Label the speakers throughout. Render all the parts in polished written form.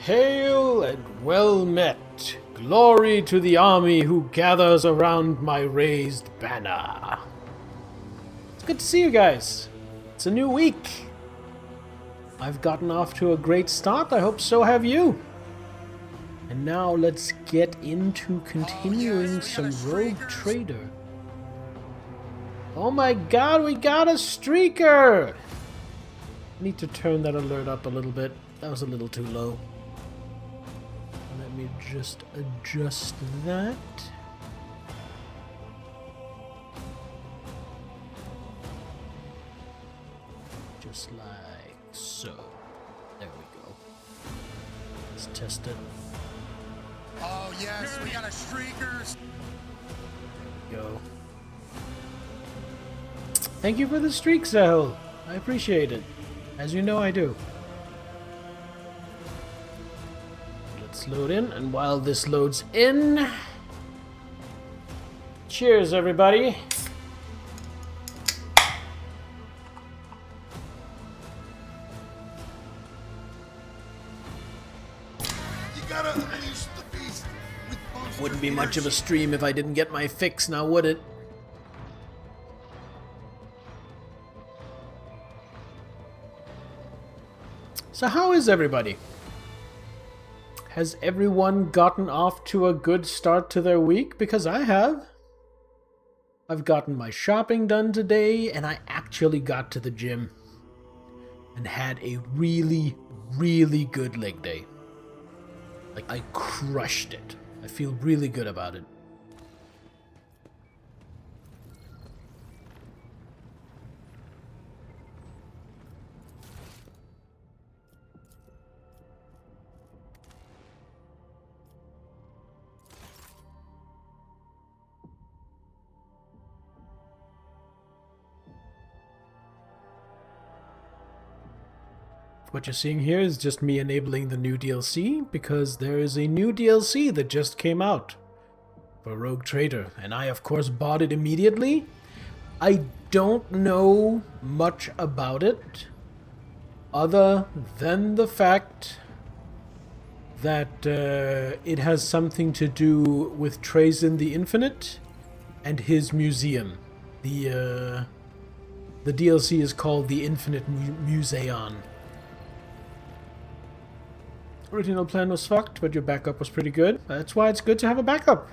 Speaker 1: Hail and well met. Glory to the army who gathers around my raised banner. It's good to see you guys. It's a new week. I've gotten off to a great start. I hope so have you. And now let's get into continuing some Rogue Trader. Oh my god, we got a streaker! Need to turn that alert up a little bit. That was a little too low. Let me just adjust that. Just like so. There we go. Let's test it.
Speaker 2: Oh yes, we got a streaker.
Speaker 1: Go. Thank you for the streak, Zell. I appreciate it. As you know, I do. Let's load in, and while this loads in, cheers, everybody.
Speaker 2: You gotta unleash the beast with monster
Speaker 1: Wouldn't be much of a
Speaker 2: energy.
Speaker 1: stream if I didn't get my fix, now would it? So how is everybody? Has everyone gotten off to a good start to their week? Because I have. I've gotten my shopping done today, and I actually got to the gym and had a really, really good leg day. Like, I crushed it. I feel really good about it. What you're seeing here is just me enabling the new DLC, because there is a new DLC that just came out for Rogue Trader, and I of course bought it immediately. I don't know much about it, other than the fact that it has something to do with Trazyn the Infinite and his museum. The DLC is called the Infinite Museon. Original plan was fucked, but your backup was pretty good. That's why it's good to have a backup.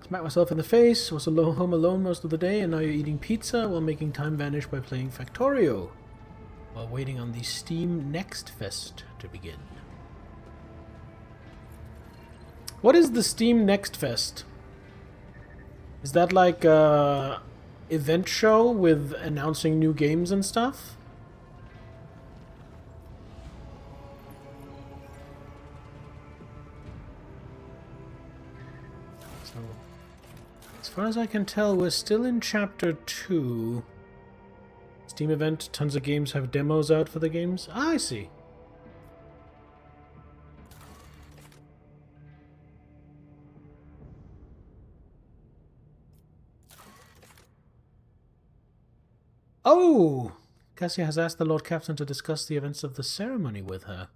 Speaker 1: Smacked myself in the face, was home alone most of the day, and now you're eating pizza while making time vanish by playing Factorio, while waiting on the Steam Next Fest to begin. What is the Steam Next Fest? Is that like a event show with announcing new games and stuff? As far as I can tell, we're still in Chapter 2. Steam event, tons of games have demos out for the games. Ah, I see. Oh! Cassia has asked the Lord Captain to discuss the events of the ceremony with her.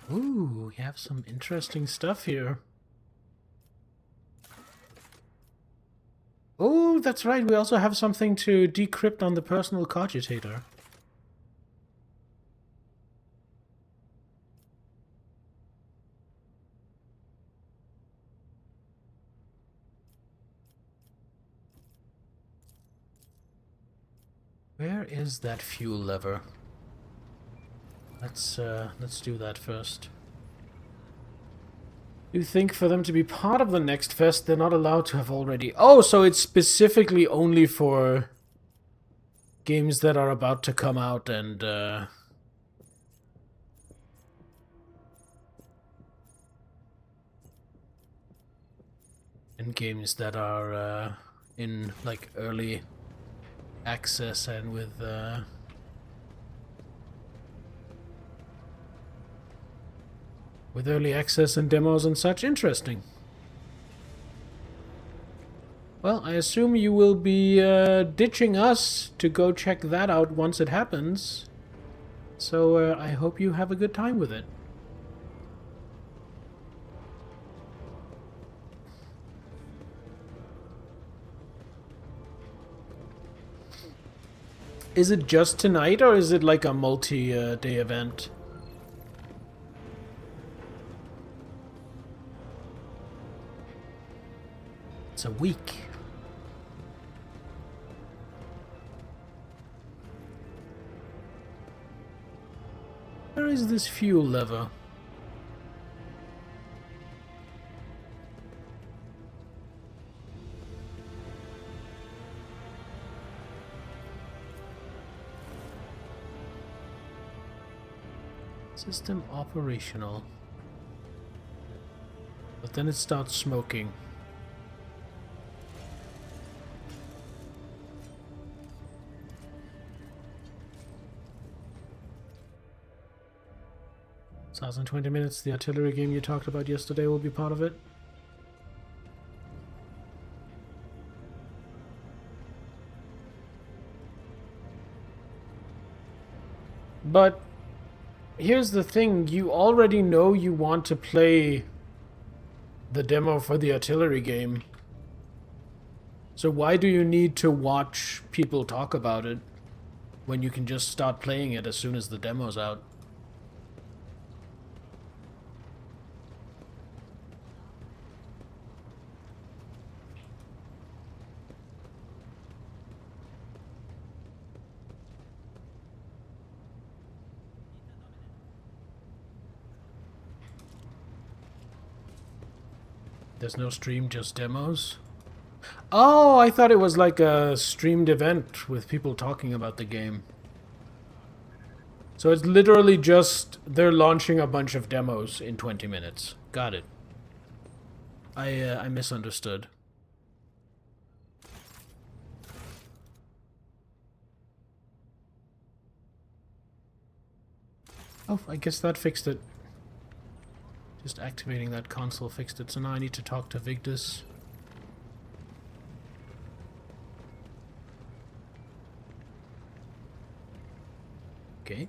Speaker 1: Ooh, we have some interesting stuff here. Oh, that's right, we also have something to decrypt on the personal cogitator. Where is that fuel lever? Let's do that first. You think for them to be part of the next fest, they're not allowed to have already... Oh, so it's specifically only for games that are about to come out and games that are in like early access and with With early access and demos and such, interesting. Well, I assume you will be ditching us to go check that out once it happens. So I hope you have a good time with it. Is it just tonight, or is it like a multi-day event? It's a week. Where is this fuel lever? System operational. But then it starts smoking. In 20 minutes, the artillery game you talked about yesterday will be part of it. But here's the thing, you already know you want to play the demo for the artillery game. So why do you need to watch people talk about it when you can just start playing it as soon as the demo's out? There's no stream, just demos? Oh, I thought it was like a streamed event with people talking about the game. So it's literally just they're launching a bunch of demos in 20 minutes. Got it. I misunderstood. Oh, I guess that fixed it. Just activating that console fixed it, so now I need to talk to Vigdis. Okay.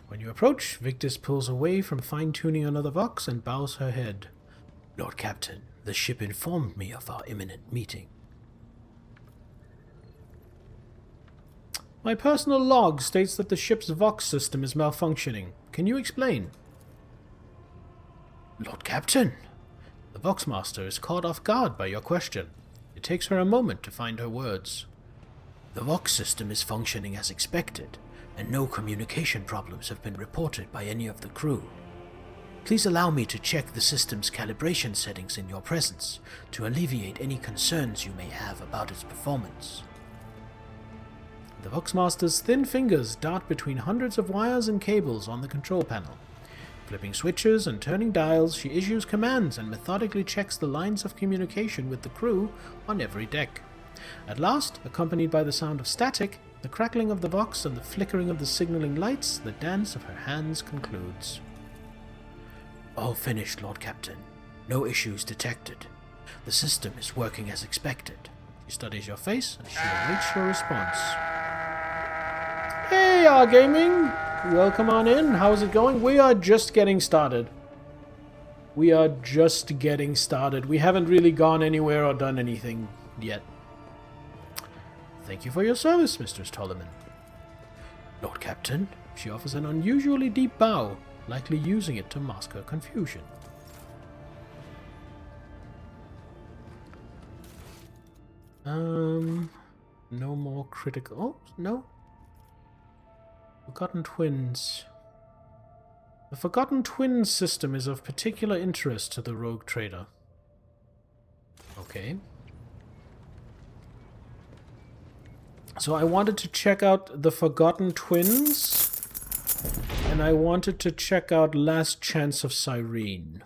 Speaker 1: When you approach, Vigdis pulls away from fine-tuning another Vox and bows her head. Lord Captain, the ship informed me of our imminent meeting. My personal log states that the ship's Vox system is malfunctioning. Can you explain? Lord Captain, the Voxmaster is caught off guard by your question. It takes her a moment to find her words. The Vox system is functioning as expected, and no communication problems have been reported by any of the crew. Please allow me to check the system's calibration settings in your presence to alleviate any concerns you may have about its performance. The Voxmaster's thin fingers dart between hundreds of wires and cables on the control panel. Flipping switches and turning dials, she issues commands and methodically checks the lines of communication with the crew on every deck. At last, accompanied by the sound of static, the crackling of the Vox and the flickering of the signaling lights, the dance of her hands concludes. All finished, Lord Captain. No issues detected. The system is working as expected. She studies your face and she awaits your response. Hey, Gaming! Welcome on in. How's it going? We are just getting started. We haven't really gone anywhere or done anything yet. Thank you for your service, Mistress Tolleman. Lord Captain, she offers an unusually deep bow, likely using it to mask her confusion. No more critical... Oh, no. Forgotten Twins. The Forgotten Twins system is of particular interest to the rogue trader. Okay. So I wanted to check out the Forgotten Twins, and I wanted to check out Last Chance of Cyrene.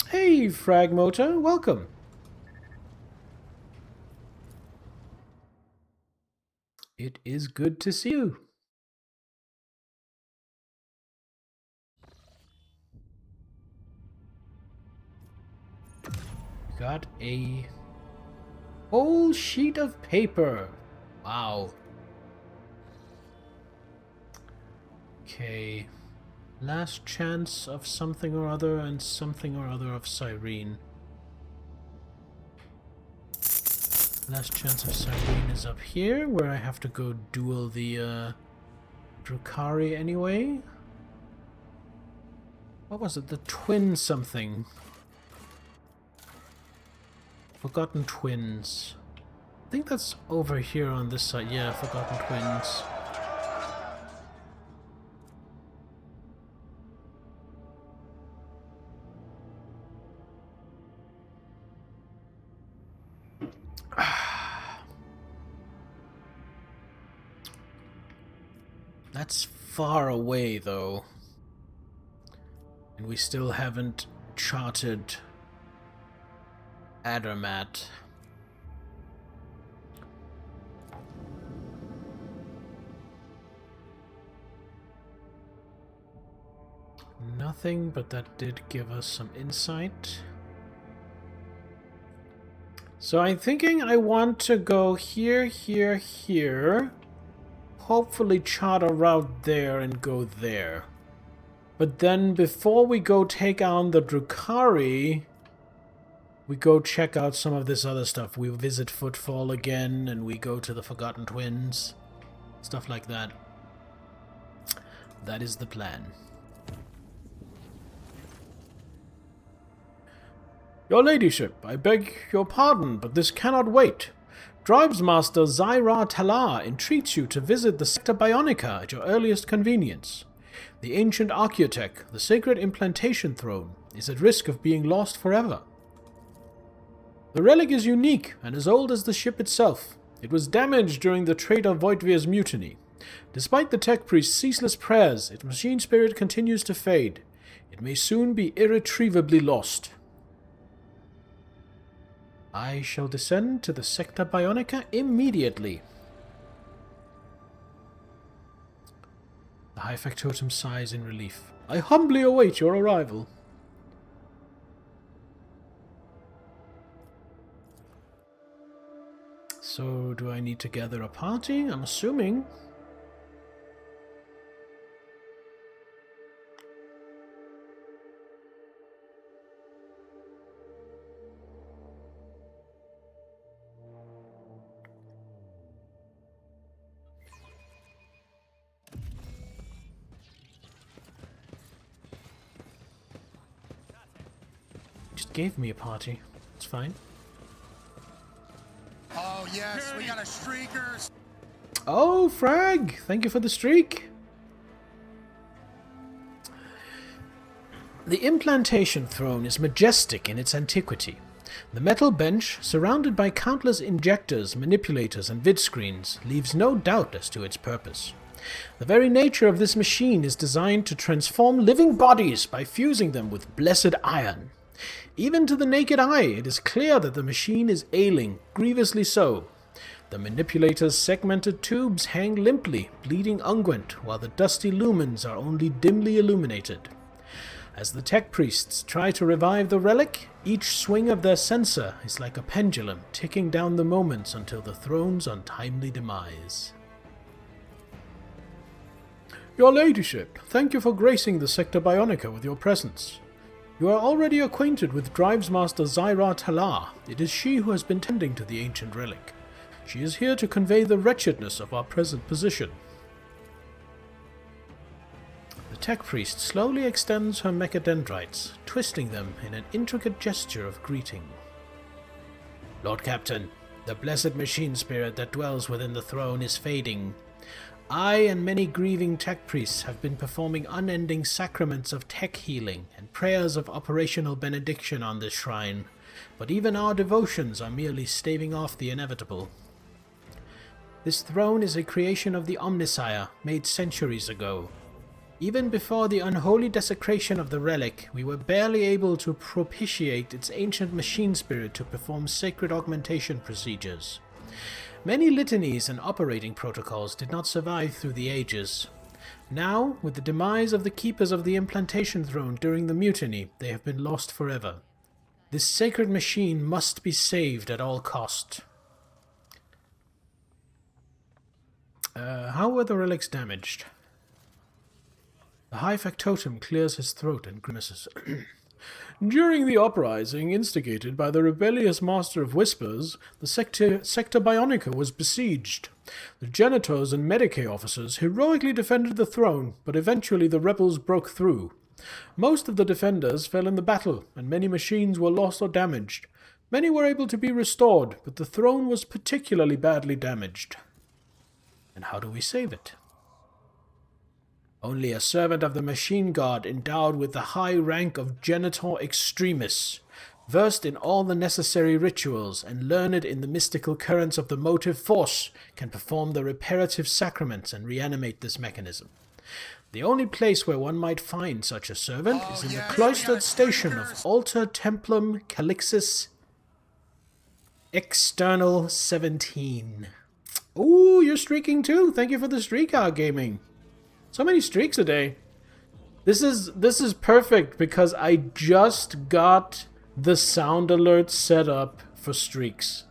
Speaker 1: Hey, Fragmotor, welcome. It is good to see you. Got a whole sheet of paper. Wow. Okay. Last chance of something or other and something or other of Cyrene. Last chance of Cyrene is up here, where I have to go duel the Drukhari anyway. What was it? The twin something. Forgotten Twins. I think that's over here on this side. Yeah, Forgotten Twins. That's far away, though. And we still haven't charted Adermatt. Nothing, but that did give us some insight. So I'm thinking I want to go here, here, here. Hopefully chart a route there and go there. But then before we go take on the Drukhari, we go check out some of this other stuff. We visit Footfall again, and we go to the Forgotten Twins. Stuff like that. That is the plan. Your Ladyship, I beg your pardon, but this cannot wait. Drivesmaster Zyra Talar entreats you to visit the Sector Bionica at your earliest convenience. The ancient Archaeotech, the sacred implantation throne, is at risk of being lost forever. The relic is unique and as old as the ship itself. It was damaged during the traitor Voidvir's mutiny. Despite the tech priest's ceaseless prayers, its machine spirit continues to fade. It may soon be irretrievably lost. I shall descend to the Sector Bionica immediately. The High Factotum sighs in relief. I humbly await your arrival. So, do I need to gather a party? I'm assuming. Just gave me a party. It's fine.
Speaker 2: Oh, yes, we got a streaker.
Speaker 1: Oh, Frag! Thank you for the streak. The implantation throne is majestic in its antiquity. The metal bench, surrounded by countless injectors, manipulators, and vid screens, leaves no doubt as to its purpose. The very nature of this machine is designed to transform living bodies by fusing them with blessed iron. Even to the naked eye, it is clear that the machine is ailing, grievously so. The manipulator's segmented tubes hang limply, bleeding unguent, while the dusty lumens are only dimly illuminated. As the tech priests try to revive the relic, each swing of their censer is like a pendulum, ticking down the moments until the throne's untimely demise. Your Ladyship, thank you for gracing the Sector Bionica with your presence. You are already acquainted with Drivesmaster Zyra Talar. It is she who has been tending to the ancient relic. She is here to convey the wretchedness of our present position. The tech priest slowly extends her mechadendrites, twisting them in an intricate gesture of greeting. Lord Captain, the blessed machine spirit that dwells within the throne is fading. I and many grieving tech priests have been performing unending sacraments of tech healing and prayers of operational benediction on this shrine, but even our devotions are merely staving off the inevitable. This throne is a creation of the Omnisire, made centuries ago. Even before the unholy desecration of the relic, we were barely able to propitiate its ancient machine spirit to perform sacred augmentation procedures. Many litanies and operating protocols did not survive through the ages. Now, with the demise of the keepers of the implantation throne during the mutiny, they have been lost forever. This sacred machine must be saved at all cost. How were the relics damaged? The high factotum clears his throat and grimaces. During the uprising instigated by the rebellious Master of Whispers, the Sector Bionica was besieged. The Janitors and Medicae officers heroically defended the throne, but eventually the rebels broke through. Most of the defenders fell in the battle, and many machines were lost or damaged. Many were able to be restored, but the throne was particularly badly damaged. And how do we save it? Only a servant of the machine god endowed with the high rank of Genitor Extremis, versed in all the necessary rituals and learned in the mystical currents of the motive force, can perform the reparative sacraments and reanimate this mechanism. The only place where one might find such a servant is in the cloistered station of Alter Templum Calixis External 17. Ooh, you're streaking too. Thank you for the streak, gaming. So many streaks a day. This is perfect because I just got the sound alert set up for streaks.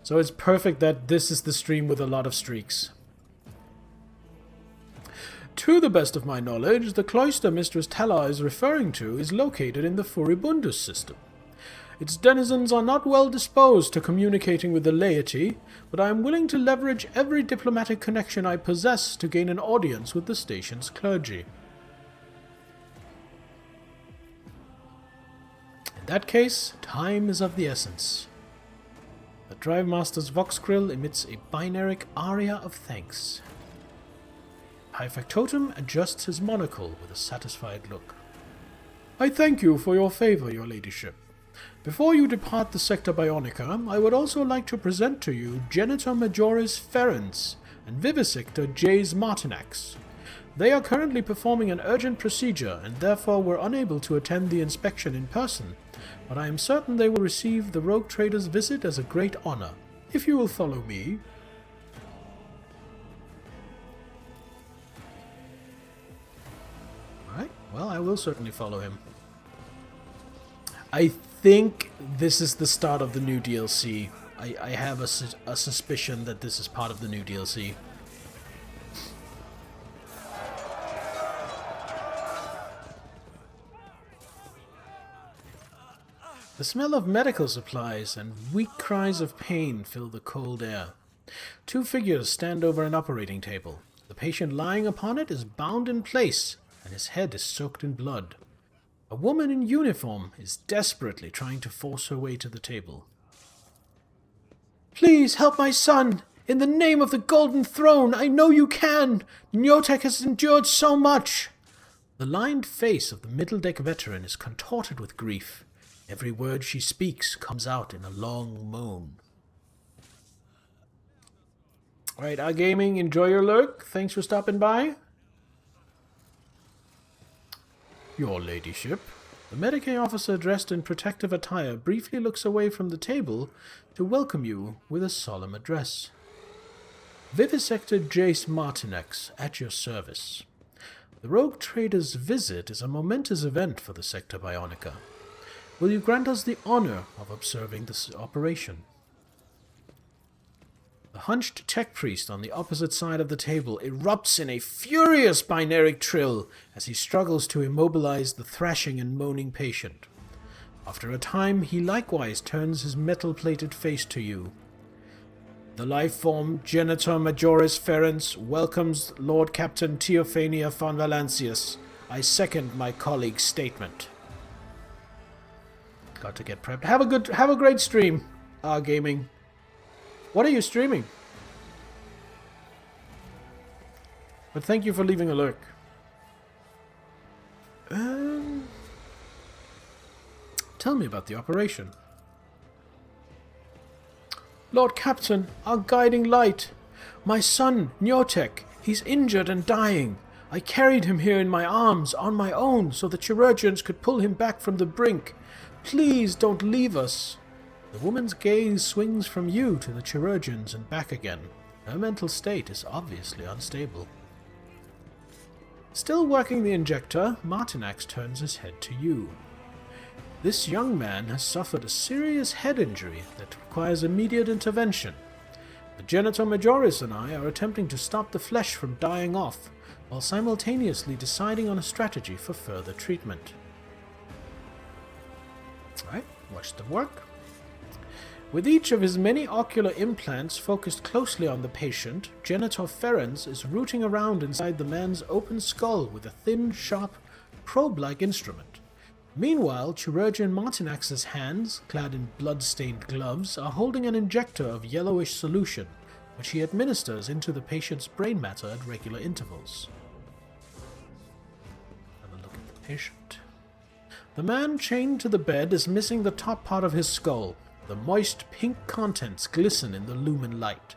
Speaker 1: So it's perfect that this is the stream with a lot of streaks. To the best of my knowledge, the cloister Mistress Tala is referring to is located in the Furibundus system. Its denizens are not well disposed to communicating with the laity, but I am willing to leverage every diplomatic connection I possess to gain an audience with the station's clergy. In that case, time is of the essence. The Drive Master's Vox Grill emits a binaric aria of thanks. High Factotum adjusts his monocle with a satisfied look. I thank you for your favor, your ladyship. Before you depart the Sector Bionica, I would also like to present to you Genitor Majoris Ferens and Vivisector Jays Martinax. They are currently performing an urgent procedure and therefore were unable to attend the inspection in person, but I am certain they will receive the Rogue Trader's visit as a great honor. If you will follow me... Alright, well, I will certainly follow him. I think this is the start of the new DLC. I have a suspicion that this is part of the new DLC. The smell of medical supplies and weak cries of pain fill the cold air. Two figures stand over an operating table. The patient lying upon it is bound in place, and his head is soaked in blood. A woman in uniform is desperately trying to force her way to the table. Please help my son! In the name of the Golden Throne, I know you can! Nyotek has endured so much! The lined face of the middle-deck veteran is contorted with grief. Every word she speaks comes out in a long moan. Alright, Gaming, enjoy your lurk. Thanks for stopping by. Your ladyship. The Medicae officer dressed in protective attire briefly looks away from the table to welcome you with a solemn address. Vivisector Jace Martinax, at your service. The Rogue Trader's visit is a momentous event for the Sector Bionica. Will you grant us the honor of observing this operation? The hunched tech priest on the opposite side of the table erupts in a furious binaric trill as he struggles to immobilize the thrashing and moaning patient. After a time, he likewise turns his metal-plated face to you. The life-form Genitor Majoris Ferens welcomes Lord Captain Theophania von Valancius. I second my colleague's statement. Got to get prepped. Have a great stream, Gaming. What are you streaming? But thank you for leaving a lurk. Tell me about the operation. Lord Captain, our guiding light. My son, Nyotek, he's injured and dying. I carried him here in my arms, on my own, so the chirurgeons could pull him back from the brink. Please don't leave us. The woman's gaze swings from you to the chirurgeons and back again. Her mental state is obviously unstable. Still working the injector, Martinax turns his head to you. This young man has suffered a serious head injury that requires immediate intervention. The Genitor Majoris and I are attempting to stop the flesh from dying off, while simultaneously deciding on a strategy for further treatment. Alright, watch them work. With each of his many ocular implants focused closely on the patient, Genitor Ferenz is rooting around inside the man's open skull with a thin, sharp, probe-like instrument. Meanwhile, Chirurgeon Martinax's hands, clad in blood-stained gloves, are holding an injector of yellowish solution, which he administers into the patient's brain matter at regular intervals. Have a look at the patient. The man chained to the bed is missing the top part of his skull. The moist pink contents glisten in the lumen light.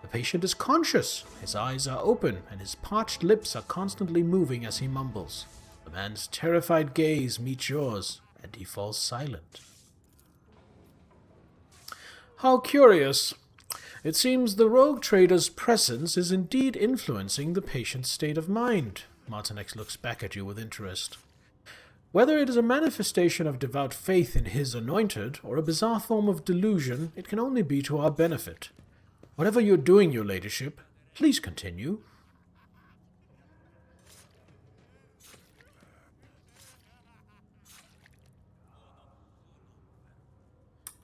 Speaker 1: The patient is conscious. His eyes are open, and his parched lips are constantly moving as he mumbles. The man's terrified gaze meets yours, and he falls silent. How curious. It seems the rogue trader's presence is indeed influencing the patient's state of mind. Martinax looks back at you with interest. Whether it is a manifestation of devout faith in his anointed, or a bizarre form of delusion, it can only be to our benefit. Whatever you're doing, your ladyship, please continue.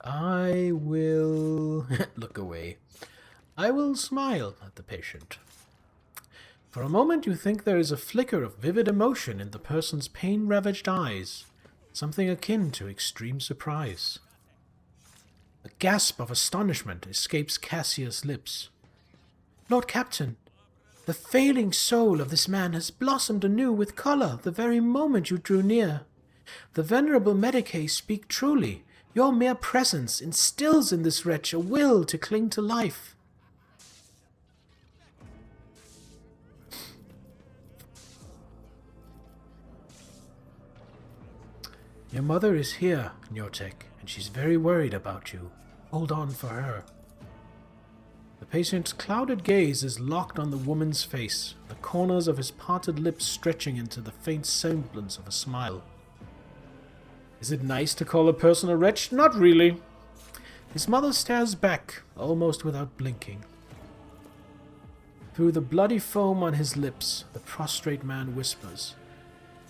Speaker 1: I will look away. I will smile at the patient. For a moment you think there is a flicker of vivid emotion in the person's pain-ravaged eyes, something akin to extreme surprise. A gasp of astonishment escapes Cassius' lips. Lord Captain, the failing soul of this man has blossomed anew with color the very moment you drew near. The venerable Medicae speak truly. Your mere presence instills in this wretch a will to cling to life. Your mother is here, Nyotek, and she's very worried about you. Hold on for her. The patient's clouded gaze is locked on the woman's face, the corners of his parted lips stretching into the faint semblance of a smile. Is it nice to call a person a wretch? Not really. His mother stares back, almost without blinking. Through the bloody foam on his lips, the prostrate man whispers,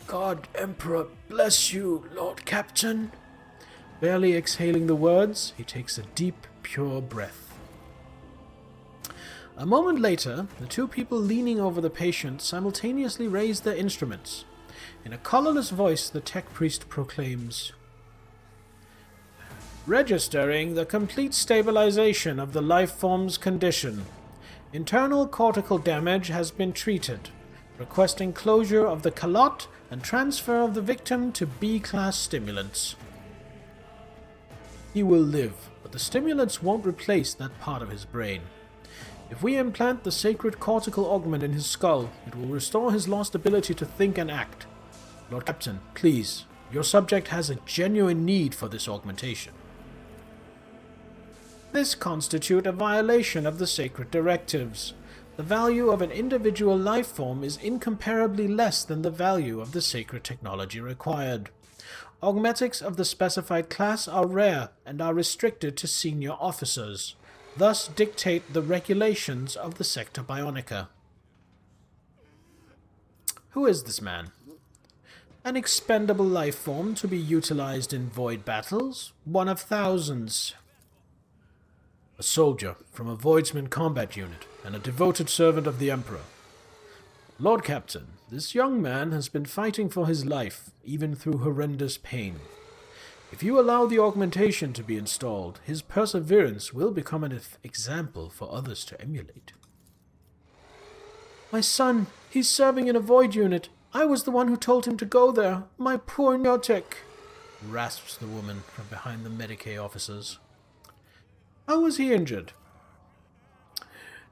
Speaker 1: God, Emperor, bless you, Lord Captain. Barely exhaling the words, he takes a deep, pure breath. A moment later, the two people leaning over the patient simultaneously raise their instruments. In a colorless voice, the tech priest proclaims, registering the complete stabilization of the life form's condition. Internal cortical damage has been treated, requesting closure of the calotte and transfer of the victim to B-class stimulants. He will live, but the stimulants won't replace that part of his brain. If we implant the sacred cortical augment in his skull, it will restore his lost ability to think and act. Lord Captain, please, your subject has a genuine need for this augmentation. This constitutes a violation of the sacred directives. The value of an individual life form is incomparably less than the value of the sacred technology required. Augmetics of the specified class are rare and are restricted to senior officers, thus dictate the regulations of the Sector Bionica. Who is this man? An expendable life form to be utilized in void battles, one of thousands. A soldier from a Voidsman combat unit, and a devoted servant of the Emperor. Lord Captain, this young man has been fighting for his life, even through horrendous pain. If you allow the augmentation to be installed, his perseverance will become an example for others to emulate. My son, he's serving in a void unit. I was the one who told him to go there. My poor Nyotek, rasps the woman from behind the Medicae officers. How was he injured?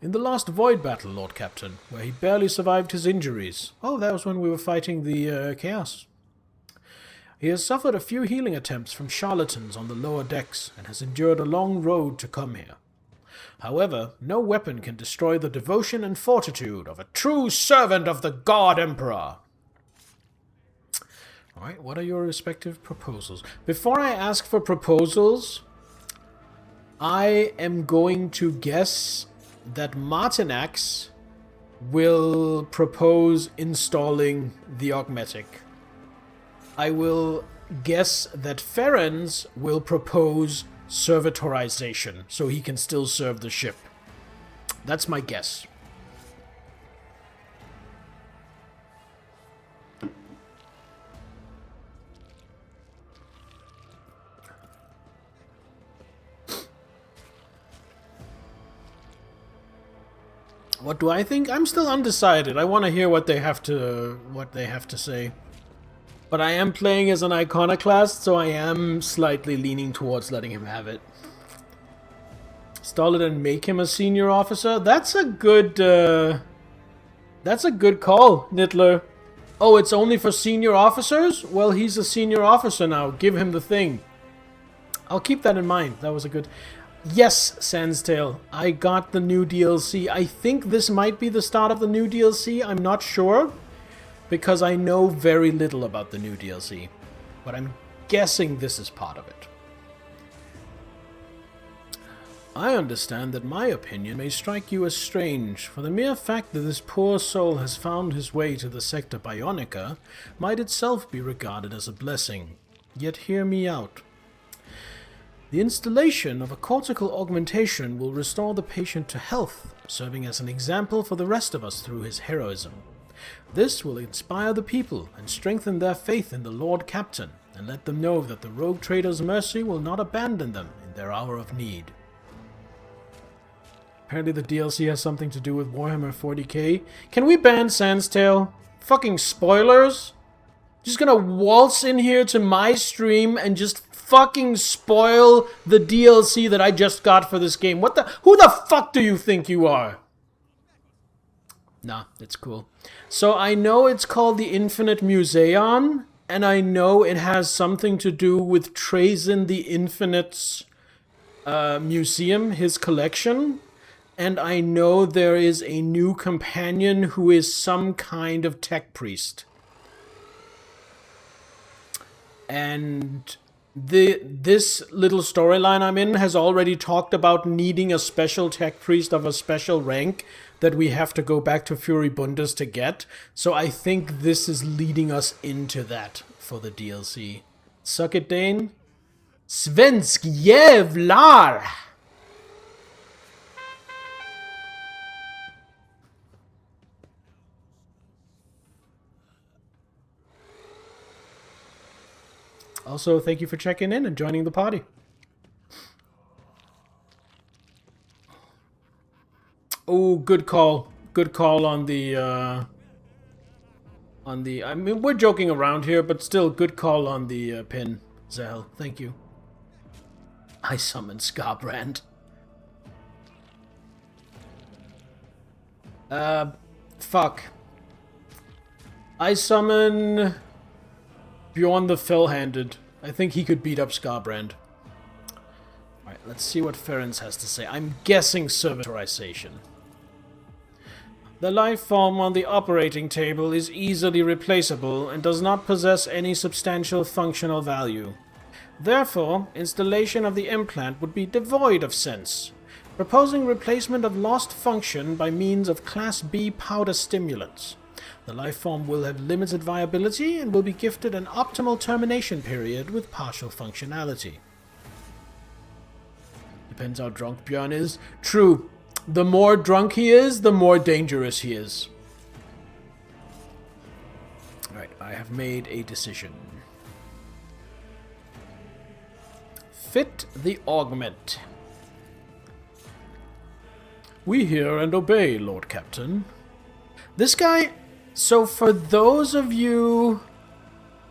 Speaker 1: In the last void battle, Lord Captain, where he barely survived his injuries. Oh, that was when we were fighting the Chaos. He has suffered a few healing attempts from charlatans on the lower decks and has endured a long road to come here. However, no weapon can destroy the devotion and fortitude of a true servant of the God Emperor. Alright, what are your respective proposals? Before I ask for proposals, I am going to guess that Martinax will propose installing the Augmetic. I will guess that Ferenz will propose servitorization, so he can still serve the ship. That's my guess. What do I think? I'm still undecided. I want to hear what they have to say. But I am playing as an iconoclast, so I am slightly leaning towards letting him have it. Stall it and make him a senior officer? That's a good call, Nittler. Oh, it's only for senior officers? Well, he's a senior officer now. Give him the thing. I'll keep that in mind. That was a good... Yes, Sandsdale. I got the new DLC. I think this might be the start of the new DLC. I'm not sure, because I know very little about the new DLC. But I'm guessing this is part of it. I understand that my opinion may strike you as strange, for the mere fact that this poor soul has found his way to the sector Bionica might itself be regarded as a blessing. Yet hear me out. The installation of a cortical augmentation will restore the patient to health, serving as an example for the rest of us through his heroism. This will inspire the people and strengthen their faith in the Lord Captain, and let them know that the rogue trader's mercy will not abandon them in their hour of need. Apparently the DLC has something to do with Warhammer 40k. Can we ban Sandsdale? Fucking spoilers? Just gonna waltz in here to my stream and just fucking spoil the DLC that I just got for this game. Who the fuck do you think you are? Nah, it's cool. So I know it's called the Infinite Museon, and I know it has something to do with Trazyn the Infinite's museum, his collection. And I know there is a new companion who is some kind of tech priest. And this little storyline I'm in has already talked about needing a special tech priest of a special rank that we have to go back to Furibundas to get. So I think this is leading us into that for the DLC. Suck it, Dane. Svensk jävlar! Also, thank you for checking in and joining the party. Oh, good call. Good call on the, I mean, we're joking around here, but still, good call on the pin, Zell. Thank you. I summon Scarbrand. Fuck. I summon Bjorn the Fell-Handed. I think he could beat up Scarbrand. Alright, let's see what Ferenz has to say. I'm guessing servitorization. The life form on the operating table is easily replaceable and does not possess any substantial functional value. Therefore, installation of the implant would be devoid of sense. Proposing replacement of lost function by means of Class B powder stimulants. The life form will have limited viability and will be gifted an optimal termination period with partial functionality. Depends how drunk Bjorn is. True. The more drunk he is, the more dangerous he is. Alright, I have made a decision. Fit the augment. We hear and obey, Lord Captain. This guy... So for those of you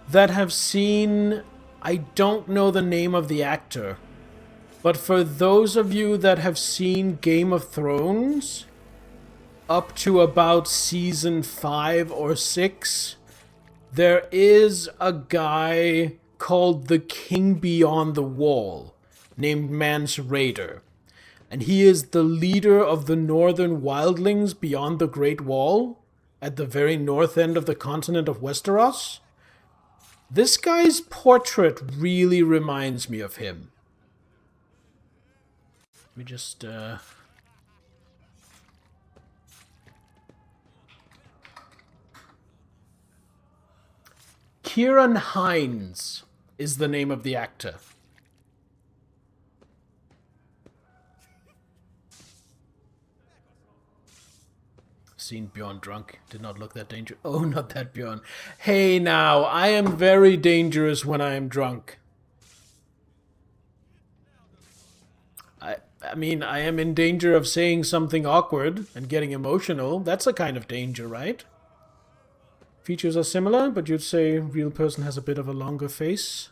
Speaker 1: that have seen... I don't know the name of the actor. But for those of you that have seen Game of Thrones, up to about season 5 or 6, there is a guy called the King Beyond the Wall, named Mance Rayder. And he is the leader of the northern wildlings beyond the Great Wall, at the very north end of the continent of Westeros. This guy's portrait really reminds me of him. Let me just, Kieran Hines is the name of the actor. Seen Bjorn drunk. Did not look that dangerous. Oh, not that Bjorn. Hey now, I am very dangerous when I am drunk. I mean, I am in danger of saying something awkward and getting emotional. That's a kind of danger, right? Features are similar, but you'd say real person has a bit of a longer face.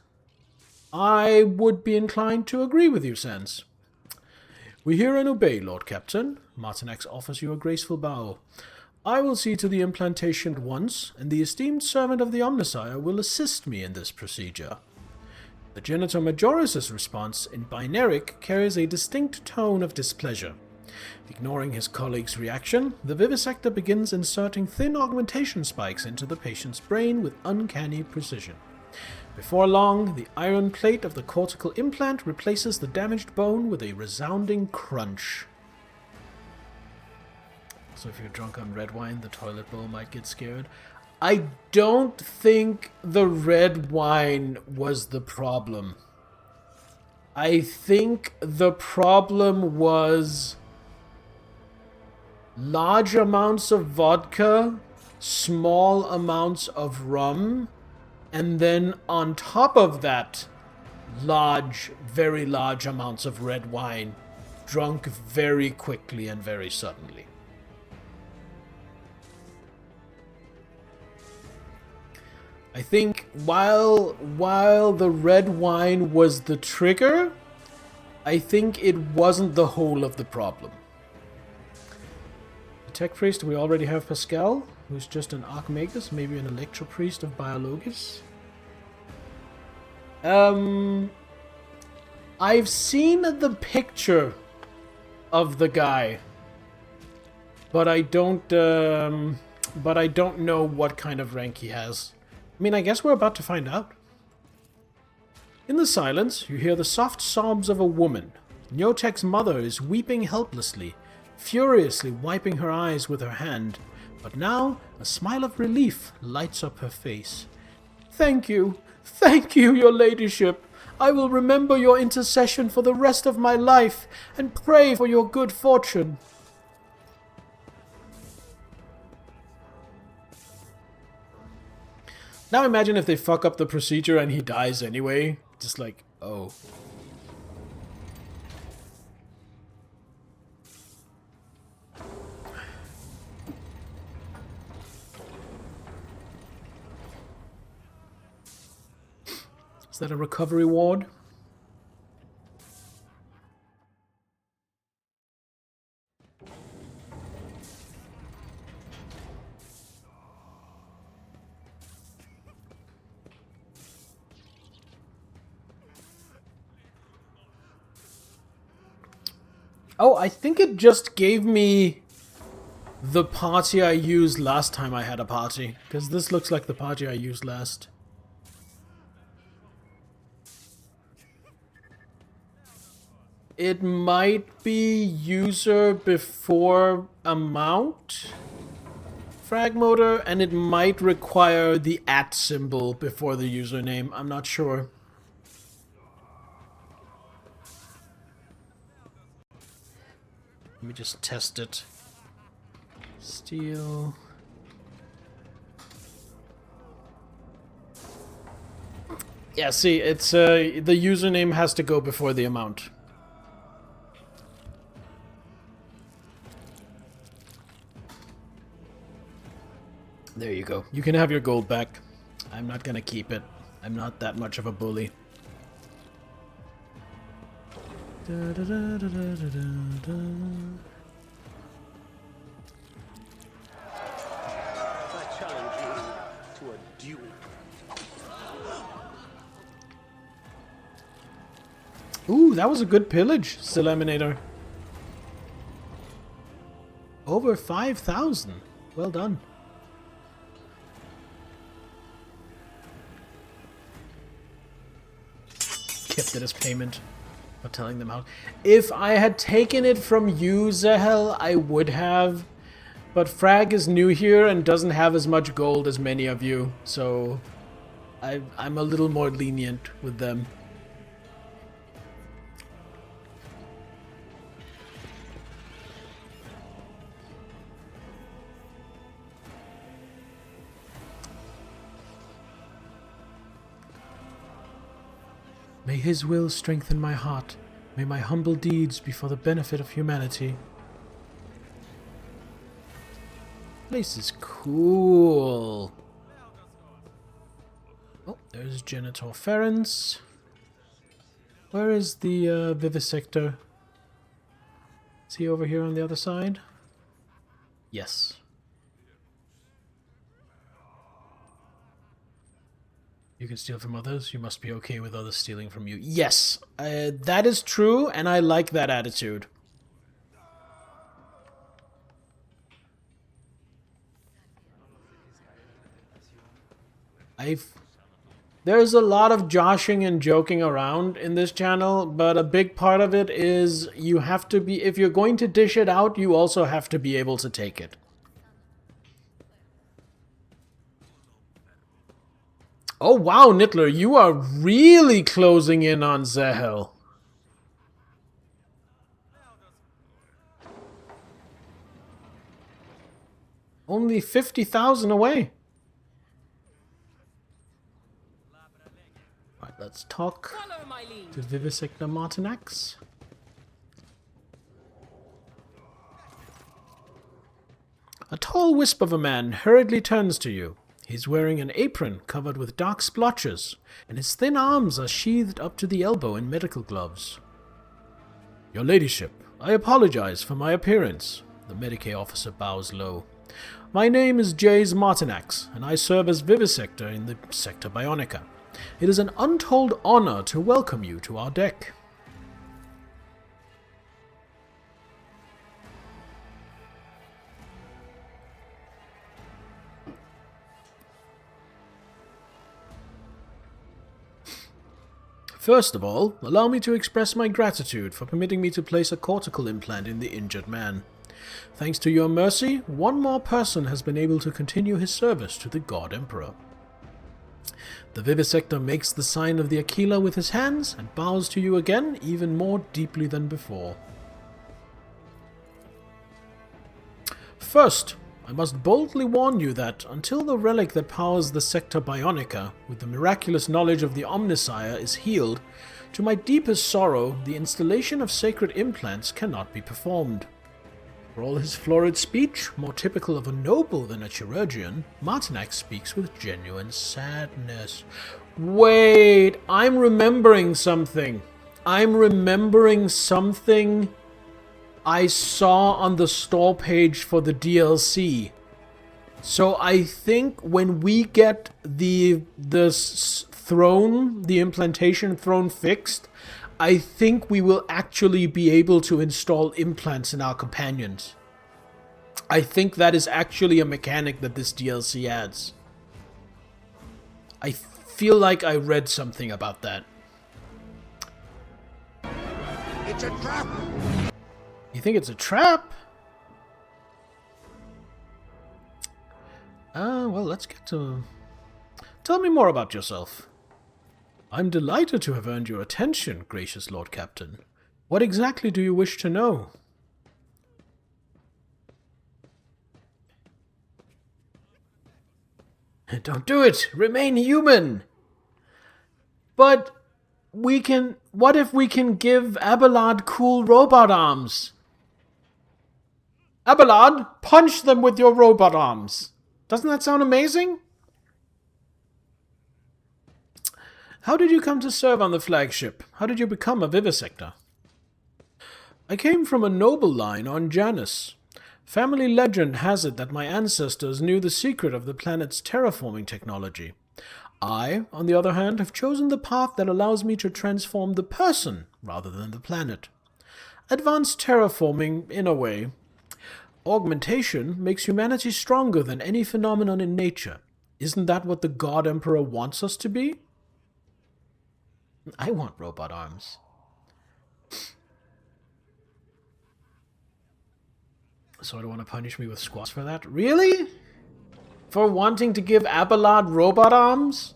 Speaker 1: I would be inclined to agree with you, Sans. We hear and obey, Lord Captain. Martinax offers you a graceful bow. I will see to the implantation at once, and the esteemed servant of the Omnissiah will assist me in this procedure. The Genitor Majoris' response in Binaric carries a distinct tone of displeasure. Ignoring his colleague's reaction, the vivisector begins inserting thin augmentation spikes into the patient's brain with uncanny precision. Before long, the iron plate of the cortical implant replaces the damaged bone with a resounding crunch. So if you're drunk on red wine, the toilet bowl might get scared. I don't think the red wine was the problem. I think the problem was large amounts of vodka, small amounts of rum, and then on top of that, large, very large amounts of red wine, drunk very quickly and very suddenly. I think while the red wine was the trigger, I think it wasn't the whole of the problem. The Tech Priest, we already have Pascal, who's just an Archmagus, maybe an Electro Priest of Biologus. I've seen the picture of the guy, but I don't know what kind of rank he has. I mean, I guess we're about to find out. In the silence, you hear the soft sobs of a woman. Nyotek's mother is weeping helplessly, furiously wiping her eyes with her hand, but now a smile of relief lights up her face. Thank you, your ladyship. I will remember your intercession for the rest of my life and pray for your good fortune. Now imagine if they fuck up the procedure and he dies anyway. Just like, oh. Is that a recovery ward? Oh, I think it just gave me the party I used last time I had a party. Because this looks like the party I used last. It might be user before amount frag motor, and it might require the @ symbol before the username. I'm not sure. Let me just test it. Steal. Yeah, see, it's the username has to go before the amount. There you go. You can have your gold back. I'm not gonna keep it. I'm not that much of a bully. Da, da, da, da, da, da, da. I challenge you to a duel. Ooh, that was a good pillage, Stilaminator. Over 5,000. Well done. Kept it as payment for telling them out. If I had taken it from you, Zahel, I would have. But Frag is new here and doesn't have as much gold as many of you, so I'm a little more lenient with them. May his will strengthen my heart. May my humble deeds be for the benefit of humanity. Place is cool. Oh, there's Genitor Ferens. Where is the Vivisector? Is he over here on the other side? Yes. You can steal from others. You must be okay with others stealing from you. Yes, that is true, and I like that attitude. There's a lot of joshing and joking around in this channel, but a big part of it is you have to be, if you're going to dish it out, you also have to be able to take it. Oh wow, Nittler, you are really closing in on Zahel. Only 50,000 away. Right, let's talk to Vivisector Martinax. A tall wisp of a man hurriedly turns to you. He's wearing an apron covered with dark splotches, and his thin arms are sheathed up to the elbow in medical gloves. Your ladyship, I apologize for my appearance. The Medicae officer bows low. My name is Jays Martinax, and I serve as Vivisector in the Sector Bionica. It is an untold honor to welcome you to our deck. First of all, allow me to express my gratitude for permitting me to place a cortical implant in the injured man. Thanks to your mercy, one more person has been able to continue his service to the God Emperor. The Vivisector makes the sign of the Aquila with his hands and bows to you again, even more deeply than before. First, I must boldly warn you that, until the relic that powers the Sector Bionica, with the miraculous knowledge of the Omnisire, is healed, to my deepest sorrow, the installation of sacred implants cannot be performed. For all his florid speech, more typical of a noble than a chirurgeon, Martinax speaks with genuine sadness. Wait, I'm remembering something. I'm remembering something I saw on the store page for the DLC. So I think when we get the throne, the implantation throne fixed, I think we will actually be able to install implants in our companions. I think that is actually a mechanic that this DLC adds. I feel like I read something about that.
Speaker 2: It's a trap!
Speaker 1: You think it's a trap? Well, let's get to... Tell me more about yourself. I'm delighted to have earned your attention, gracious Lord Captain. What exactly do you wish to know? Don't do it! Remain human! But we can... What if we can give Abelard cool robot arms? Abelard, punch them with your robot arms! Doesn't that sound amazing? How did you come to serve on the flagship? How did you become a Vivisector? I came from a noble line on Janus. Family legend has it that my ancestors knew the secret of the planet's terraforming technology. I, on the other hand, have chosen the path that allows me to transform the person rather than the planet. Advanced terraforming, in a way. Augmentation makes humanity stronger than any phenomenon in nature. Isn't that what the God Emperor wants us to be? I want robot arms. So I don't want to punish me with squats for that? Really? For wanting to give Abelard robot arms?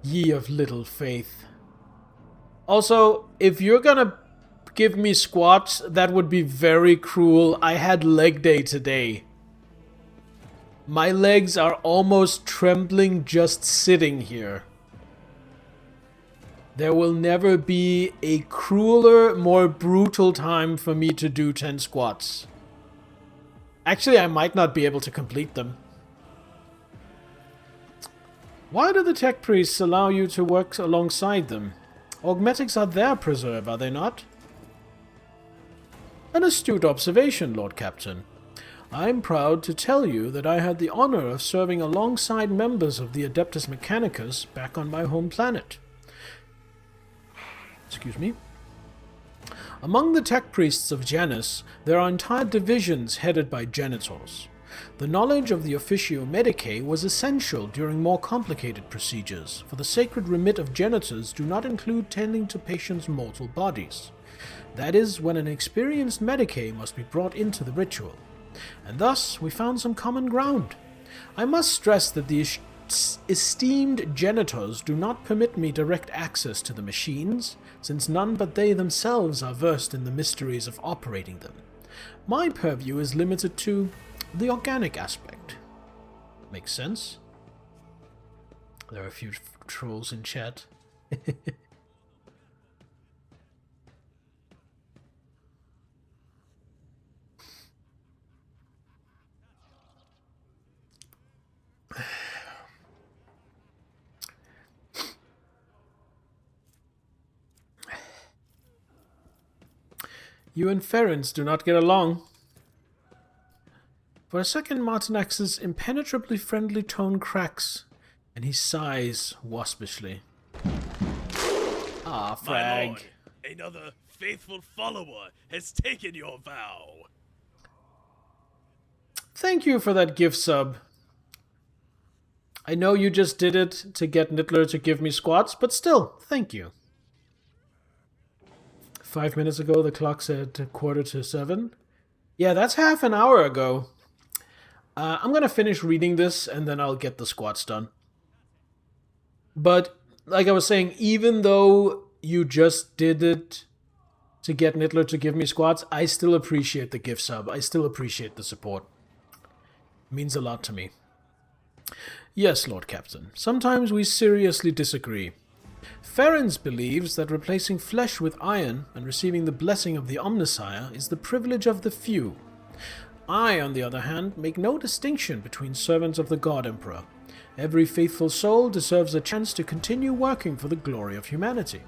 Speaker 1: Ye of little faith. Also, if you're gonna give me squats, that would be very cruel. I had leg day today. My legs are almost trembling just sitting here. There will never be a crueler, more brutal time for me to do 10 squats. Actually, I might not be able to complete them. Why do the tech priests allow you to work alongside them? Augmetics are their preserve, are they not? An astute observation, Lord Captain. I'm proud to tell you that I had the honor of serving alongside members of the Adeptus Mechanicus back on my home planet. Excuse me. Among the tech priests of Janus, there are entire divisions headed by janitors. The knowledge of the Officio Medicae was essential during more complicated procedures, for the sacred remit of janitors do not include tending to patients' mortal bodies. That is, when an experienced Medicae must be brought into the ritual. And thus, we found some common ground. I must stress that the esteemed janitors do not permit me direct access to the machines, since none but they themselves are versed in the mysteries of operating them. My purview is limited to the organic aspect. Makes sense? There are a few trolls in chat. You and Ferenc do not get along. For a second, Martinax's impenetrably friendly tone cracks, and he sighs waspishly. Ah, frag.
Speaker 3: My lord, another faithful follower has taken your vow.
Speaker 1: Thank you for that gift sub. I know you just did it to get Nittler to give me squats, but still, thank you. 5 minutes ago, the clock said 6:45. Yeah, that's half an hour ago. I'm gonna finish reading this, and then I'll get the squats done. But, like I was saying, even though you just did it to get Nittler to give me squats, I still appreciate the gift sub. I still appreciate the support. It means a lot to me. Yes, Lord Captain. Sometimes we seriously disagree. Ferenc believes that replacing flesh with iron and receiving the blessing of the Omnissiah is the privilege of the few. I, on the other hand, make no distinction between servants of the God Emperor. Every faithful soul deserves a chance to continue working for the glory of humanity.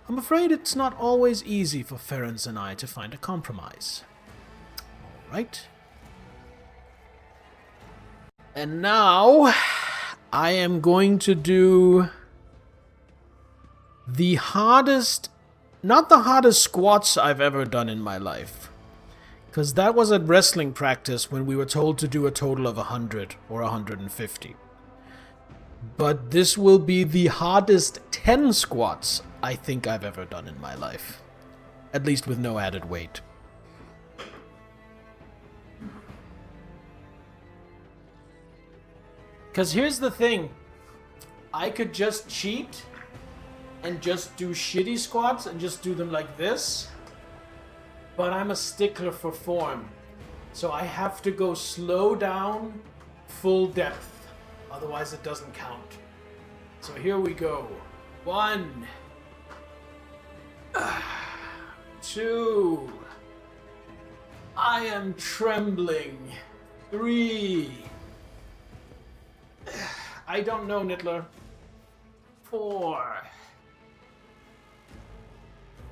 Speaker 1: I'm afraid it's not always easy for Ferenc and I to find a compromise. Alright. And now, I am going to do the hardest, not the hardest squats I've ever done in my life. Because that was at wrestling practice when we were told to do a total of 100 or 150. But this will be the hardest 10 squats I think I've ever done in my life. At least with no added weight. Because here's the thing. I could just cheat and just do shitty squats and just do them like this. But I'm a stickler for form. So I have to go slow down, full depth. Otherwise it doesn't count. So here we go. 1, 2. I am trembling. 3. I don't know, Nittler. 4.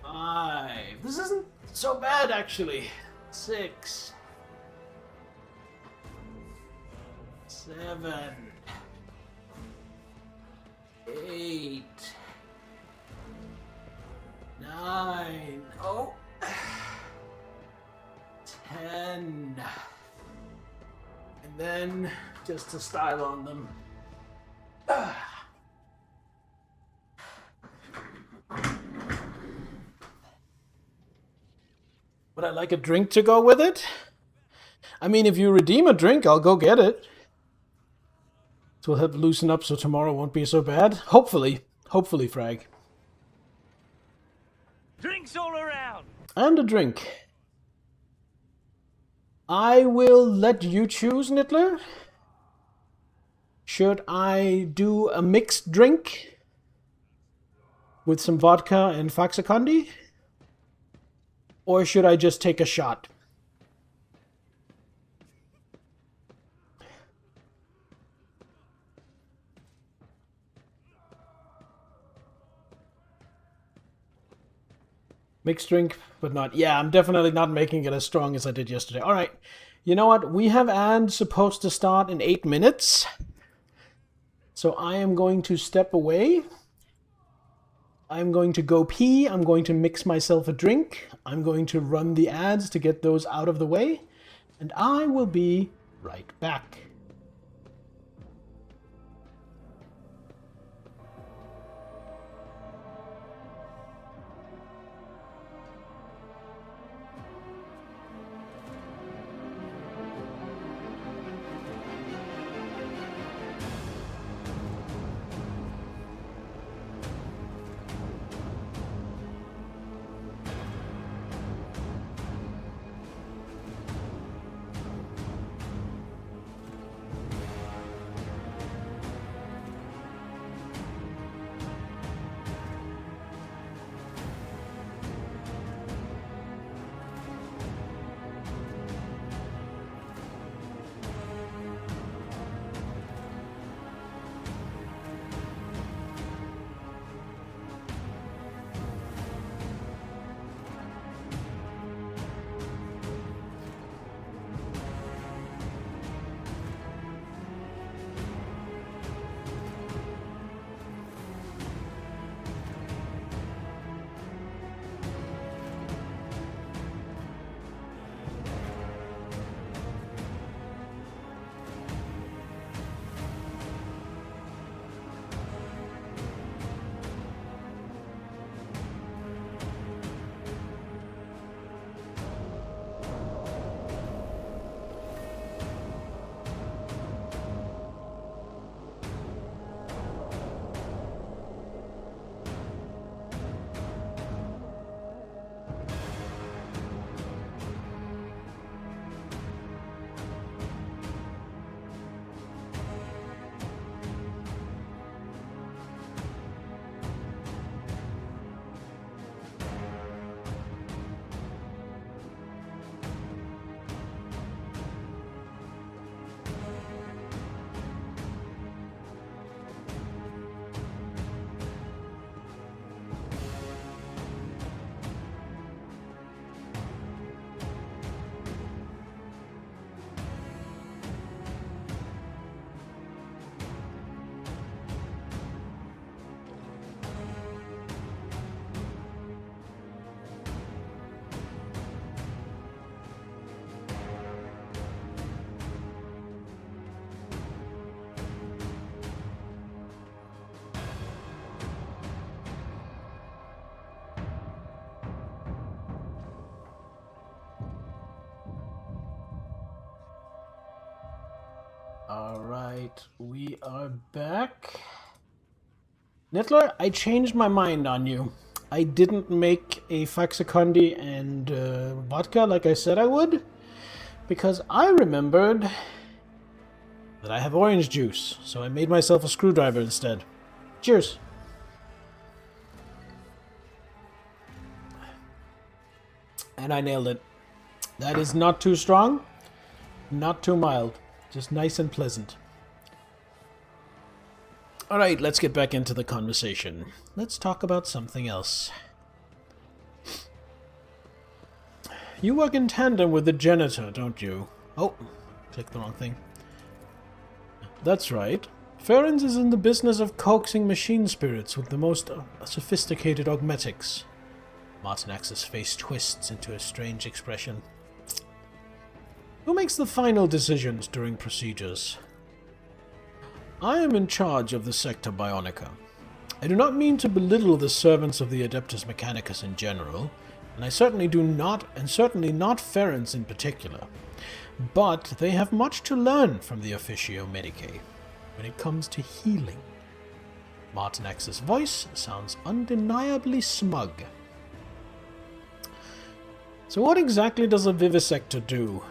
Speaker 1: 5. This isn't so bad, actually. 6. 7. 8, 9, oh, 10. And then just to style on them. Would I like a drink to go with it? I mean, if you redeem a drink, I'll go get it. It will help loosen up so tomorrow won't be so bad. Hopefully. Hopefully, Frag.
Speaker 3: Drinks all around.
Speaker 1: And a drink. I will let you choose, Nittler. Should I do a mixed drink with some vodka and Faxacondi? Or should I just take a shot? Mixed drink, but not... Yeah, I'm definitely not making it as strong as I did yesterday. All right. You know what? We have ads supposed to start in 8 minutes. So I am going to step away. I'm going to go pee. I'm going to mix myself a drink. I'm going to run the ads to get those out of the way. And I will be right back. Alright, we are back. Nittler, I changed my mind on you. I didn't make a Faxacondi and vodka like I said I would, because I remembered that I have orange juice, so I made myself a screwdriver instead. Cheers. And I nailed it. That is not too strong, not too mild. Just nice and pleasant. Alright, let's get back into the conversation. Let's talk about something else. You work in tandem with the janitor, don't you? Oh, clicked the wrong thing. That's right. Ferenz is in the business of coaxing machine spirits with the most sophisticated augmetics. Martinax's face twists into a strange expression. Who makes the final decisions during procedures? I am in charge of the Sector Bionica. I do not mean to belittle the servants of the Adeptus Mechanicus in general, and I certainly do not, and certainly not Ferenz in particular, but they have much to learn from the Officio Medicae when it comes to healing. Martinax's voice sounds undeniably smug. So what exactly does a vivisector do?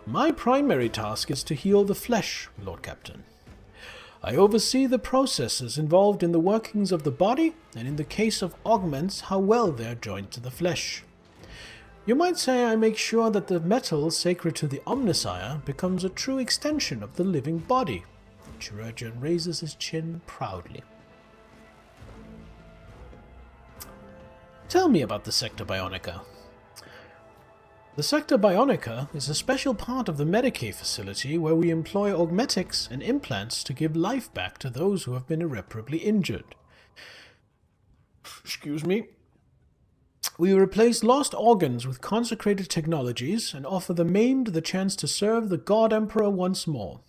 Speaker 1: My primary task is to heal the flesh, Lord Captain. I oversee the processes involved in the workings of the body, and in the case of augments, how well they are joined to the flesh. You might say I make sure that the metal sacred to the Omnissiah becomes a true extension of the living body. The chirurgeon raises his chin proudly. Tell me about the Sector Bionica. The Sector Bionica is a special part of the Medicae facility where we employ augmetics and implants to give life back to those who have been irreparably injured. Excuse me. We replace lost organs with consecrated technologies and offer the maimed the chance to serve the God Emperor once more.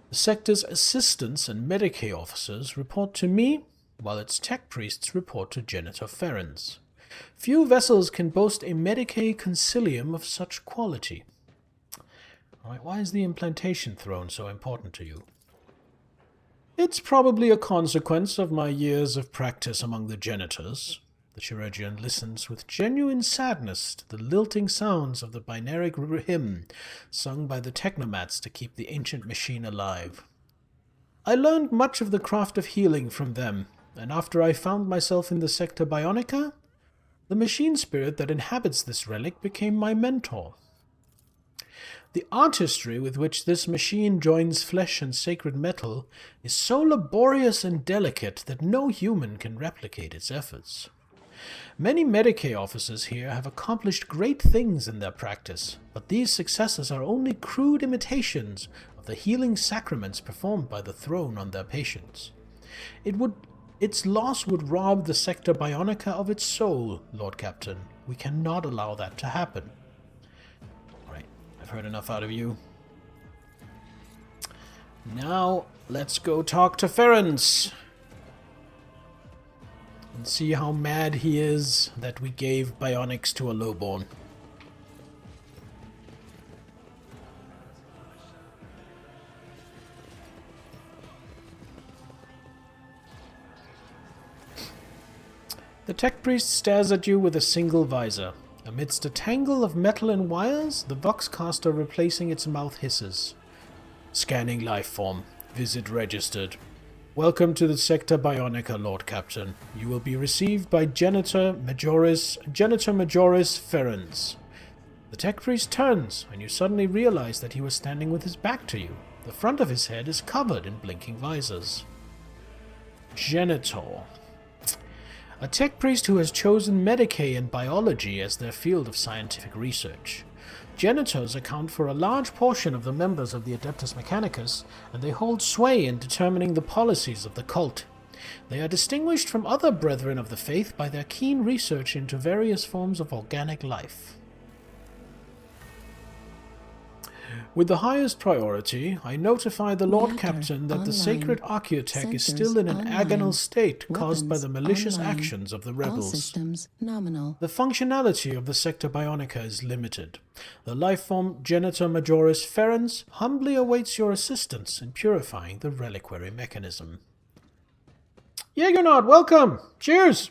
Speaker 1: The sector's assistants and Medicae officers report to me, while its tech priests report to Genitor Ferenz. Few vessels can boast a Medicae concilium of such quality. Alright, why is the implantation throne so important to you? It's probably a consequence of my years of practice among the Genitors. The chirurgeon listens with genuine sadness to the lilting sounds of the binaric hymn sung by the technomats to keep the ancient machine alive. I learned much of the craft of healing from them, and after I found myself in the Sector Bionica, the machine spirit that inhabits this relic became my mentor. The artistry with which this machine joins flesh and sacred metal is so laborious and delicate that no human can replicate its efforts. Many Medicae officers here have accomplished great things in their practice, but these successes are only crude imitations of the healing sacraments performed by the throne on their patients. Its loss would rob the Sector Bionica of its soul, Lord Captain. We cannot allow that to happen. Right, I've heard enough out of you. Now, let's go talk to Ferenz and see how mad he is that we gave bionics to a lowborn. The tech priest stares at you with a single visor. Amidst a tangle of metal and wires, the Voxcaster replacing its mouth hisses. Scanning life form. Visit registered. Welcome to the Sector Bionica, Lord Captain. You will be received by Genitor Majoris Ferenz. The tech priest turns, and you suddenly realize that he was standing with his back to you. The front of his head is covered in blinking visors. Genitor. A tech priest who has chosen Medicae and biology as their field of scientific research. Genitors account for a large portion of the members of the Adeptus Mechanicus, and they hold sway in determining the policies of the cult. They are distinguished from other brethren of the faith by their keen research into various forms of organic life. With the highest priority, I notify the Lord Captain that the sacred Archaeotech is still in an agonal state caused by the malicious actions of the rebels.
Speaker 4: All systems nominal.
Speaker 1: The functionality of the Sector Bionica is limited. The lifeform Genitor Majoris Ferenz humbly awaits your assistance in purifying the reliquary mechanism. Jägernaut, welcome! Cheers!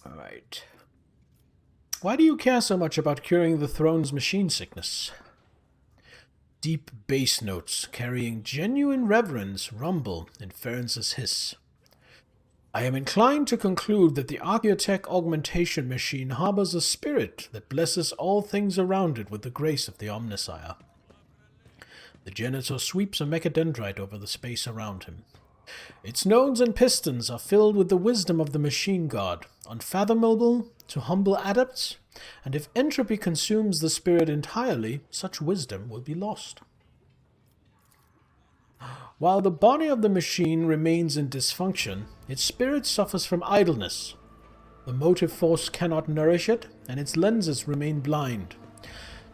Speaker 1: Alright. Why do you care so much about curing the throne's machine sickness? Deep bass notes carrying genuine reverence rumble in Ferenz's hiss. I am inclined to conclude that the Archaeotech augmentation machine harbors a spirit that blesses all things around it with the grace of the Omnissiah. The janitor sweeps a mechadendrite over the space around him. Its nodes and pistons are filled with the wisdom of the machine god, unfathomable to humble adepts, and if entropy consumes the spirit entirely, such wisdom will be lost. While the body of the machine remains in dysfunction, its spirit suffers from idleness. The motive force cannot nourish it, and its lenses remain blind.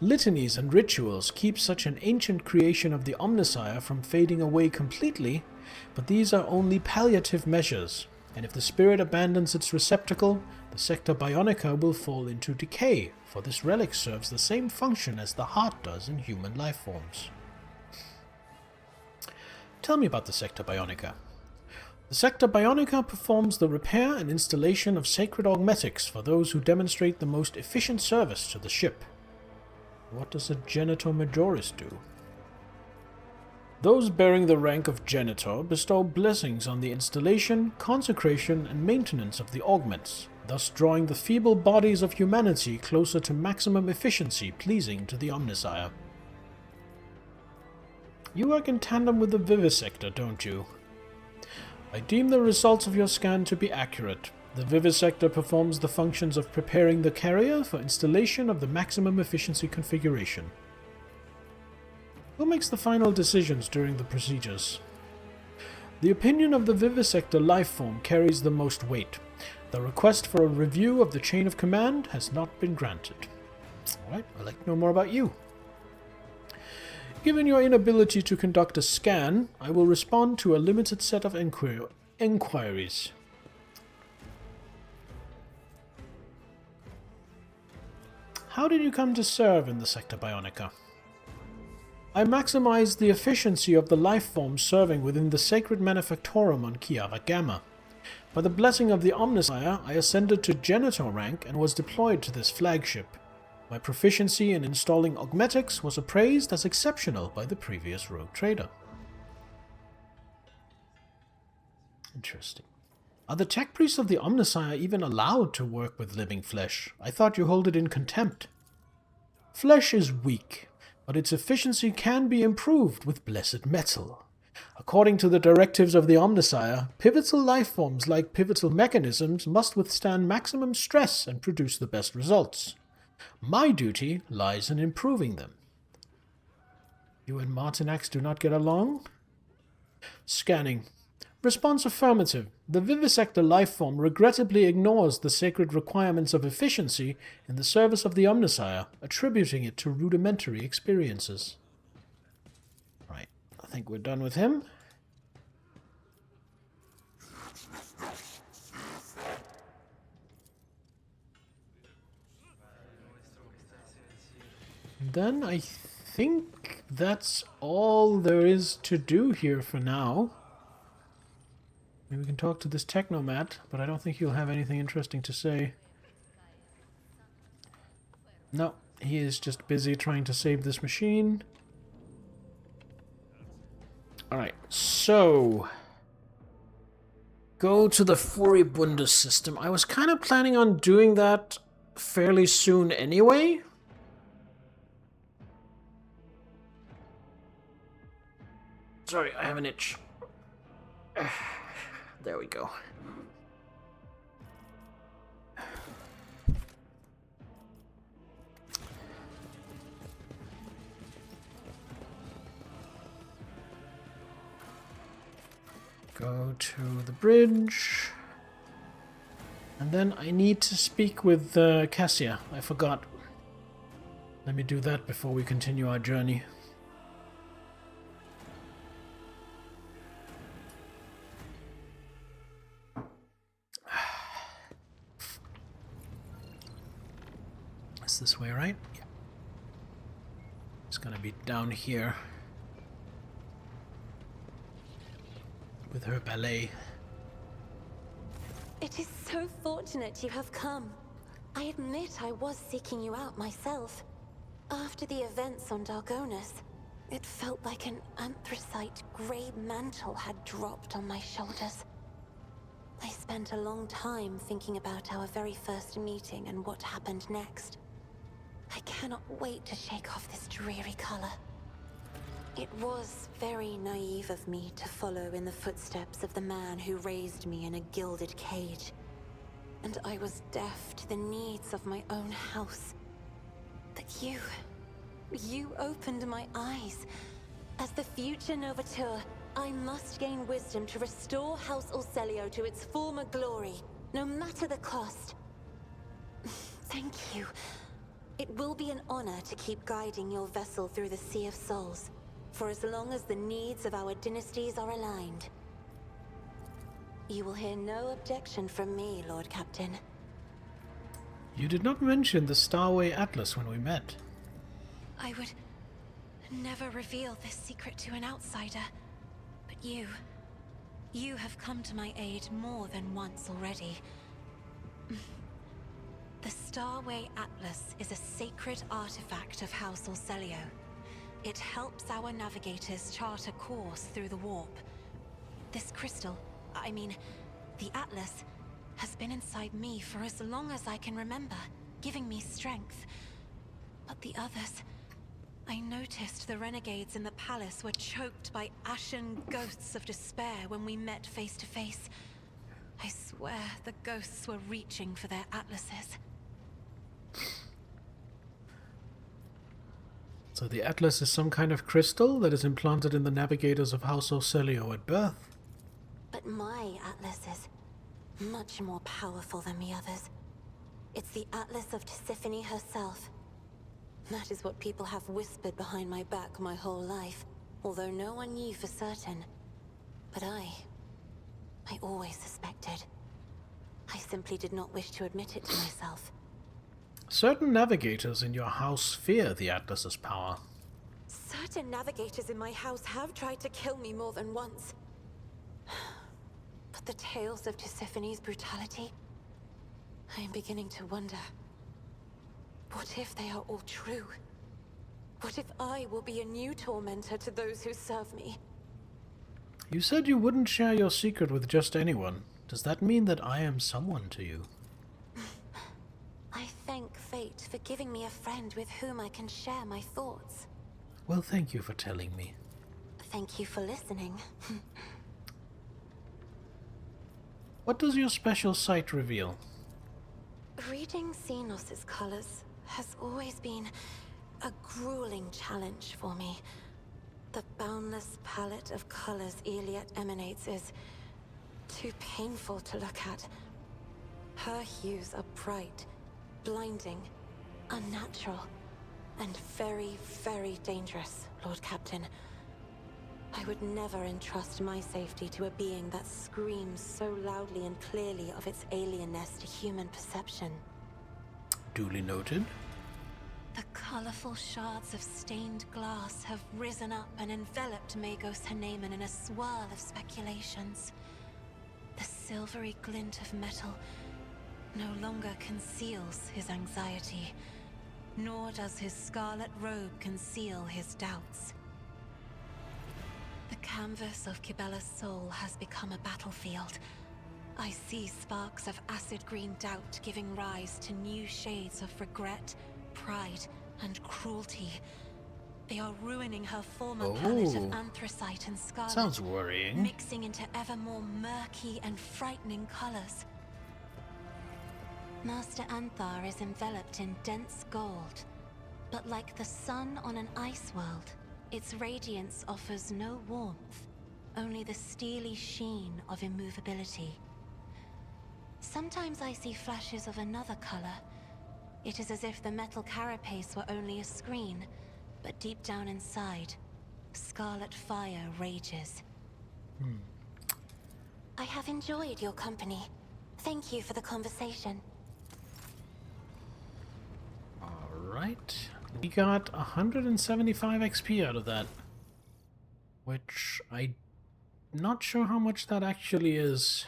Speaker 1: Litanies and rituals keep such an ancient creation of the Omnissiah from fading away completely, but these are only palliative measures, and if the spirit abandons its receptacle, the Sector Bionica will fall into decay, for this relic serves the same function as the heart does in human life forms. Tell me about the Sector Bionica. The Sector Bionica performs the repair and installation of sacred augmetics for those who demonstrate the most efficient service to the ship. What does a Genitor Majoris do? Those bearing the rank of Genitor bestow blessings on the installation, consecration, and maintenance of the augments, thus drawing the feeble bodies of humanity closer to maximum efficiency pleasing to the Omnissiah. You work in tandem with the Vivisector, don't you? I deem the results of your scan to be accurate. The Vivisector performs the functions of preparing the carrier for installation of the maximum efficiency configuration. Who makes the final decisions during the procedures? The opinion of the Vivisector lifeform carries the most weight. The request for a review of the chain of command has not been granted. Alright, I'd like to know more about you. Given your inability to conduct a scan, I will respond to a limited set of inquiries. How did you come to serve in the Sector Bionica? I maximized the efficiency of the lifeform serving within the Sacred Manufactorum on Kiara Gamma. By the blessing of the Omnissiah, I ascended to Genitor rank and was deployed to this flagship. My proficiency in installing augmetics was appraised as exceptional by the previous rogue trader. Interesting. Are the tech priests of the Omnissiah even allowed to work with living flesh? I thought you hold it in contempt. Flesh is weak, but its efficiency can be improved with blessed metal. According to the directives of the Omnissiah, pivotal lifeforms like pivotal mechanisms must withstand maximum stress and produce the best results. My duty lies in improving them. You and Martinax do not get along? Scanning. Response affirmative. The Vivisector lifeform regrettably ignores the sacred requirements of efficiency in the service of the Omnissiah, attributing it to rudimentary experiences. Right, I think we're done with him. Then I think that's all there is to do here for now. Maybe we can talk to this Technomat, but I don't think he'll have anything interesting to say. No, he is just busy trying to save this machine. Alright, so go to the Furibundus system. I was kind of planning on doing that fairly soon anyway. Sorry, I have an itch. There we go. Go to the bridge. And then I need to speak with Cassia. I forgot. Let me do that before we continue our journey. It's this way, right? Yeah. It's gonna be down here. With her ballet.
Speaker 4: It is so fortunate you have come. I admit I was seeking you out myself. After the events on Dargonus, it felt like an anthracite grey mantle had dropped on my shoulders. I spent a long time thinking about our very first meeting and what happened next. I cannot wait to shake off this dreary color. It was very naive of me to follow in the footsteps of the man who raised me in a gilded cage. And I was deaf to the needs of my own house. But you opened my eyes. As the future Novateur, I must gain wisdom to restore House Orselio to its former glory, no matter the cost. Thank you. It will be an honor to keep guiding your vessel through the Sea of Souls, for as long as the needs of our dynasties are aligned. You will hear no objection from me, Lord Captain.
Speaker 1: You did not mention the Starway Atlas when we met.
Speaker 4: I would never reveal this secret to an outsider, but you have come to my aid more than once already. The Starway Atlas is a sacred artifact of House Orselio. It helps our navigators chart a course through the warp. This crystal, the Atlas, has been inside me for as long as I can remember, giving me strength. But the others... I noticed the renegades in the palace were choked by ashen ghosts of despair when we met face to face. I swear the ghosts were reaching for their atlases.
Speaker 1: So the Atlas is some kind of crystal that is implanted in the navigators of House Orselio at birth?
Speaker 4: But my Atlas is much more powerful than the others. It's the Atlas of Tisiphone herself. That is what people have whispered behind my back my whole life, although no one knew for certain. But I always suspected. I simply did not wish to admit it to myself.
Speaker 1: Certain navigators in your house fear the Atlas's power.
Speaker 4: Certain navigators in my house have tried to kill me more than once. But the tales of Tisiphone's brutality, I am beginning to wonder. What if they are all true? What if I will be a new tormentor to those who serve me?
Speaker 1: You said you wouldn't share your secret with just anyone. Does that mean that I am someone to you?
Speaker 4: I thank fate for giving me a friend with whom I can share my thoughts.
Speaker 1: Well, thank you for telling me.
Speaker 4: Thank you for listening.
Speaker 1: What does your special sight reveal?
Speaker 4: Reading Xenos' colors has always been a grueling challenge for me. The boundless palette of colors Iliad emanates is too painful to look at. Her hues are bright, blinding, unnatural, and very, very dangerous, Lord Captain. I would never entrust my safety to a being that screams so loudly and clearly of its alienness to human perception.
Speaker 1: Duly noted.
Speaker 4: The colorful shards of stained glass have risen up and enveloped Magos Haneman in a swirl of speculations. The silvery glint of metal no longer conceals his anxiety, nor does his scarlet robe conceal his doubts. The canvas of Kibella's soul has become a battlefield. I see sparks of acid green doubt giving rise to new shades of regret, pride, and cruelty. They are ruining her former palette of anthracite and scarlet.
Speaker 1: Sounds worrying.
Speaker 4: Mixing into ever more murky and frightening colors. Master Anthar is enveloped in dense gold, but like the sun on an ice world, its radiance offers no warmth, only the steely sheen of immovability. Sometimes I see flashes of another color. It is as if the metal carapace were only a screen, but deep down inside, scarlet fire rages. I have enjoyed your company. Thank you for the conversation.
Speaker 1: Alright. We got 175 XP out of that. Which I'm not sure how much that actually is.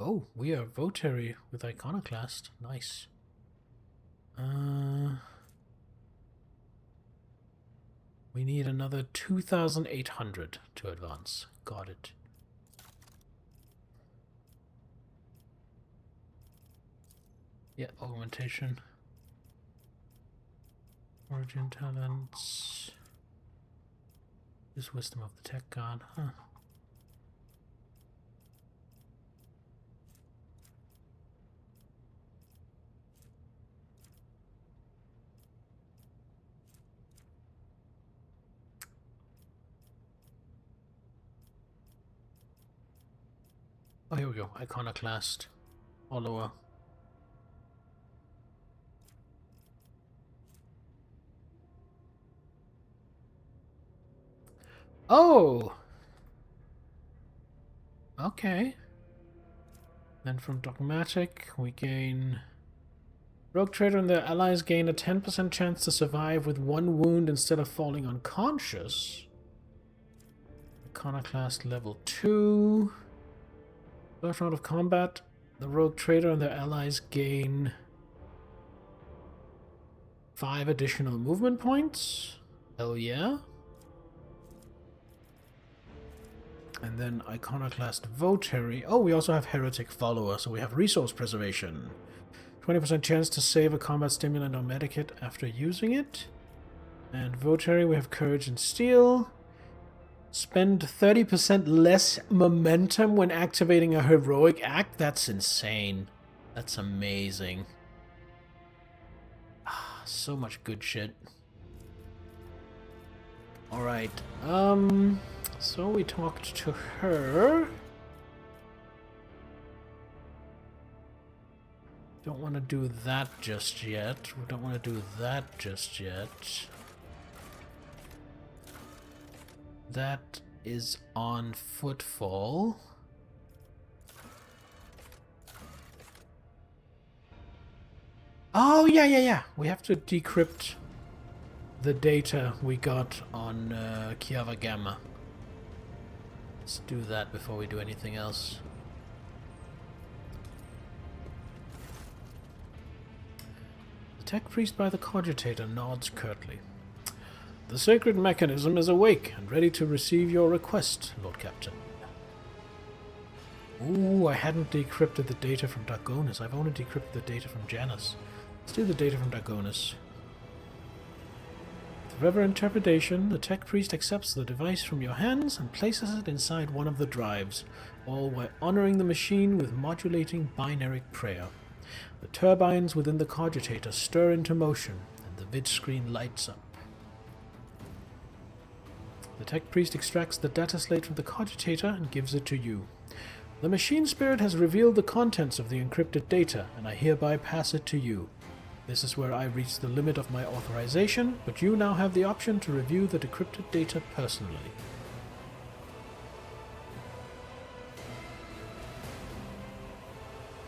Speaker 1: Oh, we are Votary with Iconoclast. Nice. We need another 2,800 to advance. Got it. Yeah, augmentation. Origin talents. Use wisdom of the tech god, huh? Oh, here we go. Iconoclast. Follower. Oh! Okay. Then from Dogmatic, we gain... Rogue Trader and their allies gain a 10% chance to survive with 1 wound instead of falling unconscious. Iconoclast level 2. First round of combat, the Rogue Trader and their allies gain 5 additional movement points. Hell yeah. And then Iconoclast Votary. Oh, we also have Heretic Follower, so we have Resource Preservation. 20% chance to save a combat stimulant or medikit after using it. And Votary, we have Courage and Steel. Spend 30% less momentum when activating a heroic act. That's insane. That's amazing. Ah, so much good shit. Alright, so we talked to her. Don't want to do that just yet. We don't want to do that just yet. That is on Footfall. Oh, yeah. We have to decrypt the data we got on Kiava Gamma. Let's do that before we do anything else. The tech priest by the cogitator nods curtly. The sacred mechanism is awake and ready to receive your request, Lord Captain. Ooh, I hadn't decrypted the data from Dagonis. I've only decrypted the data from Janus. Let's do the data from Dagonis. With reverent trepidation, the tech priest accepts the device from your hands and places it inside one of the drives, all while honoring the machine with modulating binary prayer. The turbines within the cogitator stir into motion, and the vid screen lights up. The tech priest extracts the data slate from the cogitator and gives it to you. The machine spirit has revealed the contents of the encrypted data, and I hereby pass it to you. This is where I reach the limit of my authorization, but you now have the option to review the decrypted data personally.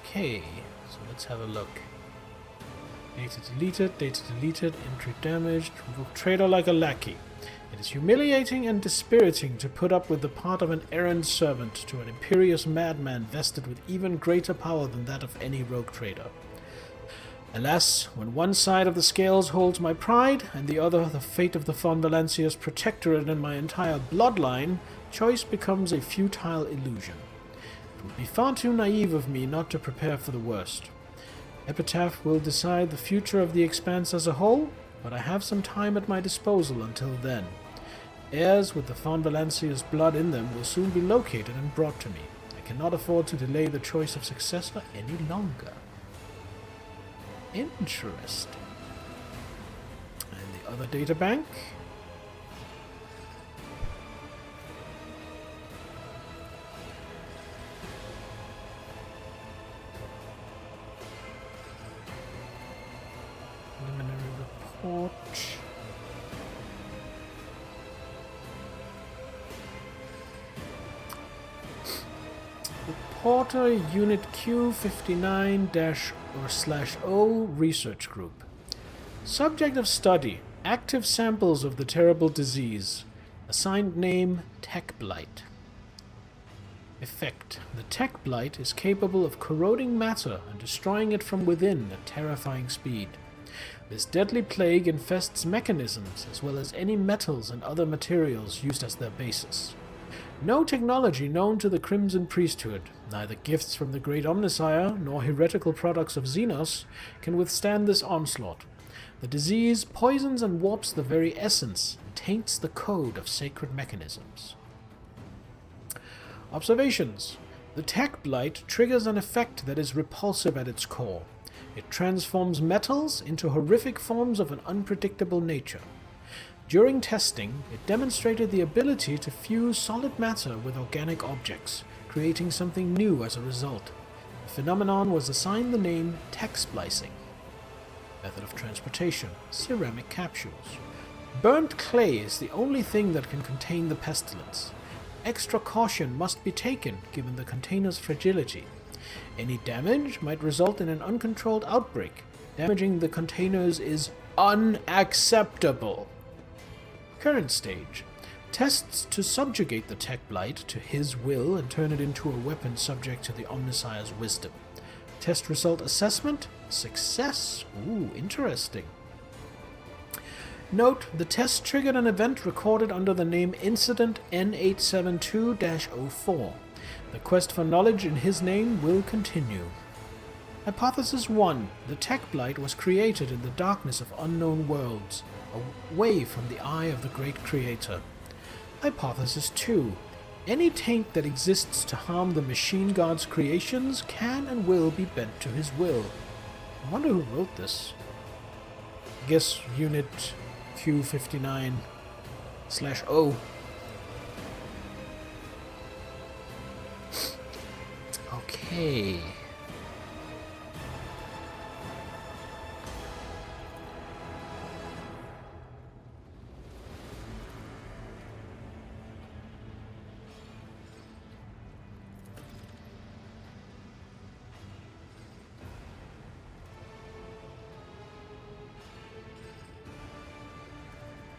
Speaker 1: Okay, so let's have a look. Data deleted, entry damaged, Rogue Trader like a lackey. It is humiliating and dispiriting to put up with the part of an errand servant to an imperious madman vested with even greater power than that of any Rogue Trader. Alas, when one side of the scales holds my pride, and the other the fate of the Von Valencia's protectorate and my entire bloodline, choice becomes a futile illusion. It would be far too naive of me not to prepare for the worst. Epitaph will decide the future of the Expanse as a whole, but I have some time at my disposal until then. Heirs with the Von Valencia's blood in them will soon be located and brought to me. I cannot afford to delay the choice of successor any longer. Interesting. And the other data bank. Preliminary report. Reporter Unit Q59-/O Research Group. Subject of study: active samples of the terrible disease. Assigned name: Tech Blight. Effect: the Tech Blight is capable of corroding matter and destroying it from within at terrifying speed. This deadly plague infests mechanisms as well as any metals and other materials used as their basis. No technology known to the Crimson Priesthood, neither gifts from the Great Omnisire nor heretical products of Xenos, can withstand this onslaught. The disease poisons and warps the very essence and taints the code of sacred mechanisms. Observations. The tech blight triggers an effect that is repulsive at its core. It transforms metals into horrific forms of an unpredictable nature. During testing, it demonstrated the ability to fuse solid matter with organic objects, creating something new as a result. The phenomenon was assigned the name tech splicing. Method of transportation: ceramic capsules. Burnt clay is the only thing that can contain the pestilence. Extra caution must be taken given the container's fragility. Any damage might result in an uncontrolled outbreak. Damaging the containers is unacceptable. Current stage. Tests to subjugate the tech blight to his will and turn it into a weapon subject to the Omnissiah's wisdom. Test result assessment: success. Ooh, interesting. Note, the test triggered an event recorded under the name Incident N872-04. The quest for knowledge in his name will continue. Hypothesis 1. The tech blight was created in the darkness of unknown worlds, away from the eye of the great creator. Hypothesis 2. Any taint that exists to harm the machine god's creations can and will be bent to his will. I wonder who wrote this. I guess Unit Q59/O. Okay.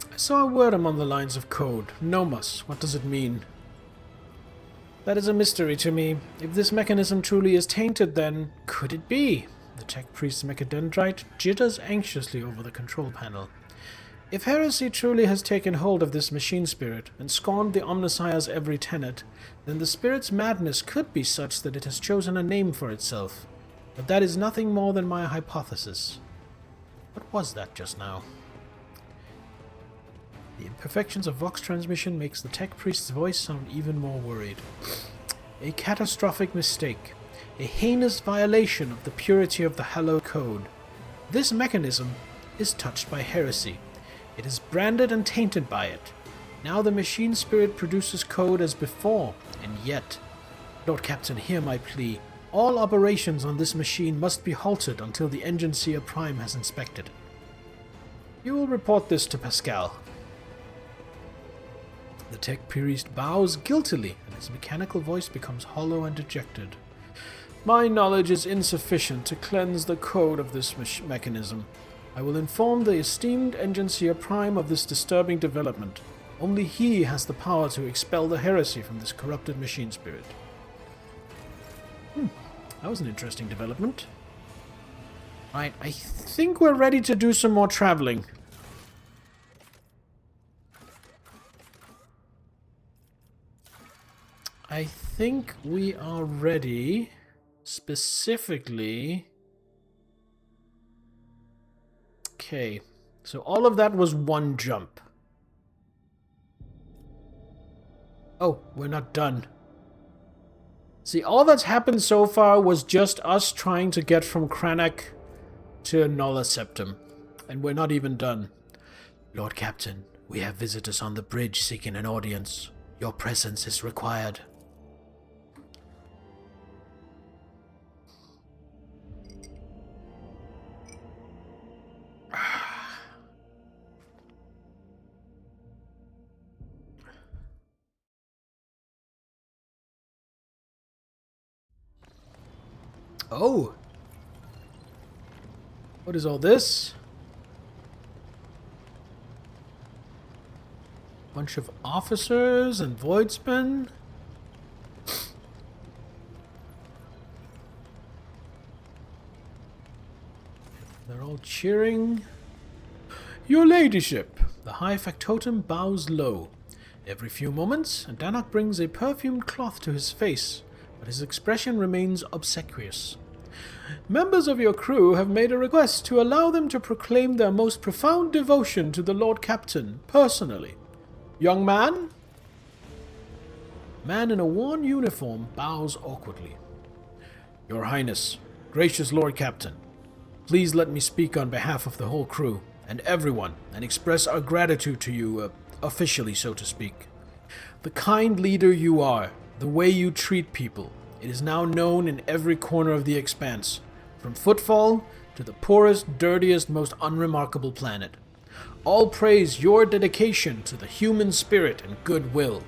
Speaker 1: I saw a word among the lines of code. Nomos. What does it mean? That is a mystery to me. If this mechanism truly is tainted, then could it be? The tech priest Mechadendrite jitters anxiously over the control panel. If heresy truly has taken hold of this machine spirit and scorned the Omnissiah's every tenet, then the spirit's madness could be such that it has chosen a name for itself. But that is nothing more than my hypothesis. What was that just now? The imperfections of Vox transmission makes the tech priest's voice sound even more worried. A catastrophic mistake. A heinous violation of the purity of the hallowed code. This mechanism is touched by heresy. It is branded and tainted by it. Now the machine spirit produces code as before, and yet... Lord Captain, hear my plea. All operations on this machine must be halted until the Engine Seer Prime has inspected. You will report this to Pascal. The tech priest bows guiltily, and his mechanical voice becomes hollow and dejected. My knowledge is insufficient to cleanse the code of this mechanism. I will inform the esteemed Engine Seer Prime of this disturbing development. Only he has the power to expel the heresy from this corrupted machine spirit. That was an interesting development. Right, I think we're ready to do some more traveling. I think we are ready, specifically... Okay, so all of that was one jump. Oh, we're not done. See, all that's happened so far was just us trying to get from Cranach to Nola Septum, and we're not even done. Lord Captain, we have visitors on the bridge seeking an audience. Your presence is required. Oh! What is all this? Bunch of officers and voidsmen? They're all cheering. Your ladyship! The high factotum bows low. Every few moments, Danak brings a perfumed cloth to his face, but his expression remains obsequious. Members of your crew have made a request to allow them to proclaim their most profound devotion to the Lord Captain, personally. Young man? Man in a worn uniform bows awkwardly. Your Highness, gracious Lord Captain, please let me speak on behalf of the whole crew and everyone and express our gratitude to you, officially, so to speak. The kind leader you are, the way you treat people, it is now known in every corner of the expanse, from Footfall to the poorest, dirtiest, most unremarkable planet. All praise your dedication to the human spirit and goodwill.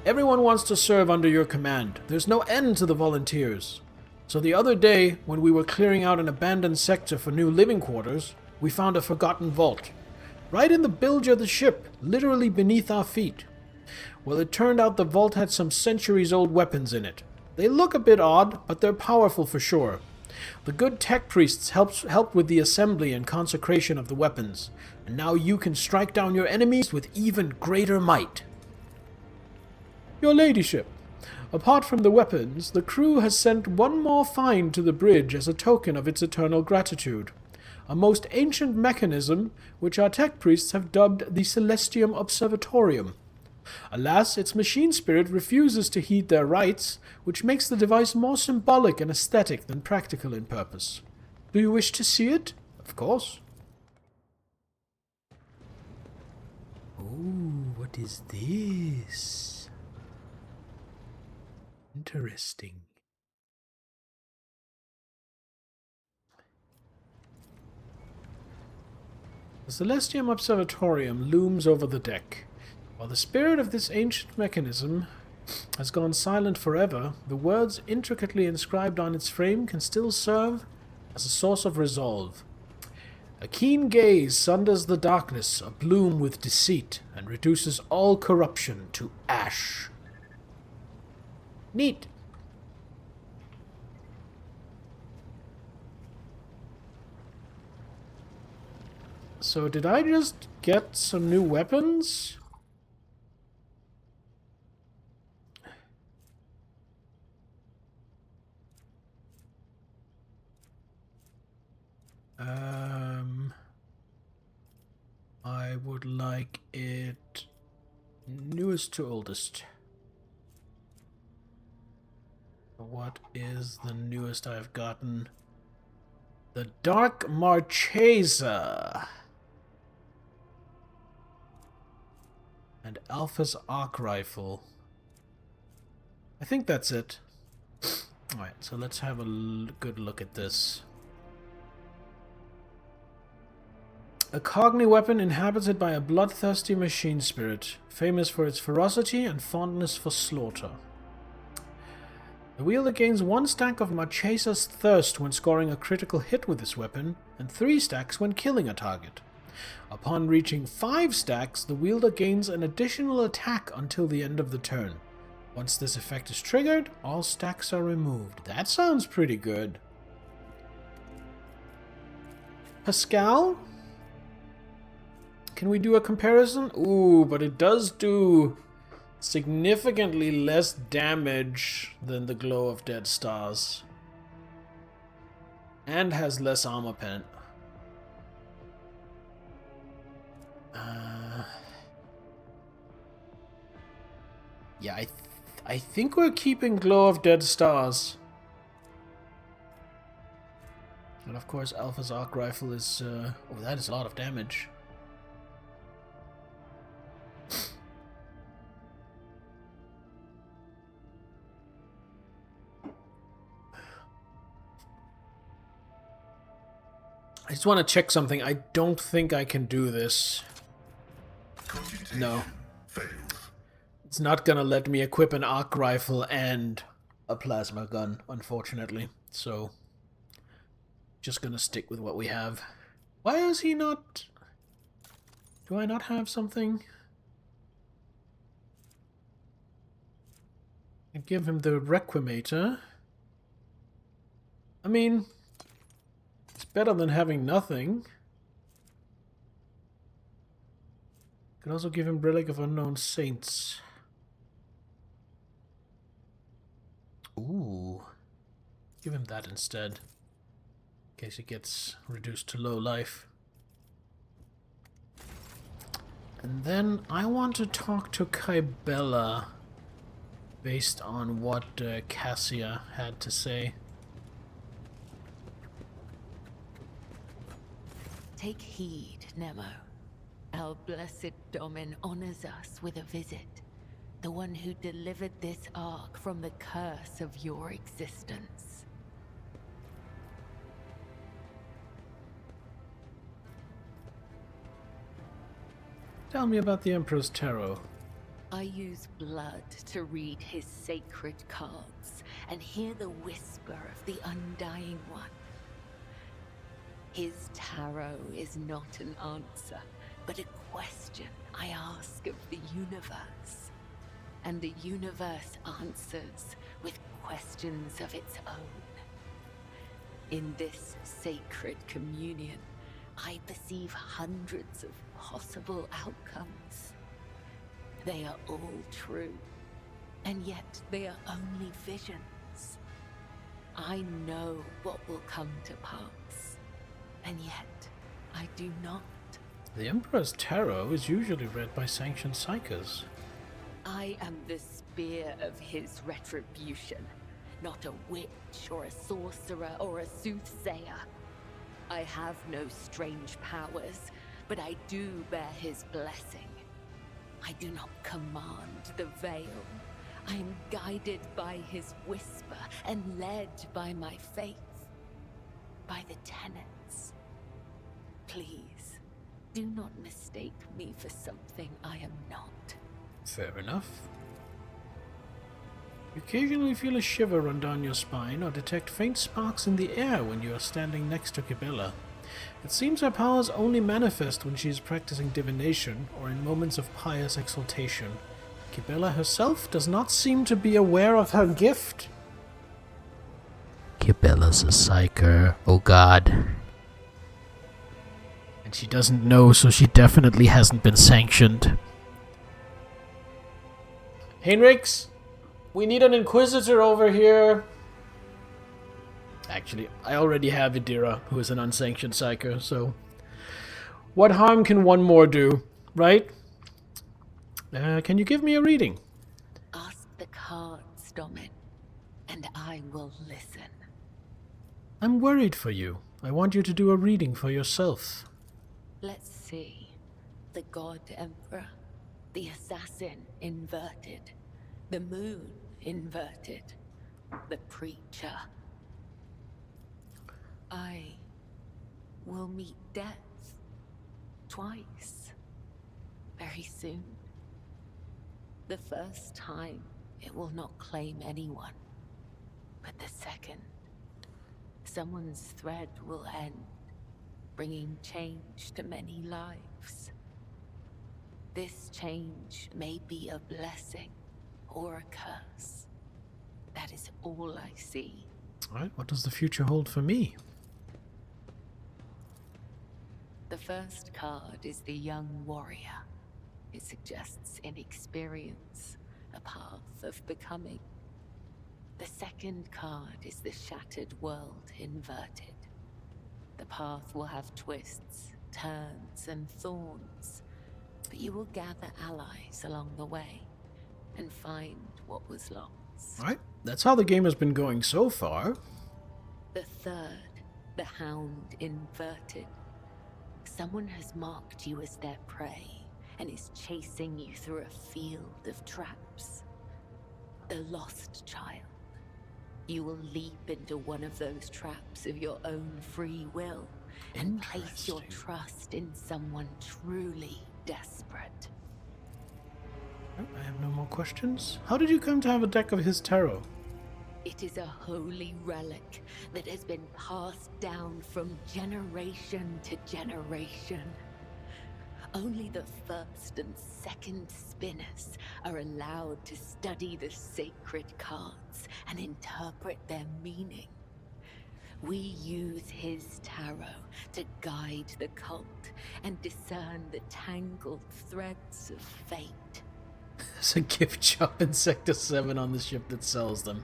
Speaker 1: Everyone wants to serve under your command. There's no end to the volunteers. So the other day, when we were clearing out an abandoned sector for new living quarters, we found a forgotten vault. Right in the bilge of the ship, literally beneath our feet. Well, it turned out the vault had some centuries-old weapons in it. They look a bit odd, but they're powerful for sure. The good tech priests helped with the assembly and consecration of the weapons, and now you can strike down your enemies with even greater might. Your ladyship, apart from the weapons, the crew has sent one more find to the bridge as a token of its eternal gratitude. A most ancient mechanism which our tech priests have dubbed the Celestium Observatorium. Alas, its machine spirit refuses to heed their rites, which makes the device more symbolic and aesthetic than practical in purpose. Do you wish to see it? Of course. Ooh, what is this? Interesting. The Celestium Observatorium looms over the deck. While the spirit of this ancient mechanism has gone silent forever, the words intricately inscribed on its frame can still serve as a source of resolve. A keen gaze sunders the darkness, abloom with deceit, and reduces all corruption to ash. Neat. So did I just get some new weapons? I would like it newest to oldest. What is the newest I've gotten? The Dark Marchesa. And Alpha's Arc Rifle. I think that's it. Alright, so let's have a good look at this. A Cogni weapon inhabited by a bloodthirsty machine spirit, famous for its ferocity and fondness for slaughter. The wielder gains 1 stack of Marchesa's Thirst when scoring a critical hit with this weapon, and 3 stacks when killing a target. Upon reaching 5 stacks, the wielder gains an additional attack until the end of the turn. Once this effect is triggered, all stacks are removed. That sounds pretty good. Pascal? Can we do a comparison? Ooh, but it does do significantly less damage than the Glow of Dead Stars. And has less armor pen. Yeah, I think we're keeping Glow of Dead Stars. And of course, Alpha's Arc Rifle is... oh, that is a lot of damage. I just want to check something. I don't think I can do this. No. It's not gonna let me equip an arc rifle and a plasma gun, unfortunately. So, just gonna stick with what we have. Why is he not... Do I not have something? I give him the Requimator. I mean... It's better than having nothing. Could also give him Relic of Unknown Saints. Ooh. Give him that instead. In case he gets reduced to low life. And then I want to talk to Kybella based on what Cassia had to say.
Speaker 5: Take heed, Nemo. Our blessed Domin honors us with a visit. The one who delivered this ark from the curse of your existence.
Speaker 1: Tell me about the Emperor's Tarot.
Speaker 5: I use blood to read his sacred cards and hear the whisper of the Undying One. His tarot is not an answer, but a question I ask of the universe. And the universe answers with questions of its own. In this sacred communion, I perceive hundreds of possible outcomes. They are all true, and yet they are only visions. I know what will come to pass, and yet I do not.
Speaker 1: The Emperor's Tarot is usually read by sanctioned psychers.
Speaker 5: I am the spear of his retribution, not a witch or a sorcerer or a soothsayer. I have no strange powers, but I do bear his blessing. I do not command the veil. I am guided by his whisper and led by my faith, by the tenets. Please, do not mistake me for something I am not.
Speaker 1: Fair enough. You occasionally feel a shiver run down your spine or detect faint sparks in the air when you are standing next to Kybella. It seems her powers only manifest when she is practicing divination or in moments of pious exaltation. Kybella herself does not seem to be aware of her gift. Kybella's a psyker, oh god. And she doesn't know, so she definitely hasn't been sanctioned. Heinrichs, we need an Inquisitor over here. Actually, I already have Idira, who is an unsanctioned psyker, so... What harm can one more do, right? Can you give me a reading?
Speaker 5: Ask the cards, Domin, and I will listen.
Speaker 1: I'm worried for you. I want you to do a reading for yourself.
Speaker 5: Let's see. The God Emperor, the Assassin inverted, the Moon inverted, the Preacher. I will meet death twice, very soon. The first time, it will not claim anyone, but the second, someone's thread will end, bringing change to many lives. This change may be a blessing or a curse. That is all I see.
Speaker 1: Alright, what does the future hold for me?
Speaker 5: The first card is the young warrior. It suggests inexperience, a path of becoming. The second card is the shattered world inverted. The path will have twists, turns, and thorns, but you will gather allies along the way and find what was lost.
Speaker 1: Alright, that's how the game has been going so far.
Speaker 5: The third, the hound inverted. Someone has marked you as their prey and is chasing you through a field of traps. The lost child. You will leap into one of those traps of your own free will and place your trust in someone truly desperate.
Speaker 1: I have no more questions. How did you come to have a deck of his tarot?
Speaker 5: It is a holy relic that has been passed down from generation to generation. Only the first and second spinners are allowed to study the sacred cards and interpret their meaning. We use his tarot to guide the cult and discern the tangled threads of fate.
Speaker 1: There's a gift shop in Sector 7 on the ship that sells them.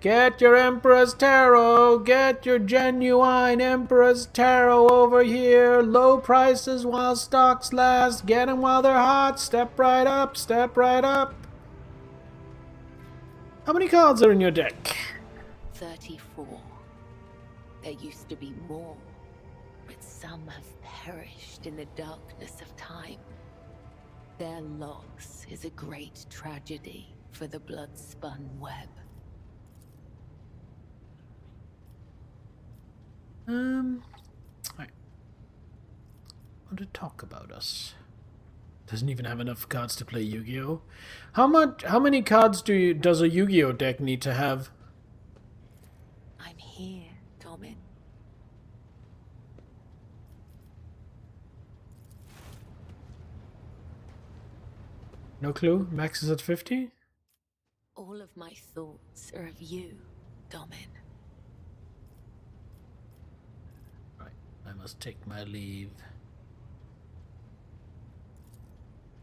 Speaker 1: Get your Emperor's Tarot! Get your genuine Emperor's Tarot over here! Low prices while stocks last! Get 'em while they're hot! Step right up! Step right up! How many cards are in your deck?
Speaker 5: 34. There used to be more, but some have perished in the darkness of time. Their loss is a great tragedy for the blood-spun web.
Speaker 1: I want to talk about us. Doesn't even have enough cards to play Yu-Gi-Oh! How many cards does a Yu-Gi-Oh! Deck need to have?
Speaker 5: I'm here, Domin.
Speaker 1: No clue? Max is at 50?
Speaker 5: All of my thoughts are of you, Domin.
Speaker 1: Right, I must take my leave.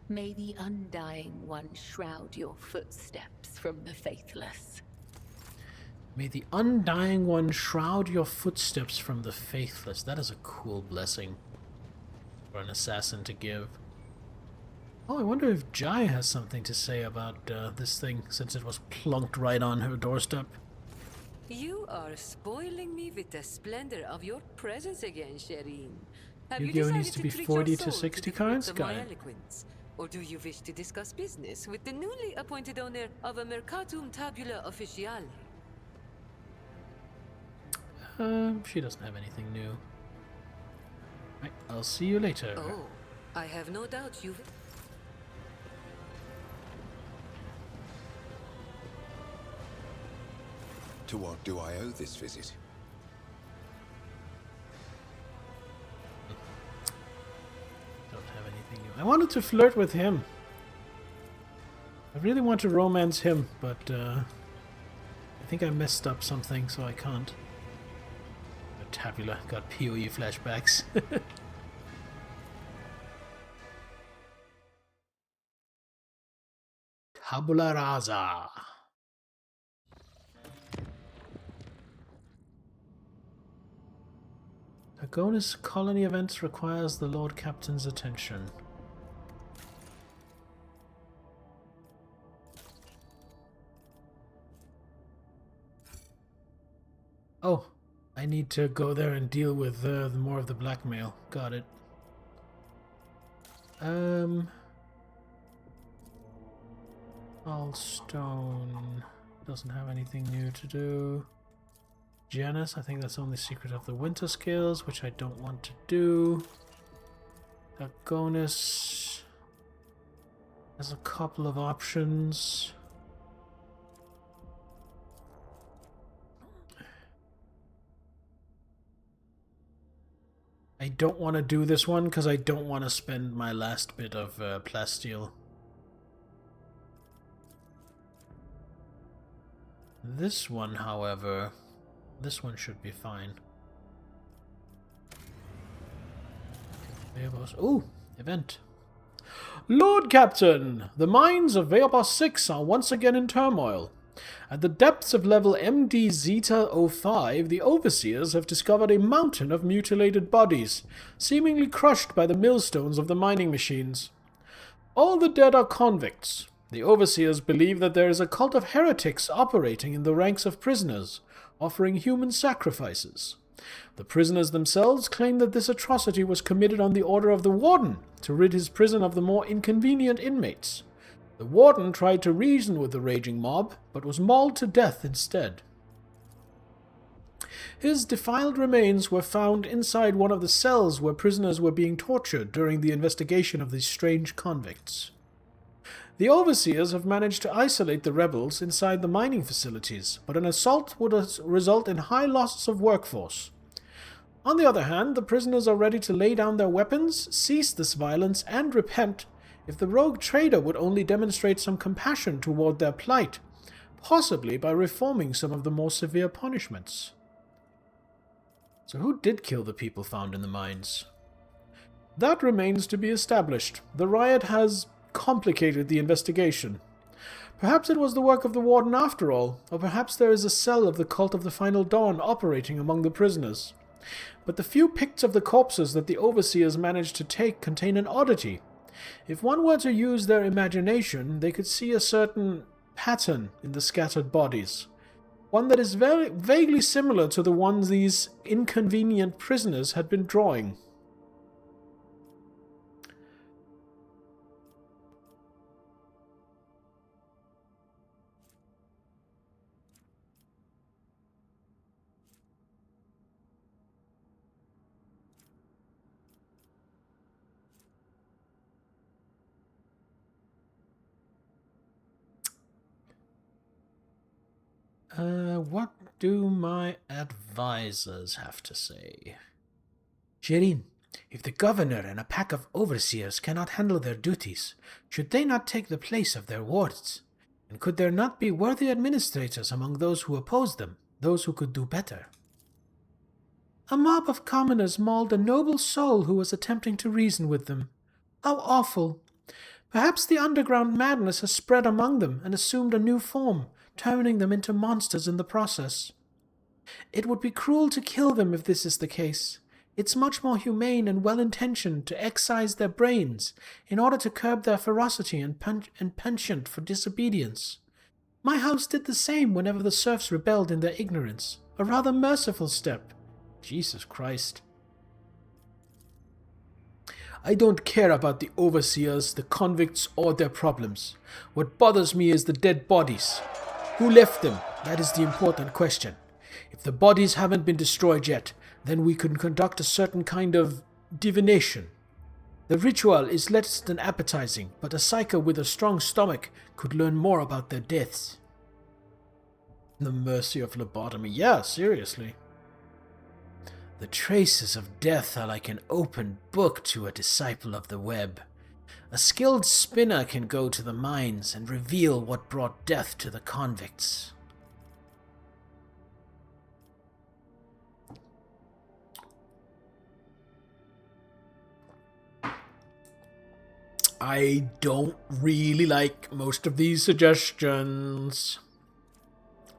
Speaker 5: May the Undying One shroud your footsteps from the faithless.
Speaker 1: May the Undying One shroud your footsteps from the faithless. That is a cool blessing for an assassin to give. Oh, I wonder if Jai has something to say about this thing, since it was plunked right on her doorstep.
Speaker 6: You are spoiling me with the splendor of your presence again, Shireen. Have you
Speaker 1: Yu-Gi-Oh! Needs
Speaker 6: decided
Speaker 1: to be
Speaker 6: treat
Speaker 1: 40
Speaker 6: your
Speaker 1: to
Speaker 6: soul
Speaker 1: 60
Speaker 6: the
Speaker 1: cards?
Speaker 6: fruits of
Speaker 1: Got
Speaker 6: my
Speaker 1: it.
Speaker 6: eloquence? Or do you wish to discuss business with the newly appointed owner of a Mercatum Tabula Officiale?
Speaker 1: She doesn't have anything new. Right, I'll see you later.
Speaker 6: Oh, I have no doubt you...
Speaker 2: To what do I owe this visit?
Speaker 1: Don't have anything new. I wanted to flirt with him. I really want to romance him, but I think I messed up something, so I can't. Tabula got PoE flashbacks. Tabula rasa. Agonis colony events requires the Lord Captain's attention. Oh, I need to go there and deal with more of the blackmail. Got it. All stone doesn't have anything new to do. Janus, I think that's only Secret of the Winter skills, which I don't want to do. Agonis has a couple of options. I don't want to do this one because I don't want to spend my last bit of plasteel. This one, however, this one should be fine. Ooh, event. Lord Captain, the mines of Veobos 6 are once again in turmoil. At the depths of level MD Zeta 05, the Overseers have discovered a mountain of mutilated bodies, seemingly crushed by the millstones of the mining machines. All the dead are convicts. The Overseers believe that there is a cult of heretics operating in the ranks of prisoners, offering human sacrifices. The prisoners themselves claim that this atrocity was committed on the order of the Warden to rid his prison of the more inconvenient inmates. The Warden tried to reason with the raging mob, but was mauled to death instead. His defiled remains were found inside one of the cells where prisoners were being tortured during the investigation of these strange convicts. The Overseers have managed to isolate the rebels inside the mining facilities, but an assault would result in high losses of workforce. On the other hand, the prisoners are ready to lay down their weapons, cease this violence, and repent if the rogue trader would only demonstrate some compassion toward their plight, possibly by reforming some of the more severe punishments. So who did kill the people found in the mines? That remains to be established. The riot has complicated the investigation. Perhaps it was the work of the Warden after all, or perhaps there is a cell of the Cult of the Final Dawn operating among the prisoners. But the few pics of the corpses that the Overseers managed to take contain an oddity. If one were to use their imagination, they could see a certain pattern in the scattered bodies. One that is very vaguely similar to the ones these inconvenient prisoners had been drawing. What do my advisors have to say? Shireen, if the governor and a pack of overseers cannot handle their duties, should they not take the place of their wards? And could there not be worthy administrators among those who oppose them, those who could do better? A mob of commoners mauled a noble soul who was attempting to reason with them. How awful! Perhaps the underground madness has spread among them and assumed a new form, turning them into monsters in the process. It would be cruel to kill them if this is the case. It's much more humane and well-intentioned to excise their brains in order to curb their ferocity and penchant for disobedience. My house did the same whenever the serfs rebelled in their ignorance. A rather merciful step. Jesus Christ. I don't care about the overseers, the convicts, or their problems. What bothers me is the dead bodies. Who left them? That is the important question. If the bodies haven't been destroyed yet, then we can conduct a certain kind of divination. The ritual is less than appetizing, but a psycho with a strong stomach could learn more about their deaths. The mercy of lobotomy. Yeah, seriously. The traces of death are like an open book to a disciple of the web. A skilled spinner can go to the mines and reveal what brought death to the convicts. I don't really like most of these suggestions.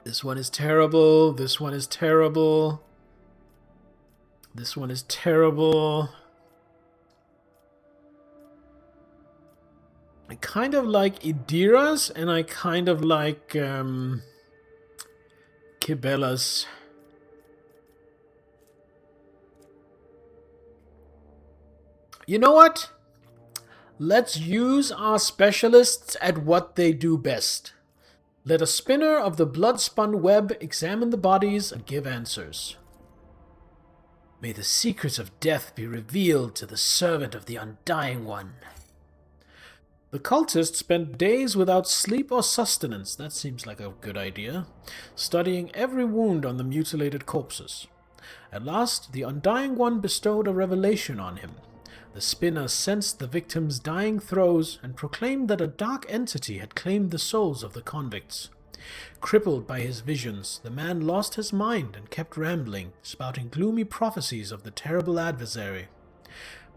Speaker 1: This one is terrible. This one is terrible. This one is terrible. I kind of like Idira's, and I kind of like Kibella's. You know what? Let's use our specialists at what they do best. Let a spinner of the blood-spun web examine the bodies and give answers. May the secrets of death be revealed to the servant of the Undying One. The cultist spent days without sleep or sustenance, that seems like a good idea, studying every wound on the mutilated corpses. At last, the Undying One bestowed a revelation on him. The spinner sensed the victim's dying throes and proclaimed that a dark entity had claimed the souls of the convicts. Crippled by his visions, the man lost his mind and kept rambling, spouting gloomy prophecies of the terrible adversary.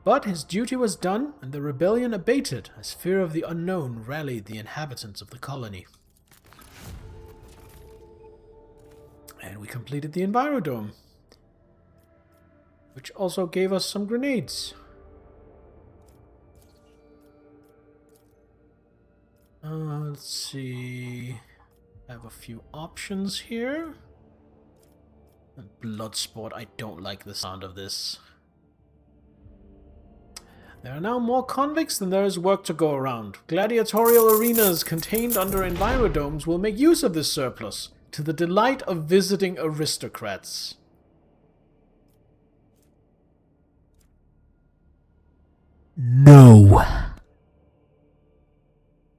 Speaker 1: But his duty was done, and the rebellion abated as fear of the unknown rallied the inhabitants of the colony. And we completed the Envirodome, which also gave us some grenades. Let's see. I have a few options here. Bloodsport, I don't like the sound of this. There are now more convicts than there is work to go around. Gladiatorial arenas contained under Envirodomes will make use of this surplus, to the delight of visiting aristocrats. No.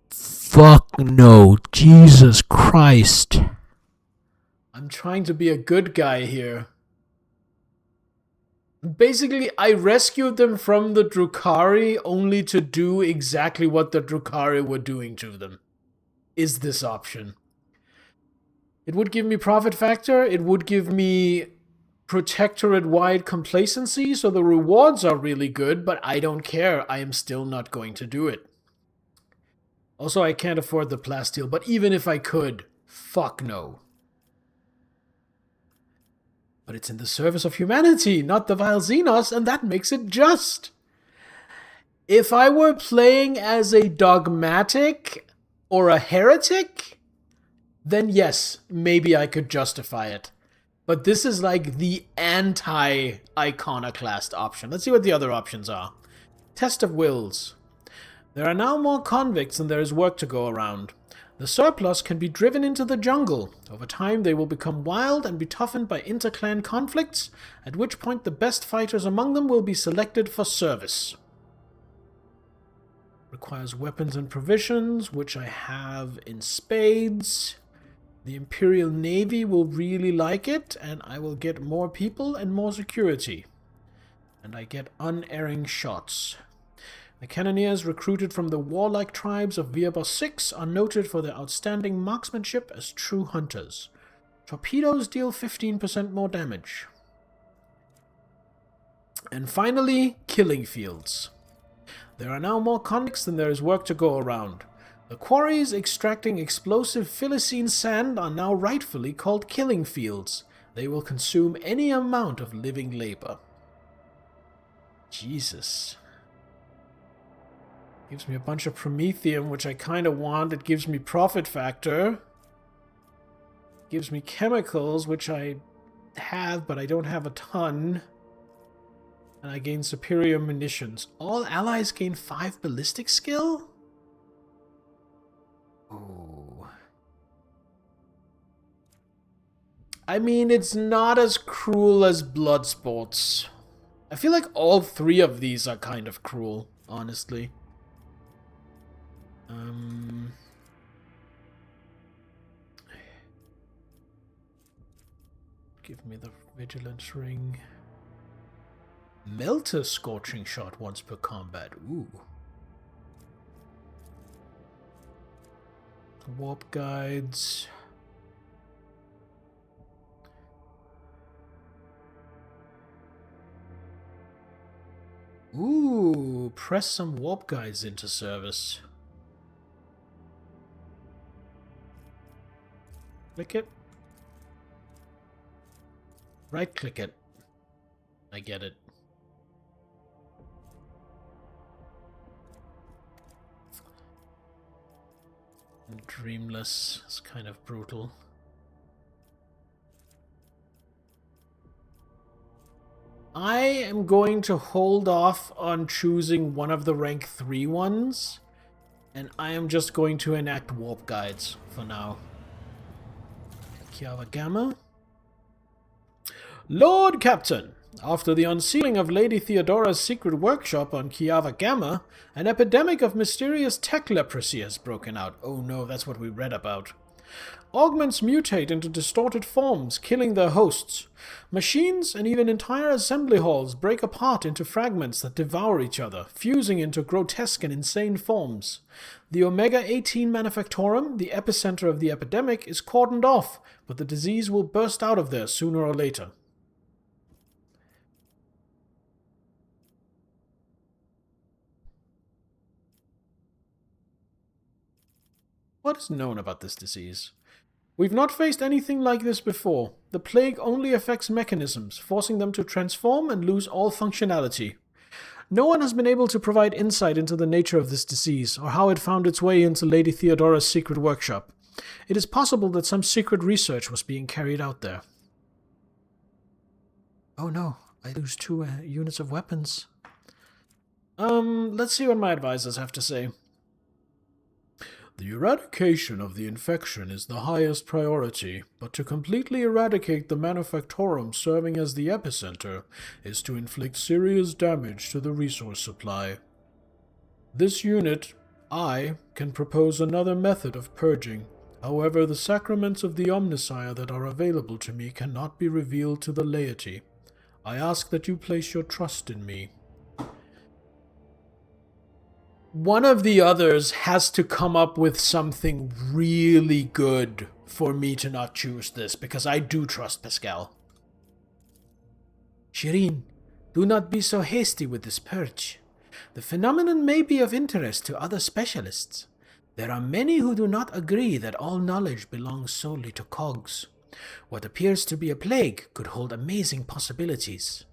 Speaker 1: Fuck no. Jesus Christ. I'm trying to be a good guy here. Basically, I rescued them from the Drukhari only to do exactly what the Drukhari were doing to them. Is this option? It would give me profit factor, it would give me protectorate-wide complacency, so the rewards are really good, but I don't care. I am still not going to do it. Also, I can't afford the plasteel, but even if I could, fuck no. But it's in the service of humanity, not the vile Xenos, and that makes it just. If I were playing as a dogmatic or a heretic, then yes, maybe I could justify it. But this is like the anti-iconoclast option. Let's see what the other options are. Test of wills. There are now more convicts than there is work to go around. The surplus can be driven into the jungle. Over time they will become wild and be toughened by interclan conflicts, at which point the best fighters among them will be selected for service. Requires weapons and provisions, which I have in spades. The Imperial Navy will really like it, and I will get more people and more security. And I get unerring shots. The Cannoneers recruited from the warlike tribes of Viabos 6 are noted for their outstanding marksmanship as true hunters. Torpedoes deal 15% more damage. And finally, killing fields. There are now more convicts than there is work to go around. The quarries extracting explosive Philistine sand are now rightfully called killing fields. They will consume any amount of living labor. Jesus. Gives me a bunch of Promethium, which I kind of want. It gives me profit factor. Gives me chemicals, which I have, but I don't have a ton. And I gain superior munitions. All allies gain 5 ballistic skill? Oh. I mean, it's not as cruel as blood sports. I feel like all 3 of these are kind of cruel, honestly. Give me the vigilance ring. Melter scorching shot once per combat. Ooh. Warp guides. Ooh, press some warp guides into service. Click it. Right click it. I get it. Dreamless is kind of brutal. I am going to hold off on choosing one of the rank 3 ones, and I am just going to enact warp guides for now. Kiava Gamma. Lord Captain, after the unsealing of Lady Theodora's secret workshop on Kiava Gamma, an epidemic of mysterious tech leprosy has broken out. Oh no, that's what we read about. Augments mutate into distorted forms, killing their hosts. Machines and even entire assembly halls break apart into fragments that devour each other, fusing into grotesque and insane forms. The Omega-18 Manufactorum, the epicenter of the epidemic, is cordoned off, but the disease will burst out of there sooner or later. What is known about this disease? We've not faced anything like this before. The plague only affects mechanisms, forcing them to transform and lose all functionality. No one has been able to provide insight into the nature of this disease, or how it found its way into Lady Theodora's secret workshop. It is possible that some secret research was being carried out there. Oh no, I lose 2 units of weapons. Let's see what my advisors have to say. The eradication of the infection is the highest priority, but to completely eradicate the Manufactorum serving as the epicenter is to inflict serious damage to the resource supply. This unit, I, can propose another method of purging. However, the sacraments of the Omnissiah that are available to me cannot be revealed to the laity. I ask that you place your trust in me. One of the others has to come up with something really good for me to not choose this, because I do trust Pascal. Shireen, do not be so hasty with this purge. The phenomenon may be of interest to other specialists. There are many who do not agree that all knowledge belongs solely to cogs. What appears to be a plague could hold amazing possibilities.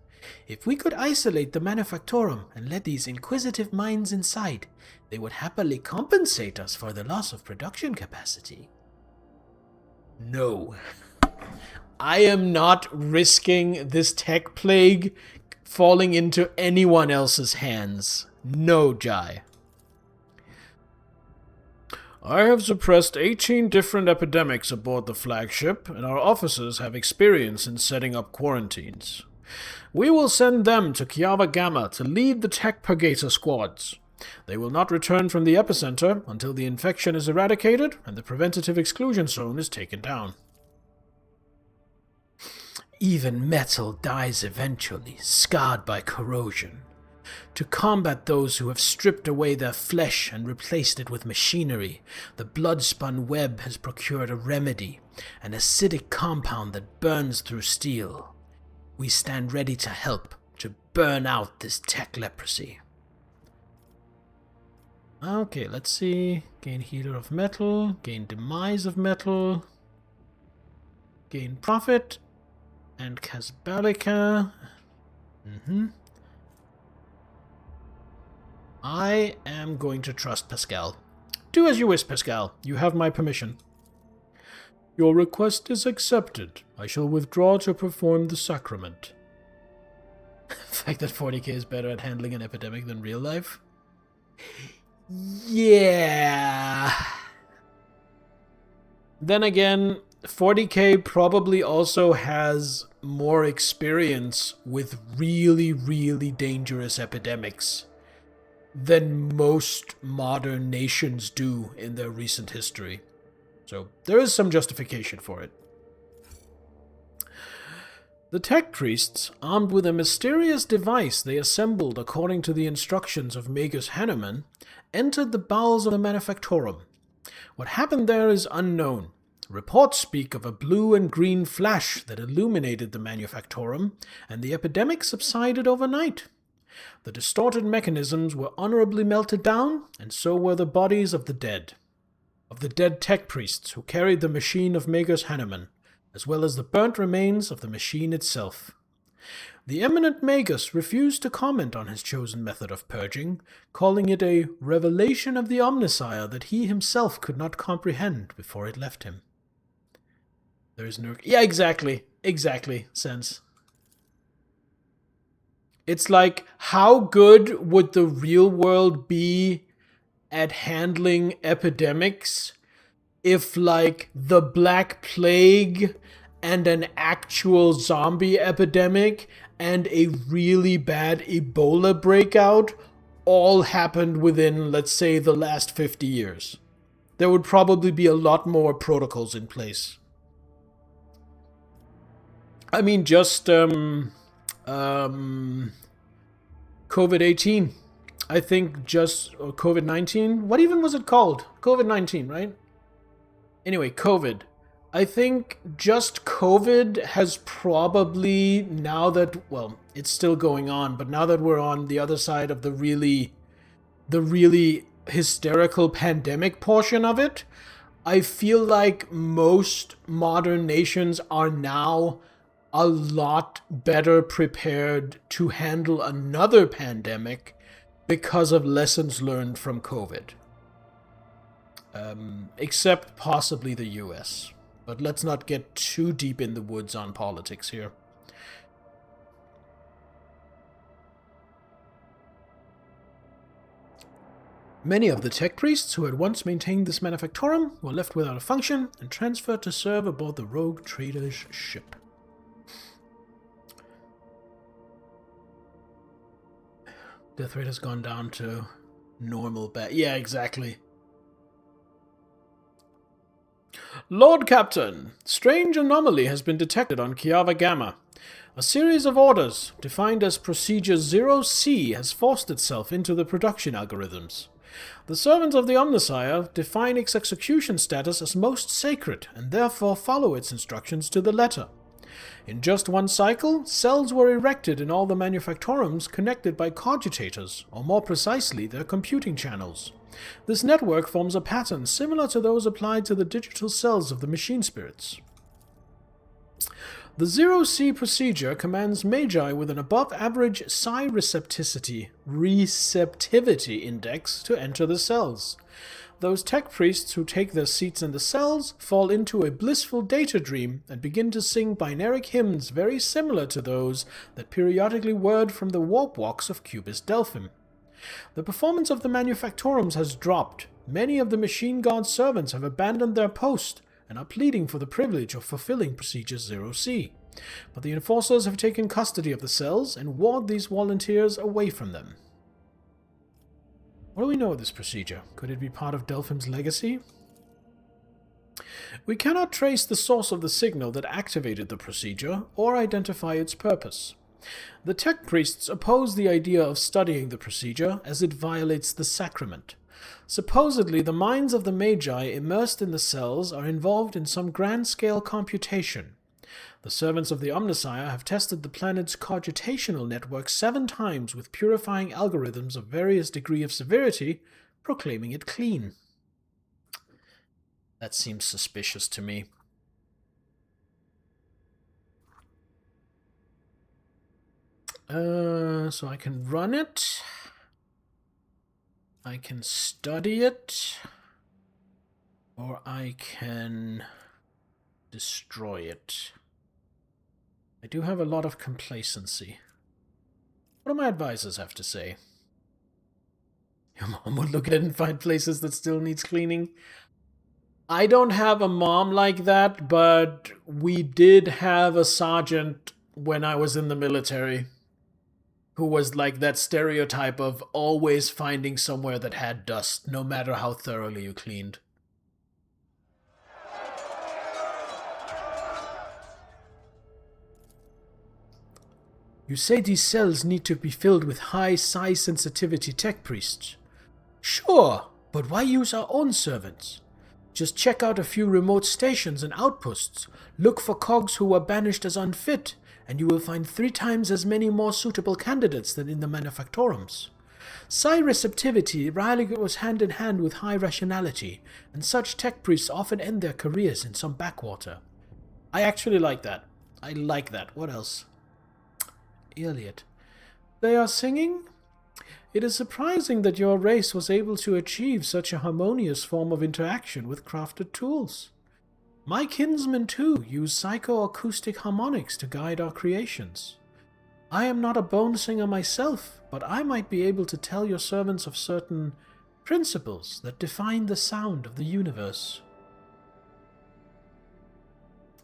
Speaker 1: If we could isolate the Manufactorum and let these inquisitive minds inside, they would happily compensate us for the loss of production capacity. No. I am not risking this tech plague falling into anyone else's hands. No, Jai. I have suppressed 18 different epidemics aboard the flagship, and our officers have experience in setting up quarantines. We will send them to Kiava Gamma to lead the tech purgator squads. They will not return from the epicenter until the infection is eradicated and the preventative exclusion zone is taken down. Even metal dies eventually, scarred by corrosion. To combat those who have stripped away their flesh and replaced it with machinery, the blood-spun web has procured a remedy, an acidic compound that burns through steel. We stand ready to help, to burn out this tech leprosy. Okay, let's see. Gain healer of metal, gain demise of metal, gain profit, and Casbalica. I am going to trust Pascal. Do as you wish, Pascal. You have my permission. Your request is accepted. I shall withdraw to perform the sacrament. The fact that 40k is better at handling an epidemic than real life? Yeah. Then again, 40k probably also has more experience with really, really dangerous epidemics than most modern nations do in their recent history. So there is some justification for it. The tech priests, armed with a mysterious device they assembled according to the instructions of Magus Hanneman, entered the bowels of the Manufactorum. What happened there is unknown. Reports speak of a blue and green flash that illuminated the Manufactorum, and the epidemic subsided overnight. The distorted mechanisms were honorably melted down, and so were the bodies of the dead tech priests who carried the machine of Magus Hanneman, as well as the burnt remains of the machine itself. The eminent Magus refused to comment on his chosen method of purging, calling it a revelation of the Omnissiah that he himself could not comprehend before it left him. There is no... Yeah, exactly, Sense. It's like, how good would the real world be at handling epidemics if, like, the Black Plague and an actual zombie epidemic and a really bad Ebola breakout all happened within, let's say, the last 50 years? There would probably be a lot more protocols in place. I mean, just, COVID-18. I think just COVID-19. What even was it called? COVID-19, right? Anyway, COVID. I think just COVID has probably, now that, well, it's still going on, but now that we're on the other side of the really hysterical pandemic portion of it, I feel like most modern nations are now a lot better prepared to handle another pandemic because of lessons learned from COVID. Except possibly the US. But let's not get too deep in the woods on politics here. Many of the tech priests who had once maintained this Manufactorum were left without a function and transferred to serve aboard the rogue trader's ship. Death rate has gone down to normal Yeah, exactly. Lord Captain, strange anomaly has been detected on Kiava Gamma. A series of orders, defined as Procedure 0C, has forced itself into the production algorithms. The servants of the Omnissiah define its execution status as most sacred, and therefore follow its instructions to the letter. In just one cycle, cells were erected in all the Manufactorums connected by cogitators, or more precisely, their computing channels. This network forms a pattern similar to those applied to the digital cells of the machine spirits. The 0C procedure commands Magi with an above-average psi receptivity index to enter the cells. Those tech priests who take their seats in the cells fall into a blissful data dream and begin to sing binaric hymns very similar to those that periodically whirred from the warp walks of Cubist Delphim. The performance of the manufactorums has dropped. Many of the machine guard servants have abandoned their post and are pleading for the privilege of fulfilling Procedure 0C. But the enforcers have taken custody of the cells and ward these volunteers away from them. What do we know of this procedure? Could it be part of Delphim's legacy? We cannot trace the source of the signal that activated the procedure or identify its purpose. The tech priests oppose the idea of studying the procedure as it violates the sacrament. Supposedly, the minds of the Magi immersed in the cells are involved in some grand-scale computation. The servants of the Omnissiah have tested the planet's cogitational network 7 times with purifying algorithms of various degree of severity, proclaiming it clean. That seems suspicious to me. So I can run it. I can study it. Or I can destroy it. I do have a lot of complacency. What do my advisors have to say? Your mom would look at it and find places that still needs cleaning. I don't have a mom like that, but we did have a sergeant when I was in the military who was like that stereotype of always finding somewhere that had dust, no matter how thoroughly you cleaned. You say these cells need to be filled with high psi sensitivity tech priests. Sure, but why use our own servants? Just check out a few remote stations and outposts. Look for cogs who were banished as unfit, and you will find 3 times as many more suitable candidates than in the manufactorums. Psi receptivity rarely goes hand in hand with high rationality, and such tech priests often end their careers in some backwater. I actually like that. I like that. What else? Iliad. They are singing? It is surprising that your race was able to achieve such a harmonious form of interaction with crafted tools. My kinsmen, too, use psychoacoustic harmonics to guide our creations. I am not a bone singer myself, but I might be able to tell your servants of certain principles that define the sound of the universe.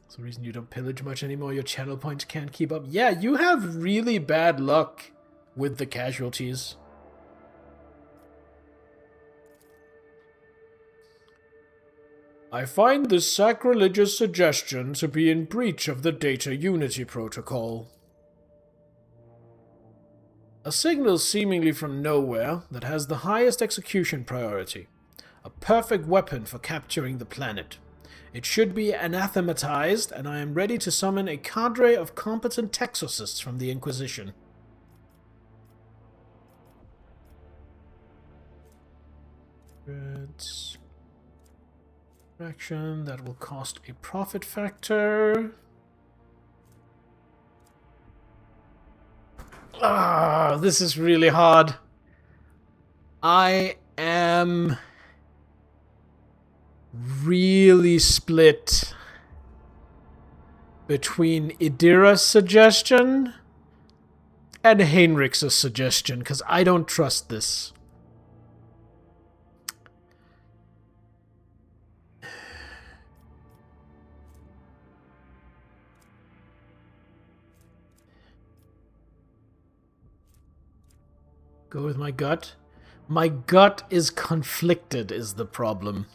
Speaker 1: That's the reason you don't pillage much anymore. Your channel points can't keep up. Yeah, you have really bad luck with the casualties. I find this sacrilegious suggestion to be in breach of the Data Unity Protocol. A signal seemingly from nowhere that has the highest execution priority. A perfect weapon for capturing the planet. It should be anathematized, and I am ready to summon a cadre of competent Texosists from the Inquisition. Action that will cost a profit factor. This is really hard. I am really split between Idira's suggestion and Heinrich's suggestion, because I don't trust this. Go with my gut. My gut is conflicted, is the problem.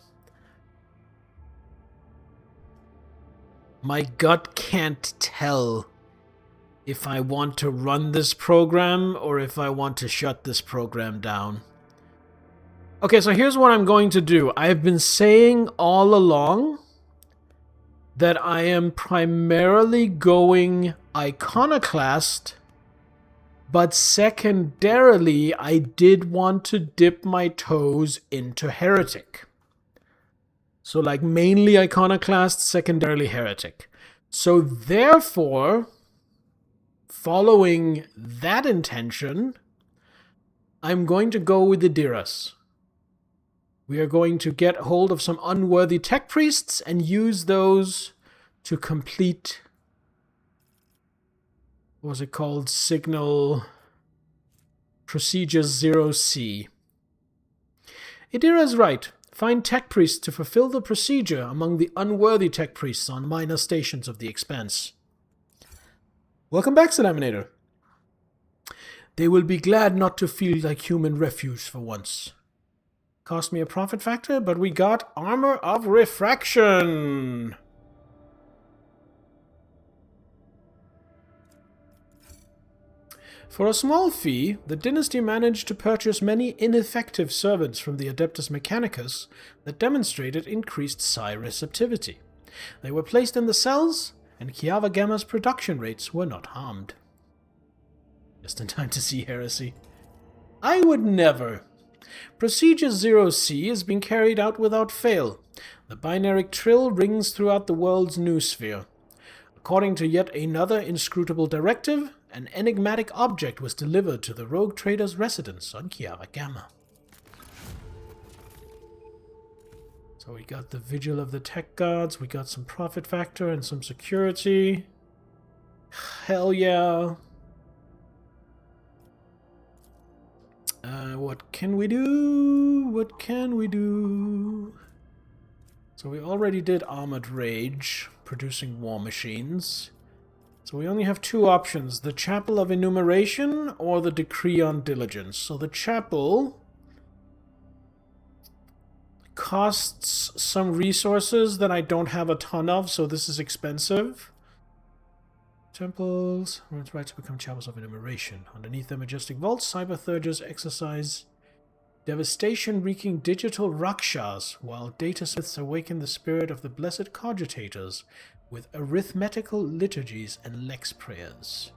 Speaker 1: My gut can't tell if I want to run this program or if I want to shut this program down. Okay, so here's what I'm going to do. I've been saying all along that I am primarily going Iconoclast But secondarily, I did want to dip my toes into Heretic. So like mainly Iconoclast, secondarily Heretic. So therefore, following that intention, I'm going to go with the Diras. We are going to get hold of some unworthy tech priests and use those to complete, what was it called? Signal Procedure 0C. Idira is right. Find tech priests to fulfill the procedure among the unworthy tech priests on minor stations of the Expanse. Welcome back, Salaminator. They will be glad not to feel like human refuse for once. Cost me a profit factor, but we got Armor of Refraction. For a small fee, the dynasty managed to purchase many ineffective servants from the Adeptus Mechanicus that demonstrated increased psi receptivity. They were placed in the cells, and Kiava Gamma's production rates were not harmed. Just in time to see heresy. I would never. Procedure 0C is being carried out without fail. The binary trill rings throughout the world's noosphere. According to yet another inscrutable directive, an enigmatic object was delivered to the rogue trader's residence on Kiava Gamma. So we got the Vigil of the Tech Gods, we got some profit factor and some security. Hell yeah. What can we do? What can we do? So we already did Armored Rage, producing war machines. So we only have two options, the Chapel of Enumeration or the Decree on Diligence. So the Chapel costs some resources that I don't have a ton of, so this is expensive. Temples, earns right to become chapels of enumeration. Underneath their majestic vaults, cyberthurgers exercise devastation-wreaking digital rakshas, while datasmiths awaken the spirit of the blessed cogitators with arithmetical liturgies and lex prayers.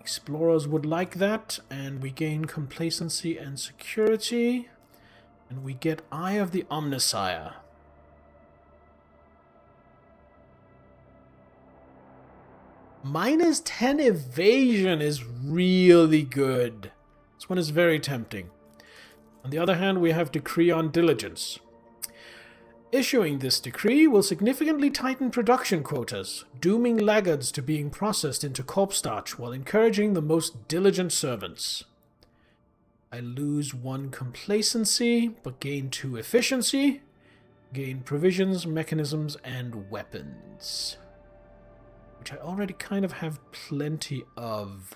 Speaker 1: Explorers would like that, and we gain complacency and security, and we get Eye of the Omnissiah. Minus 10 evasion is really good. This one is very tempting. On the other hand, we have Decree on Diligence. Issuing this decree will significantly tighten production quotas, dooming laggards to being processed into corpstarch while encouraging the most diligent servants. I lose 1 complacency, but gain 2 efficiency, gain provisions, mechanisms, and weapons. Which I already kind of have plenty of.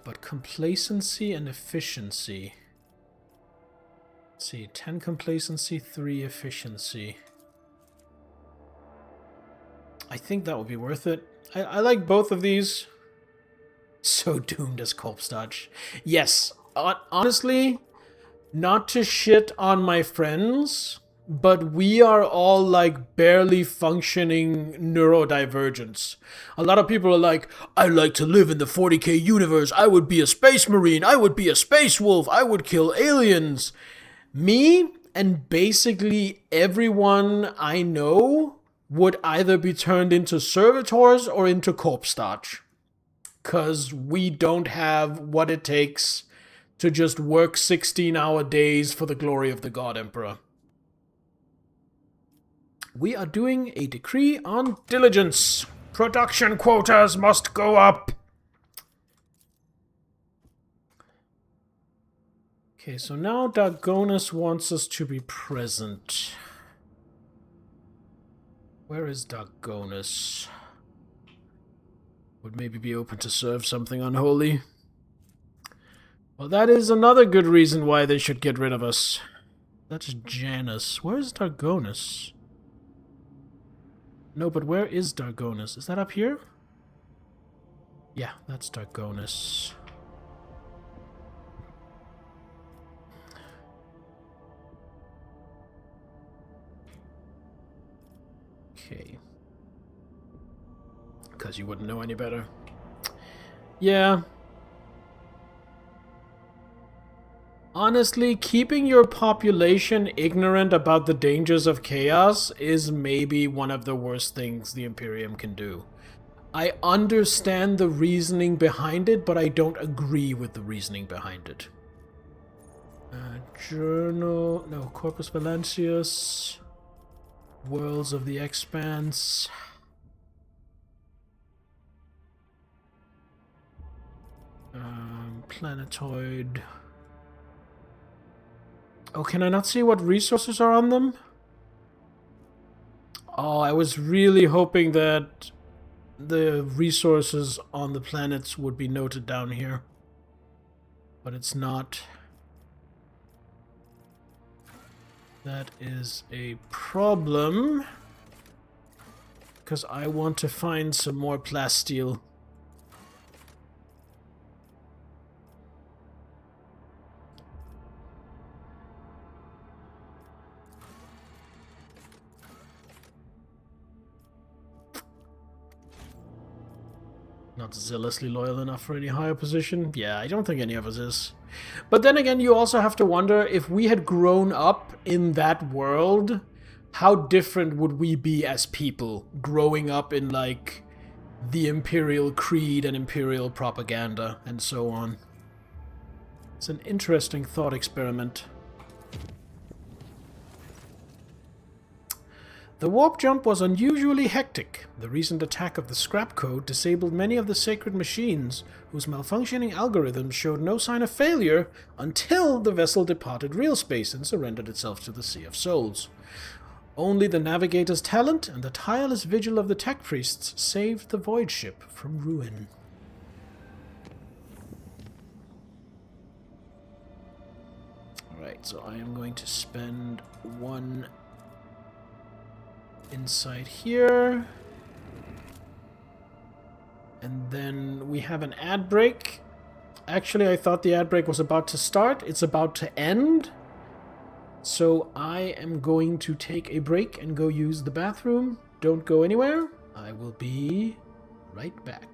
Speaker 1: But complacency and efficiency. Let's see, 10 complacency, 3 efficiency. I think that would be worth it. I like both of these. So doomed as corpstarch. Yes, honestly, not to shit on my friends, but we are all like barely functioning neurodivergents. A lot of people are like, I like to live in the 40k universe. I would be a space marine. I would be a space wolf. I would kill aliens. Me and basically everyone I know would either be turned into servitors or into corpstarch. Because we don't have what it takes to just work 16-hour days for the glory of the God Emperor. We are doing a decree on diligence. Production quotas must go up. Okay, so now Dargonus wants us to be present. Where is Dargonus? Would maybe be open to serve something unholy. Well, that is another good reason why they should get rid of us. That's Janus. Where is Dargonus? No, but where is Dargonus? Is that up here? Yeah, that's Dargonus. Okay. Because you wouldn't know any better. Yeah. Honestly, keeping your population ignorant about the dangers of chaos is maybe one of the worst things the Imperium can do. I understand the reasoning behind it, but I don't agree with the reasoning behind it. Journal... No, Corpus Valentius. Worlds of the Expanse. Planetoid. Oh, can I not see what resources are on them? Oh, I was really hoping that the resources on the planets would be noted down here. But it's not. That is a problem. Because I want to find some more plasteel. Not zealously loyal enough for any higher position? Yeah, I don't think any of us is. But then again, you also have to wonder, if we had grown up in that world, how different would we be as people, growing up in, like, the Imperial Creed and Imperial propaganda, and so on. It's an interesting thought experiment. The warp jump was unusually hectic. The recent attack of the scrap code disabled many of the sacred machines, whose malfunctioning algorithms showed no sign of failure until the vessel departed real space and surrendered itself to the Sea of Souls. Only the navigator's talent and the tireless vigil of the tech priests saved the void ship from ruin. Alright, so I am going to spend one insight here. And then we have an ad break. Actually, I thought the ad break was about to start. It's about to end. So I am going to take a break and go use the bathroom. Don't go anywhere. I will be right back.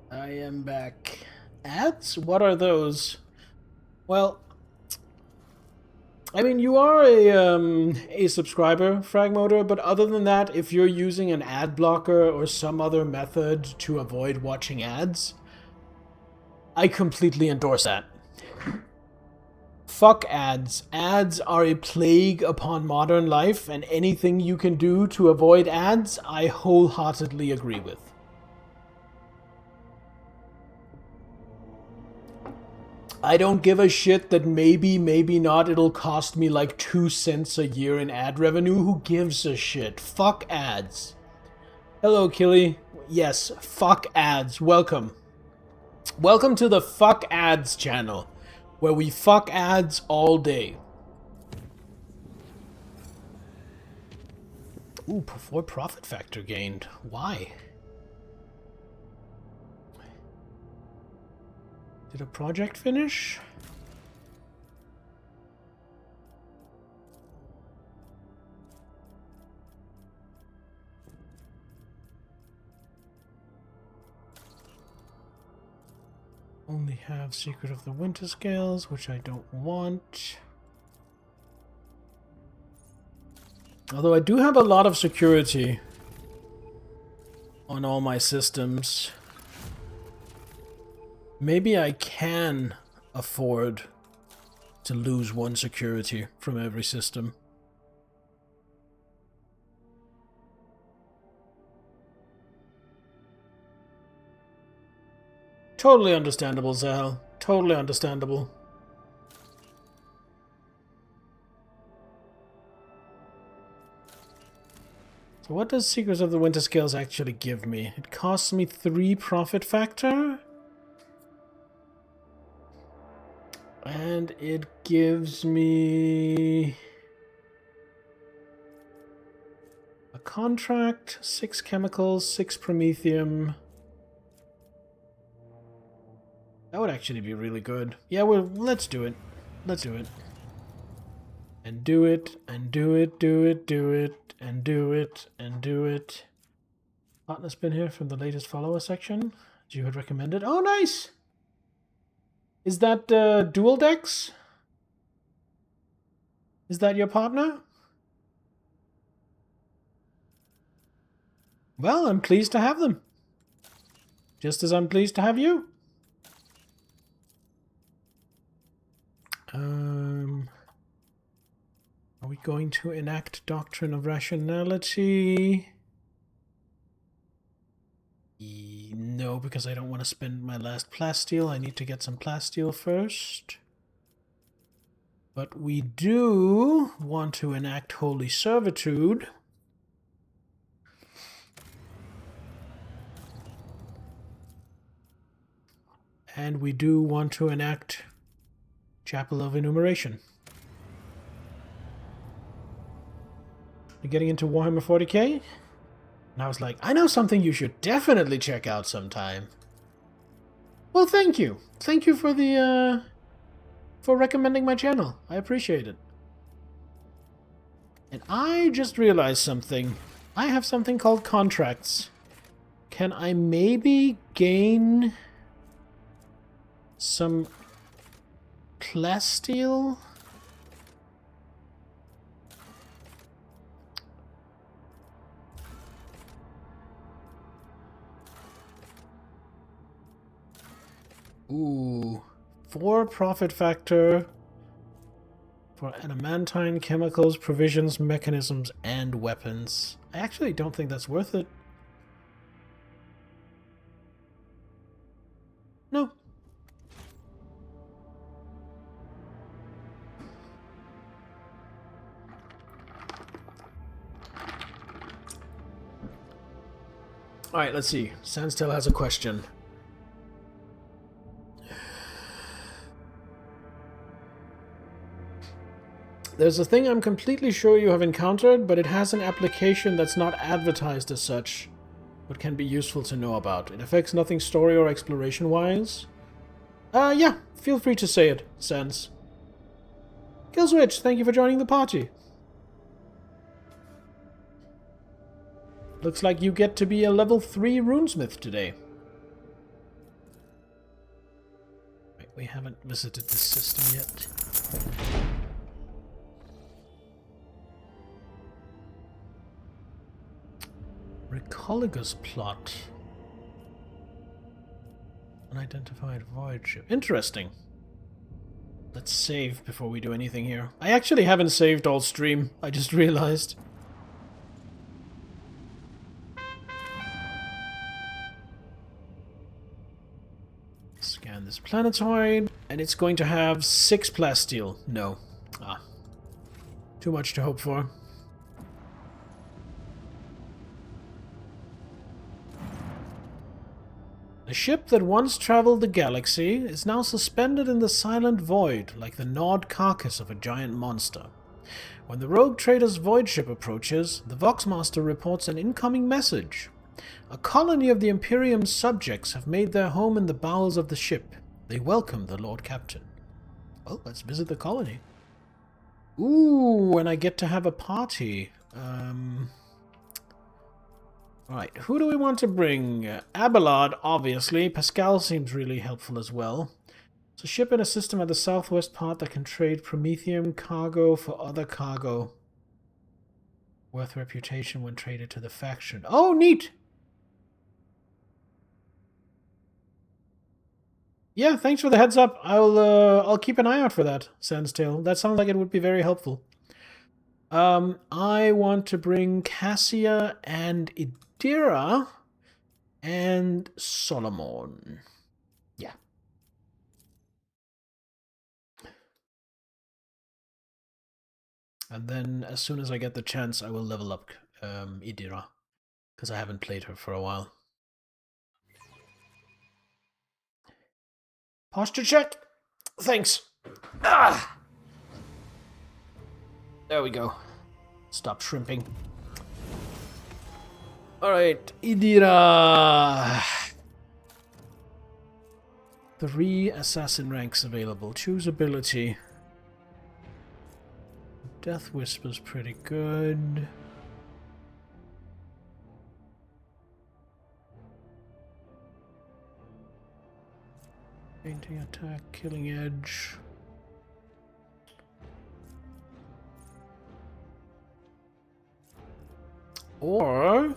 Speaker 1: I am back. Ads? What are those? Well, I mean, you are a subscriber, Fragmotor, but other than that, if you're using an ad blocker or some other method to avoid watching ads, I completely endorse that. Fuck ads. Ads are a plague upon modern life, and anything you can do to avoid ads, I wholeheartedly agree with. I don't give a shit that maybe not it'll cost me like 2 cents a year in ad revenue. Who gives a shit? Fuck ads. Hello, Killy. Yes, fuck ads. Welcome. Welcome to the Fuck Ads channel, where we fuck ads all day. Ooh, 4 profit factor gained. Why? Did a project finish? Only have Secret of the Winter Scales, which I don't want. Although I do have a lot of security on all my systems. Maybe I can afford to lose 1 security from every system. Totally understandable, Zal. Totally understandable. So what does Secrets of the Winter Scales actually give me? It costs me 3 profit factor. And it gives me a contract, 6 chemicals, 6 promethium. That would actually be really good. Yeah, well, let's do it. Let's do it. And do it, and do it, do it, do it, and do it, and do it. Partner's been here from the latest follower section. You had recommended. Oh, nice! Is that dual decks? Is that your partner? Well, I'm pleased to have them. Just as I'm pleased to have you. Are we going to enact Doctrine of Rationality? No, because I don't want to spend my last plasteel. I need to get some plasteel first. But we do want to enact Holy Servitude. And we do want to enact Chapel of Enumeration. You're getting into Warhammer 40k? And I was like, I know something you should definitely check out sometime. Well, thank you. Thank you for the, for recommending my channel. I appreciate it. And I just realized something. I have something called contracts. Can I maybe gain some plasteel? Ooh, 4 profit factor for adamantine, chemicals, provisions, mechanisms, and weapons. I actually don't think that's worth it. No. Alright, let's see. Sandstill has a question. There's a thing I'm completely sure you have encountered, but it has an application that's not advertised as such, but can be useful to know about. It affects nothing story or exploration-wise. Yeah, feel free to say it, Sans. Killswitch, thank you for joining the party. Looks like you get to be a level 3 runesmith today. Wait, we haven't visited this system yet. Recoligus plot. Unidentified void ship. Interesting. Let's save before we do anything here. I actually haven't saved all stream. I just realized. Scan this planetoid. And it's going to have 6 plasteel. No. Ah. Too much to hope for. A ship that once traveled the galaxy is now suspended in the silent void, like the gnawed carcass of a giant monster. When the rogue trader's void ship approaches, the Voxmaster reports an incoming message. A colony of the Imperium's subjects have made their home in the bowels of the ship. They welcome the Lord Captain. Well, let's visit the colony. Ooh, and I get to have a party. Right, who do we want to bring? Abelard, obviously. Pascal seems really helpful as well. It's a ship in a system at the southwest part that can trade Promethium cargo for other cargo. Worth reputation when traded to the faction. Oh, neat! Yeah, thanks for the heads up. I'll keep an eye out for that, Sandstail. That sounds like it would be very helpful. I want to bring Cassia and Idira and Solomon. Yeah. And then, as soon as I get the chance, I will level up Idira, because I haven't played her for a while. Posture check. Thanks. Ah! There we go. Stop shrimping. Alright, Idira. 3 assassin ranks available. Choose ability. Death Whisper's pretty good. Painting attack, killing edge. Or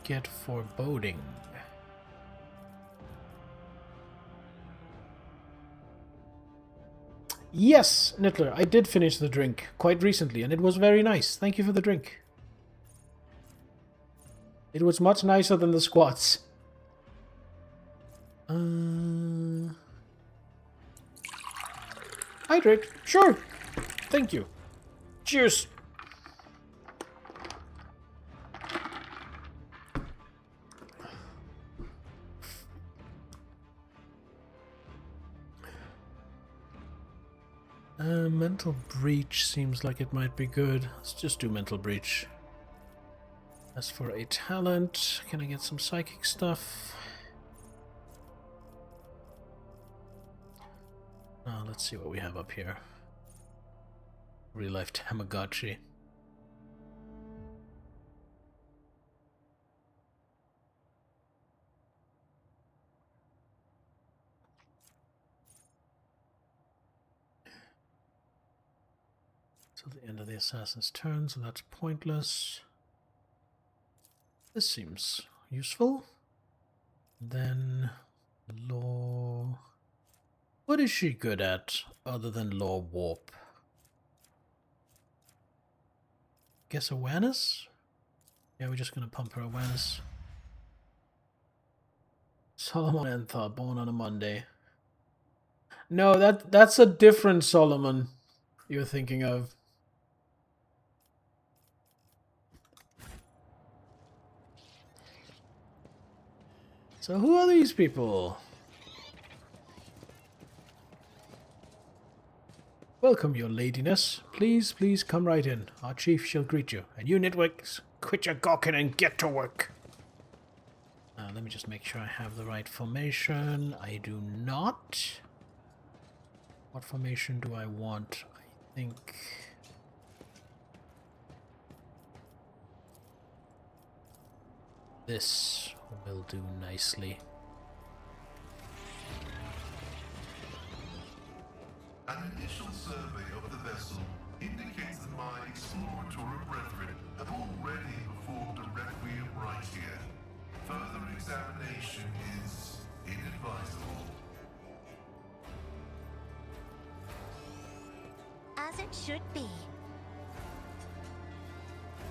Speaker 1: get foreboding. Yes, Nittler, I did finish the drink quite recently, and it was very nice. Thank you for the drink. It was much nicer than the squats. Hydrate? Sure. Thank you. Cheers. Mental Breach seems like it might be good. Let's just do Mental Breach. As for a talent, can I get some psychic stuff? Let's see what we have up here. Real life Tamagotchi. Till the end of the assassin's turn, so that's pointless. This seems useful. Then law. What is she good at other than law warp? Guess awareness? Yeah, we're just gonna pump her awareness. Solomon Enthar, born on a Monday. No, that's a different Solomon you're thinking of. So who are these people? Welcome, your ladiness. Please, please come right in. Our chief shall greet you. And you nitwicks, quit your gawking and get to work. Let me just make sure I have the right formation. I do not. What formation do I want? I think... this will do nicely.
Speaker 2: An initial survey of the vessel indicates that my exploratory brethren have already performed a requiem right here. Further examination is inadvisable.
Speaker 4: As it should be.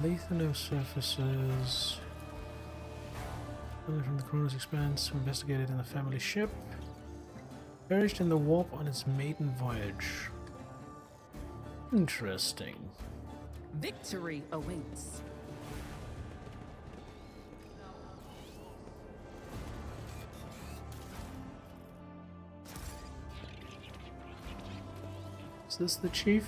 Speaker 1: Lethal surfaces. From the Coroner's Expanse, investigated in the family ship. Perished in the warp on its maiden voyage. Interesting.
Speaker 7: Victory awaits.
Speaker 1: Is this the chief?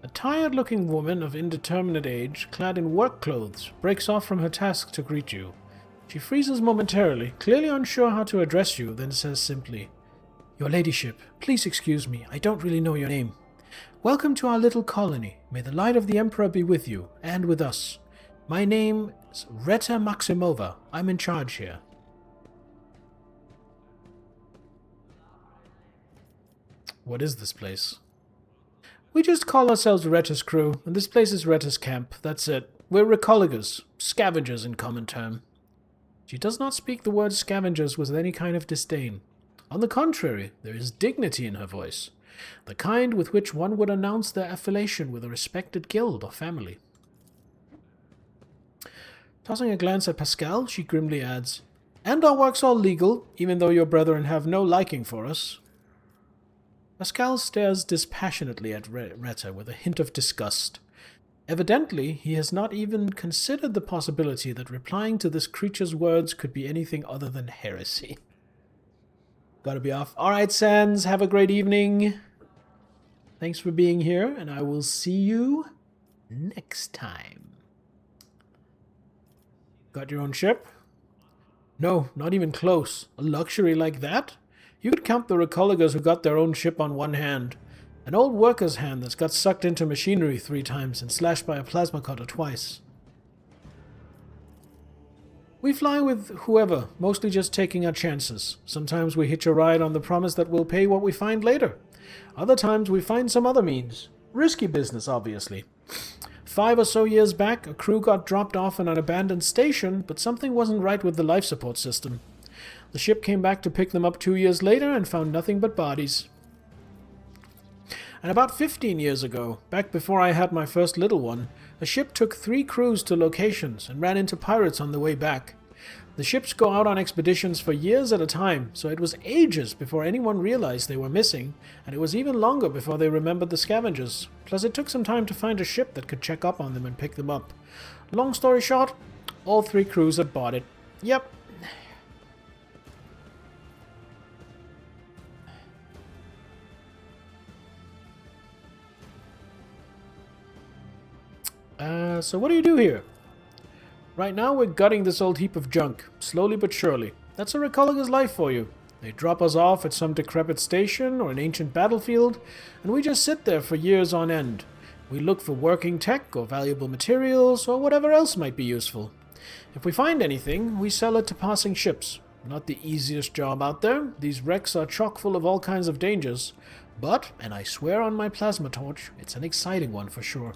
Speaker 1: A tired-looking woman of indeterminate age, clad in work clothes, breaks off from her task to greet you. She freezes momentarily, clearly unsure how to address you, then says simply, "Your ladyship, please excuse me, I don't really know your name. Welcome to our little colony. May the light of the Emperor be with you, and with us. My name is Reta Maximova. I'm in charge here." What is this place? We just call ourselves Reta's crew, and this place is Reta's camp. That's it. We're recologgers, scavengers in common term. She does not speak the word scavengers with any kind of disdain. On the contrary, there is dignity in her voice, the kind with which one would announce their affiliation with a respected guild or family. Tossing a glance at Pascal, she grimly adds, "And our work's all legal, even though your brethren have no liking for us." Pascal stares dispassionately at Reta with a hint of disgust. Evidently, he has not even considered the possibility that replying to this creature's words could be anything other than heresy. Gotta be off. Alright, Sans, have a great evening. Thanks for being here, and I will see you next time. Got your own ship? No, not even close. A luxury like that? You could count the recologgers who got their own ship on one hand. An old worker's hand that's got sucked into machinery 3 times and slashed by a plasma cutter twice. We fly with whoever, mostly just taking our chances. Sometimes we hitch a ride on the promise that we'll pay what we find later. Other times we find some other means. Risky business, obviously. 5 or so years back, a crew got dropped off in an abandoned station, but something wasn't right with the life support system. The ship came back to pick them up 2 years later and found nothing but bodies. And about 15 years ago, back before I had my first little one, a ship took 3 crews to locations and ran into pirates on the way back. The ships go out on expeditions for years at a time, so it was ages before anyone realized they were missing, and it was even longer before they remembered the scavengers. Plus it took some time to find a ship that could check up on them and pick them up. Long story short, all 3 crews had bought it. Yep. So what do you do here? Right now we're gutting this old heap of junk, slowly but surely. That's a recologger's life for you. They drop us off at some decrepit station or an ancient battlefield, and we just sit there for years on end. We look for working tech or valuable materials or whatever else might be useful. If we find anything, we sell it to passing ships. Not the easiest job out there. These wrecks are chock full of all kinds of dangers. But, and I swear on my plasma torch, it's an exciting one for sure.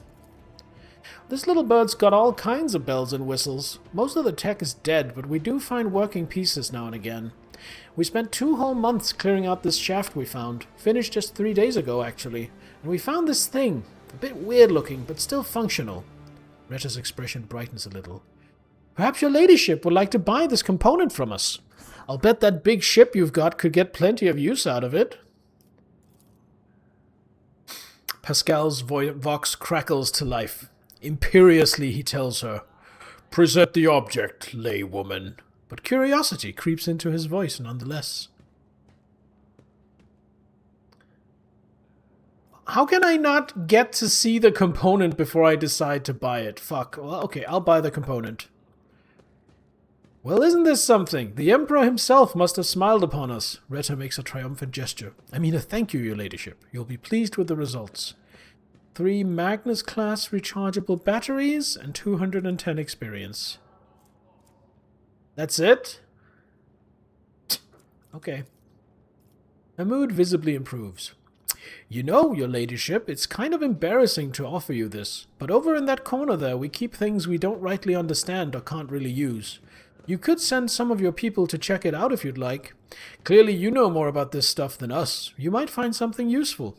Speaker 1: This little bird's got all kinds of bells and whistles. Most of the tech is dead, but we do find working pieces now and again. We spent 2 whole months clearing out this shaft we found. Finished just 3 days ago, actually. And we found this thing. A bit weird looking, but still functional. Reta's expression brightens a little. Perhaps your ladyship would like to buy this component from us. I'll bet that big ship you've got could get plenty of use out of it. Pascal's vox crackles to life. Imperiously he tells her, "Present the object, laywoman." But curiosity creeps into his voice nonetheless. How can I not get to see the component before I decide to buy it? Fuck. Well, okay, I'll buy the component. Well, isn't this something? The Emperor himself must have smiled upon us. Reta makes a triumphant gesture. I mean a thank you, your ladyship. You'll be pleased with the results. 3 Magnus-class rechargeable batteries and 210 experience. That's it? Okay. Her mood visibly improves. You know, your ladyship, it's kind of embarrassing to offer you this, but over in that corner there we keep things we don't rightly understand or can't really use. You could send some of your people to check it out if you'd like. Clearly you know more about this stuff than us. You might find something useful.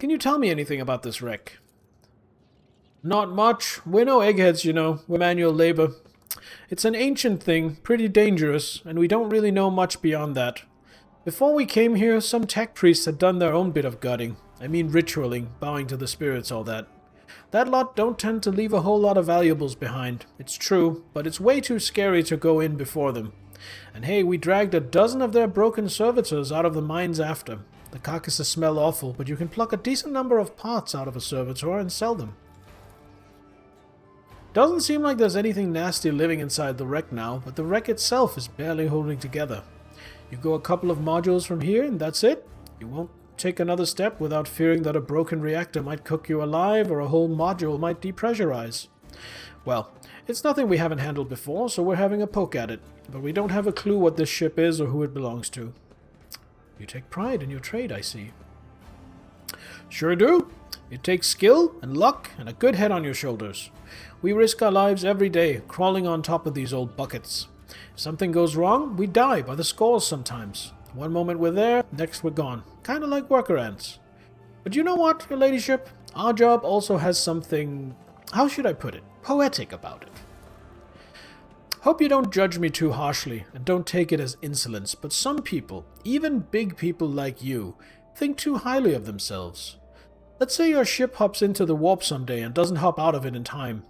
Speaker 1: Can you tell me anything about this wreck? Not much. We're no eggheads, you know. We're manual labor. It's an ancient thing, pretty dangerous, and we don't really know much beyond that. Before we came here, some tech priests had done their own bit of gutting. I mean ritualing, bowing to the spirits, all that. That lot don't tend to leave a whole lot of valuables behind. It's true, but it's way too scary to go in before them. And hey, we dragged a dozen of their broken servitors out of the mines after. The carcasses smell awful, but you can pluck a decent number of parts out of a servitor and sell them. Doesn't seem like there's anything nasty living inside the wreck now, but the wreck itself is barely holding together. You go a couple of modules from here and that's it. You won't take another step without fearing that a broken reactor might cook you alive or a whole module might depressurize. Well, it's nothing we haven't handled before, so we're having a poke at it, but we don't have a clue what this ship is or who it belongs to. You take pride in your trade, I see. Sure do. It takes skill and luck and a good head on your shoulders. We risk our lives every day, crawling on top of these old buckets. If something goes wrong, we die by the scores sometimes. One moment we're there, next we're gone. Kinda like worker ants. But you know what, your ladyship? Our job also has something, how should I put it, poetic about it. Hope you don't judge me too harshly, and don't take it as insolence, but some people, even big people like you, think too highly of themselves. Let's say your ship hops into the warp someday and doesn't hop out of it in time.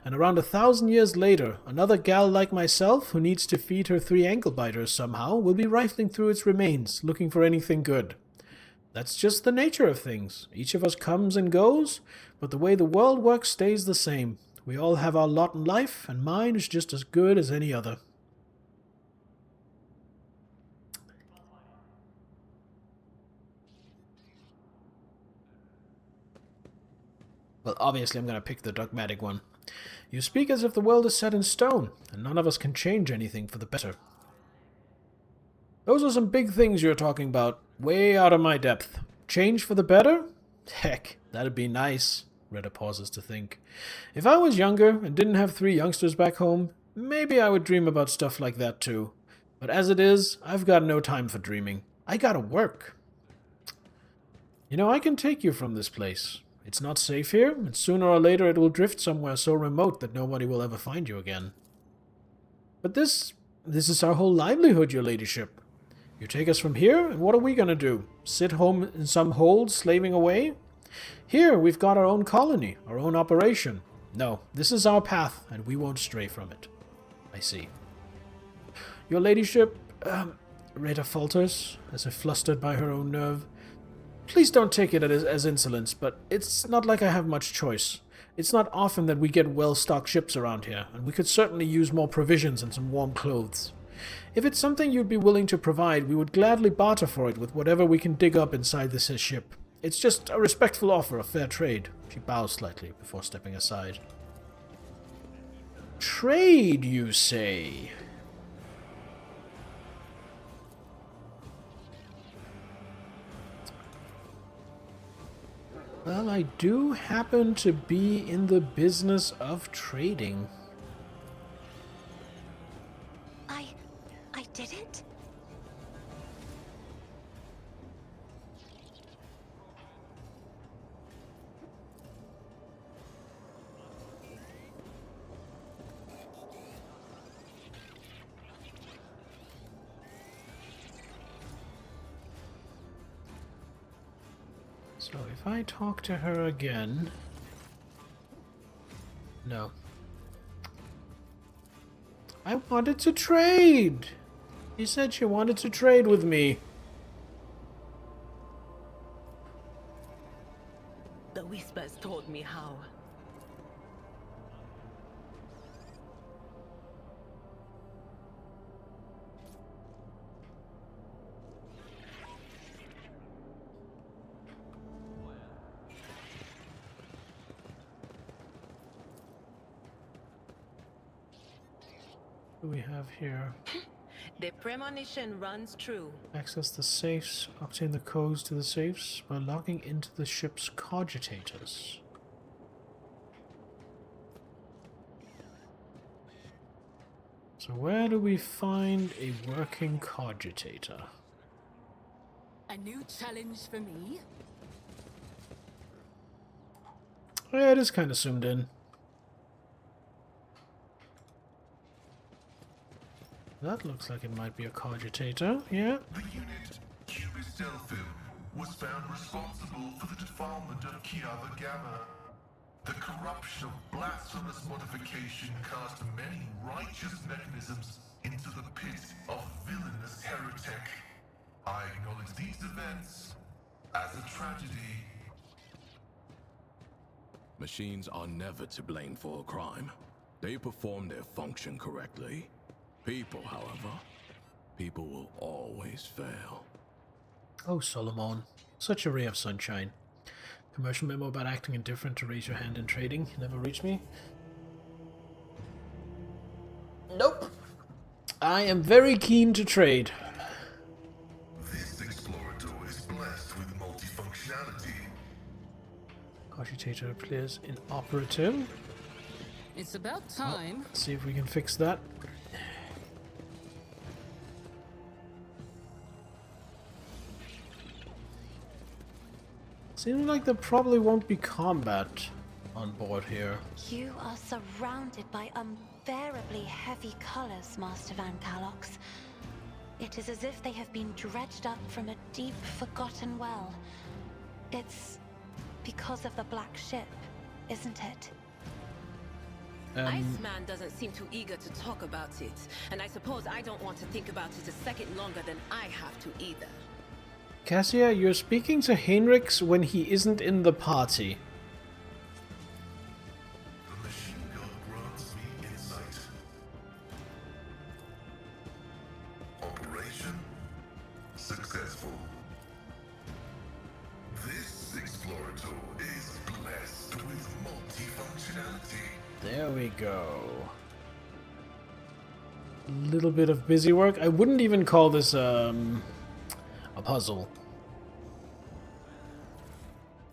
Speaker 1: And around 1,000 years later, another gal like myself, who needs to feed her 3 ankle biters somehow, will be rifling through its remains, looking for anything good. That's just the nature of things. Each of us comes and goes, but the way the world works stays the same. We all have our lot in life, and mine is just as good as any other. Well, obviously I'm going to pick the dogmatic one. You speak as if the world is set in stone, and none of us can change anything for the better. Those are some big things you're talking about, way out of my depth. Change for the better? Heck, that'd be nice. Retta pauses to think. If I was younger and didn't have 3 youngsters back home, maybe I would dream about stuff like that too. But as it is, I've got no time for dreaming. I gotta work. You know, I can take you from this place. It's not safe here, and sooner or later it will drift somewhere so remote that nobody will ever find you again. But this is our whole livelihood, your ladyship. You take us from here, and what are we gonna do? Sit home in some hold, slaving away? Here, we've got our own colony, our own operation. No, this is our path, and we won't stray from it. I see. Your ladyship, Rita falters, as if flustered by her own nerve. Please don't take it as insolence, but it's not like I have much choice. It's not often that we get well-stocked ships around here, and we could certainly use more provisions and some warm clothes. If it's something you'd be willing to provide, we would gladly barter for it with whatever we can dig up inside this ship. It's just a respectful offer of fair trade. She bows slightly before stepping aside. Trade, you say? Well, I do happen to be in the business of trading.
Speaker 4: I did it?
Speaker 1: So if I talk to her again... No. I wanted to trade! She said she wanted to trade with me.
Speaker 8: The whispers told me how.
Speaker 1: What do we have here?
Speaker 8: The premonition runs true.
Speaker 1: Access the safes. Obtain the codes to the safes by logging into the ship's cogitators. So where do we find a working cogitator?
Speaker 7: A new challenge for me?
Speaker 1: Oh, yeah, it is kind of zoomed in. That looks like it might be a cogitator, yeah.
Speaker 2: The unit Cubis Delphim was found responsible for the defilement of Kiava Gamma. The corruption of blasphemous modification cast many righteous mechanisms into the pit of villainous heretic. I acknowledge these events as a tragedy.
Speaker 9: Machines are never to blame for a crime. They perform their function correctly. People, however, people will always fail.
Speaker 1: Oh, Solomon. Such a ray of sunshine. Commercial memo about acting indifferent to raise your hand in trading. Never reached me. Nope. I am very keen to trade.
Speaker 2: This explorator is blessed with multifunctionality.
Speaker 1: Cogitator appears inoperative.
Speaker 7: It's about time.
Speaker 1: Let's see if we can fix that. Seems like there probably won't be combat on board here.
Speaker 4: You are surrounded by unbearably heavy colors, Master Van Calox. It is as if they have been dredged up from a deep, forgotten well. It's because of the black ship, isn't it?
Speaker 8: Iceman doesn't seem too eager to talk about it, and I suppose I don't want to think about it a second longer than I have to either.
Speaker 1: Cassia, you're speaking to Heinrichs when he isn't in the party.
Speaker 2: The machine gun grants me insight. Operation successful. This explorator is blessed with multifunctionality.
Speaker 1: There we go. A little bit of busy work. I wouldn't even call this a puzzle.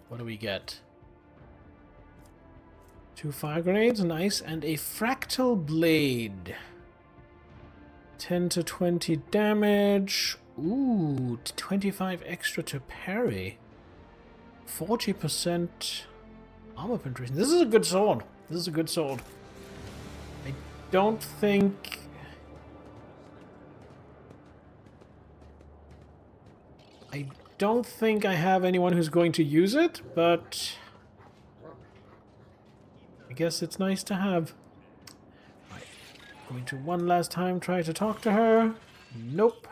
Speaker 1: What do we get? 2 fire grenades, nice, and a fractal blade. 10 to 20 damage. Ooh, 25 extra to parry. 40% armor penetration. This is a good sword. This is a good sword. I don't think... I have anyone who's going to use it, but I guess it's nice to have. Right. Going to one last time try to talk to her. Nope.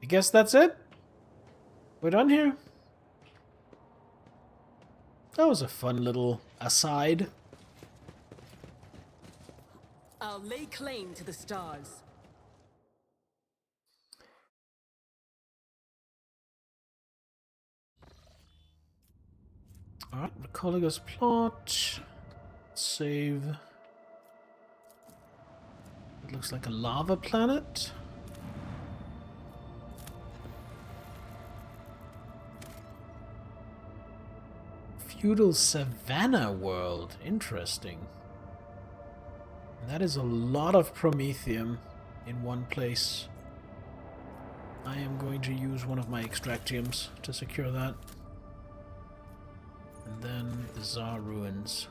Speaker 1: I guess that's it. We're done here. That was a fun little aside.
Speaker 7: I'll lay claim to the stars.
Speaker 1: Alright, Colliger's plot. Save. It looks like a lava planet. Feudal Savannah world. Interesting. That is a lot of promethium in one place. I am going to use one of my extractiums to secure that. And then bizarre ruins.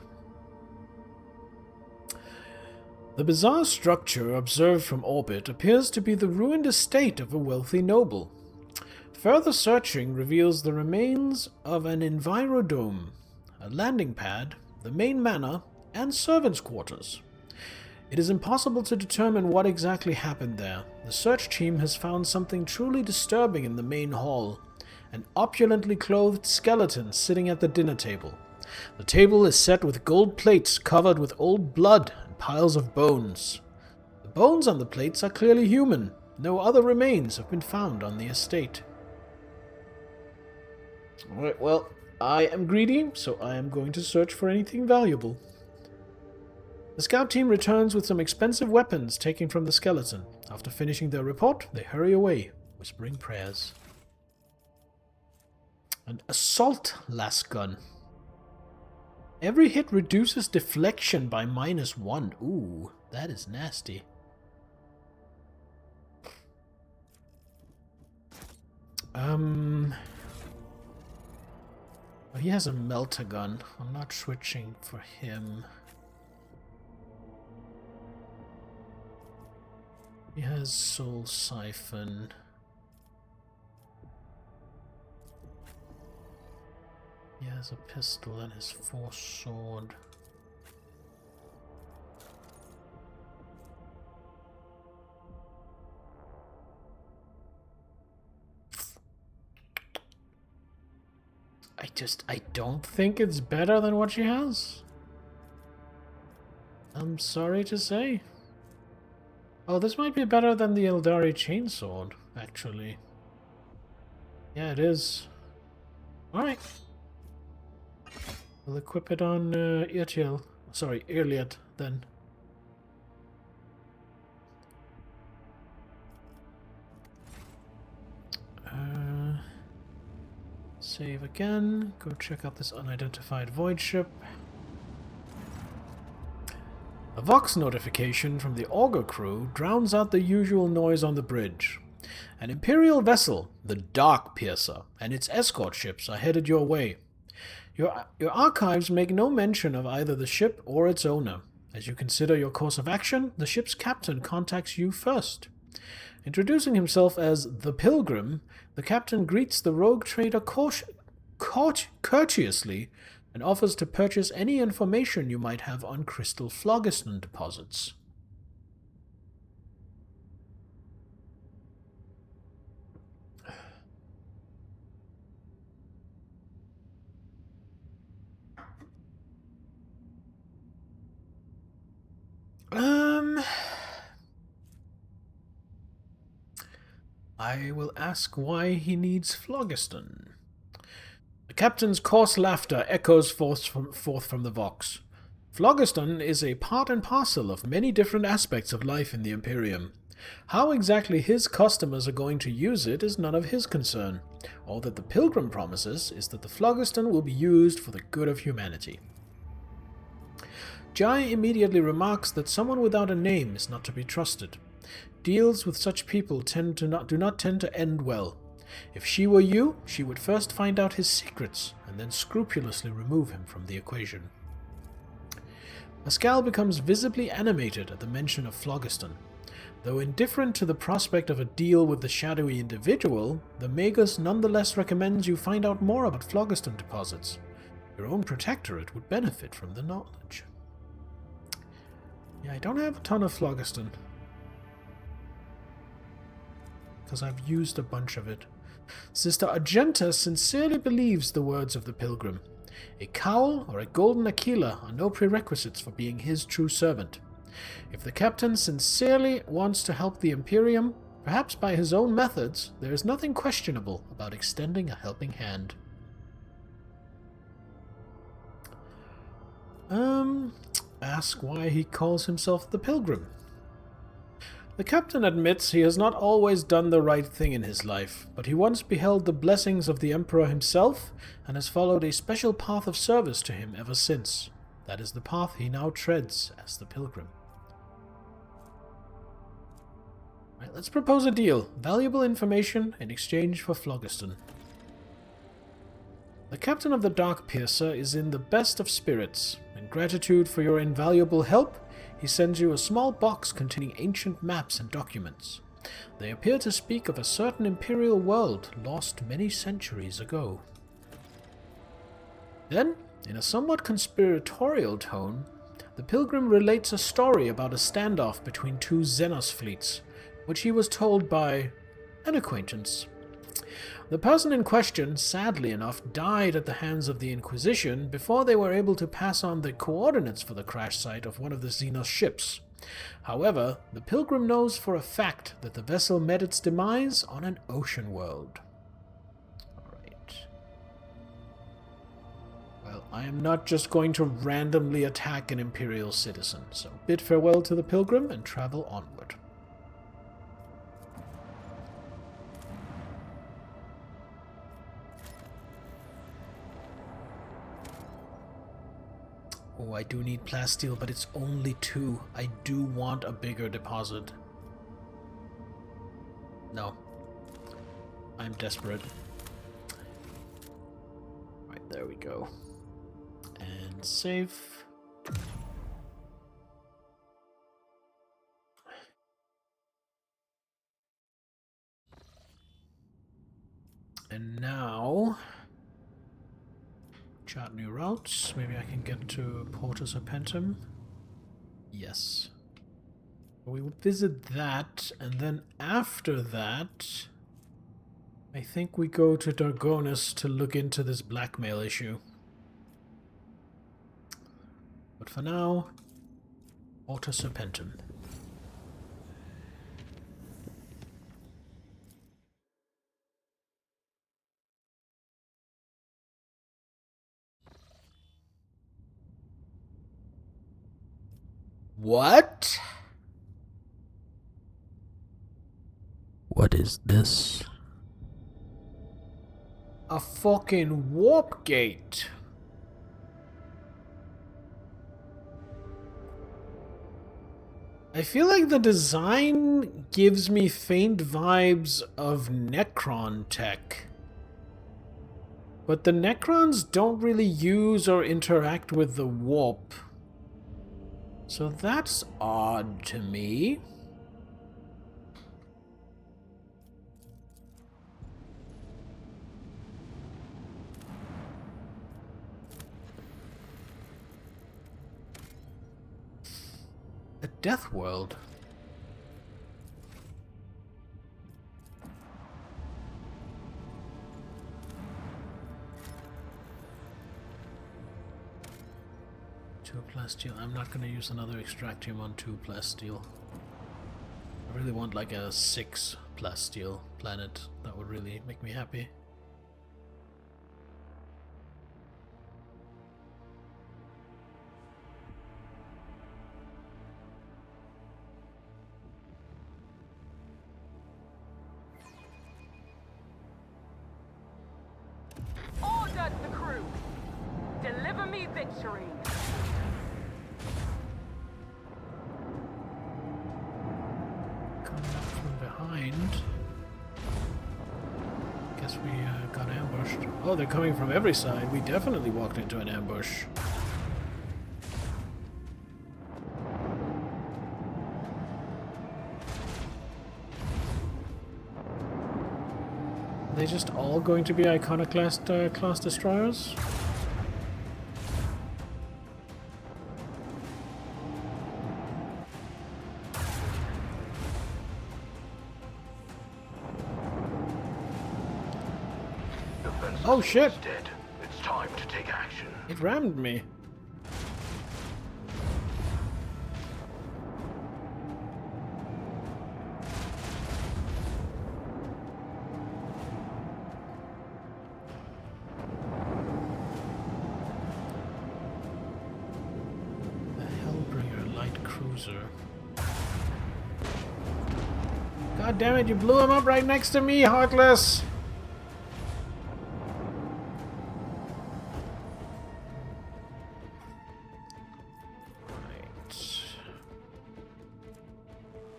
Speaker 1: The bizarre structure observed from orbit appears to be the ruined estate of a wealthy noble. Further searching reveals the remains of an envirodome, a landing pad, the main manor, and servants' quarters. It is impossible to determine what exactly happened there. The search team has found something truly disturbing in the main hall. An opulently clothed skeleton sitting at the dinner table. The table is set with gold plates covered with old blood and piles of bones. The bones on the plates are clearly human. No other remains have been found on the estate. Alright, well, I am greedy, so I am going to search for anything valuable. The scout team returns with some expensive weapons taken from the skeleton. After finishing their report, they hurry away, whispering prayers. An assault lasgun. Every hit reduces deflection by -1. Ooh, that is nasty. Oh, he has a melter gun. I'm not switching for him. He has Soul Siphon. He has a pistol and his Force Sword. I don't think it's better than what she has. I'm sorry to say. Oh, this might be better than the Eldari Chainsword, actually. Yeah, it is. Alright. We'll equip it on Irtil. Sorry, Irliad, then. Save again. Go check out this unidentified void ship. A Vox notification from the Augur crew drowns out the usual noise on the bridge. An Imperial vessel, the Dark Piercer, and its escort ships are headed your way. Your archives make no mention of either the ship or its owner. As you consider your course of action, the ship's captain contacts you first. Introducing himself as the Pilgrim, the captain greets the rogue trader courteously and offers to purchase any information you might have on crystal phlogiston deposits. I will ask why he needs phlogiston. The captain's coarse laughter echoes forth from the Vox. Phlogiston is a part and parcel of many different aspects of life in the Imperium. How exactly his customers are going to use it is none of his concern. All that the Pilgrim promises is that the phlogiston will be used for the good of humanity. Jai immediately remarks that someone without a name is not to be trusted. Deals with such people do not tend to end well. If she were you, she would first find out his secrets, and then scrupulously remove him from the equation. Pascal becomes visibly animated at the mention of phlogiston. Though indifferent to the prospect of a deal with the shadowy individual, the Magus nonetheless recommends you find out more about phlogiston deposits. Your own protectorate would benefit from the knowledge. Yeah, I don't have a ton of phlogiston, because I've used a bunch of it. Sister Argenta sincerely believes the words of the Pilgrim. A cowl or a golden Aquila are no prerequisites for being his true servant. If the captain sincerely wants to help the Imperium, perhaps by his own methods, there is nothing questionable about extending a helping hand. Ask why he calls himself the Pilgrim. The captain admits he has not always done the right thing in his life, but he once beheld the blessings of the Emperor himself and has followed a special path of service to him ever since. That is the path he now treads as the Pilgrim. Right, let's propose a deal. Valuable information in exchange for phlogiston. The captain of the Dark Piercer is in the best of spirits. In gratitude for your invaluable help, he sends you a small box containing ancient maps and documents. They appear to speak of a certain imperial world lost many centuries ago. Then, in a somewhat conspiratorial tone, the Pilgrim relates a story about a standoff between two Xenos fleets, which he was told by an acquaintance. The person in question, sadly enough, died at the hands of the Inquisition before they were able to pass on the coordinates for the crash site of one of the Xenos ships. However, the Pilgrim knows for a fact that the vessel met its demise on an ocean world. Alright. Well, I am not just going to randomly attack an Imperial citizen, so bid farewell to the Pilgrim and travel onward. Oh, I do need plasteel, but it's only 2. I do want a bigger deposit. No. I'm desperate. Right, there we go. And save. And now, chart new routes. Maybe I can get to Porta Serpentum. Yes. We would visit that, and then after that, I think we go to Dargonus to look into this blackmail issue. But for now, Porta Serpentum. What? What is this? A fucking warp gate. I feel like the design gives me faint vibes of Necron tech. But the Necrons don't really use or interact with the warp. So that's odd to me. A death world. Two plasteel. I'm not going to use another extractium on 2 plasteel. I really want like a 6 plasteel planet. That would really make me happy.
Speaker 10: Order the crew. Deliver me victory.
Speaker 1: Coming up from behind. Guess we got ambushed. Oh, they're coming from every side. We definitely walked into an ambush. Are they just all going to be Iconoclast class destroyers? Oh shit!
Speaker 2: Dead. It's time to take action.
Speaker 1: It rammed me. The Hellbringer light cruiser. God damn it, you blew him up right next to me, Heartless!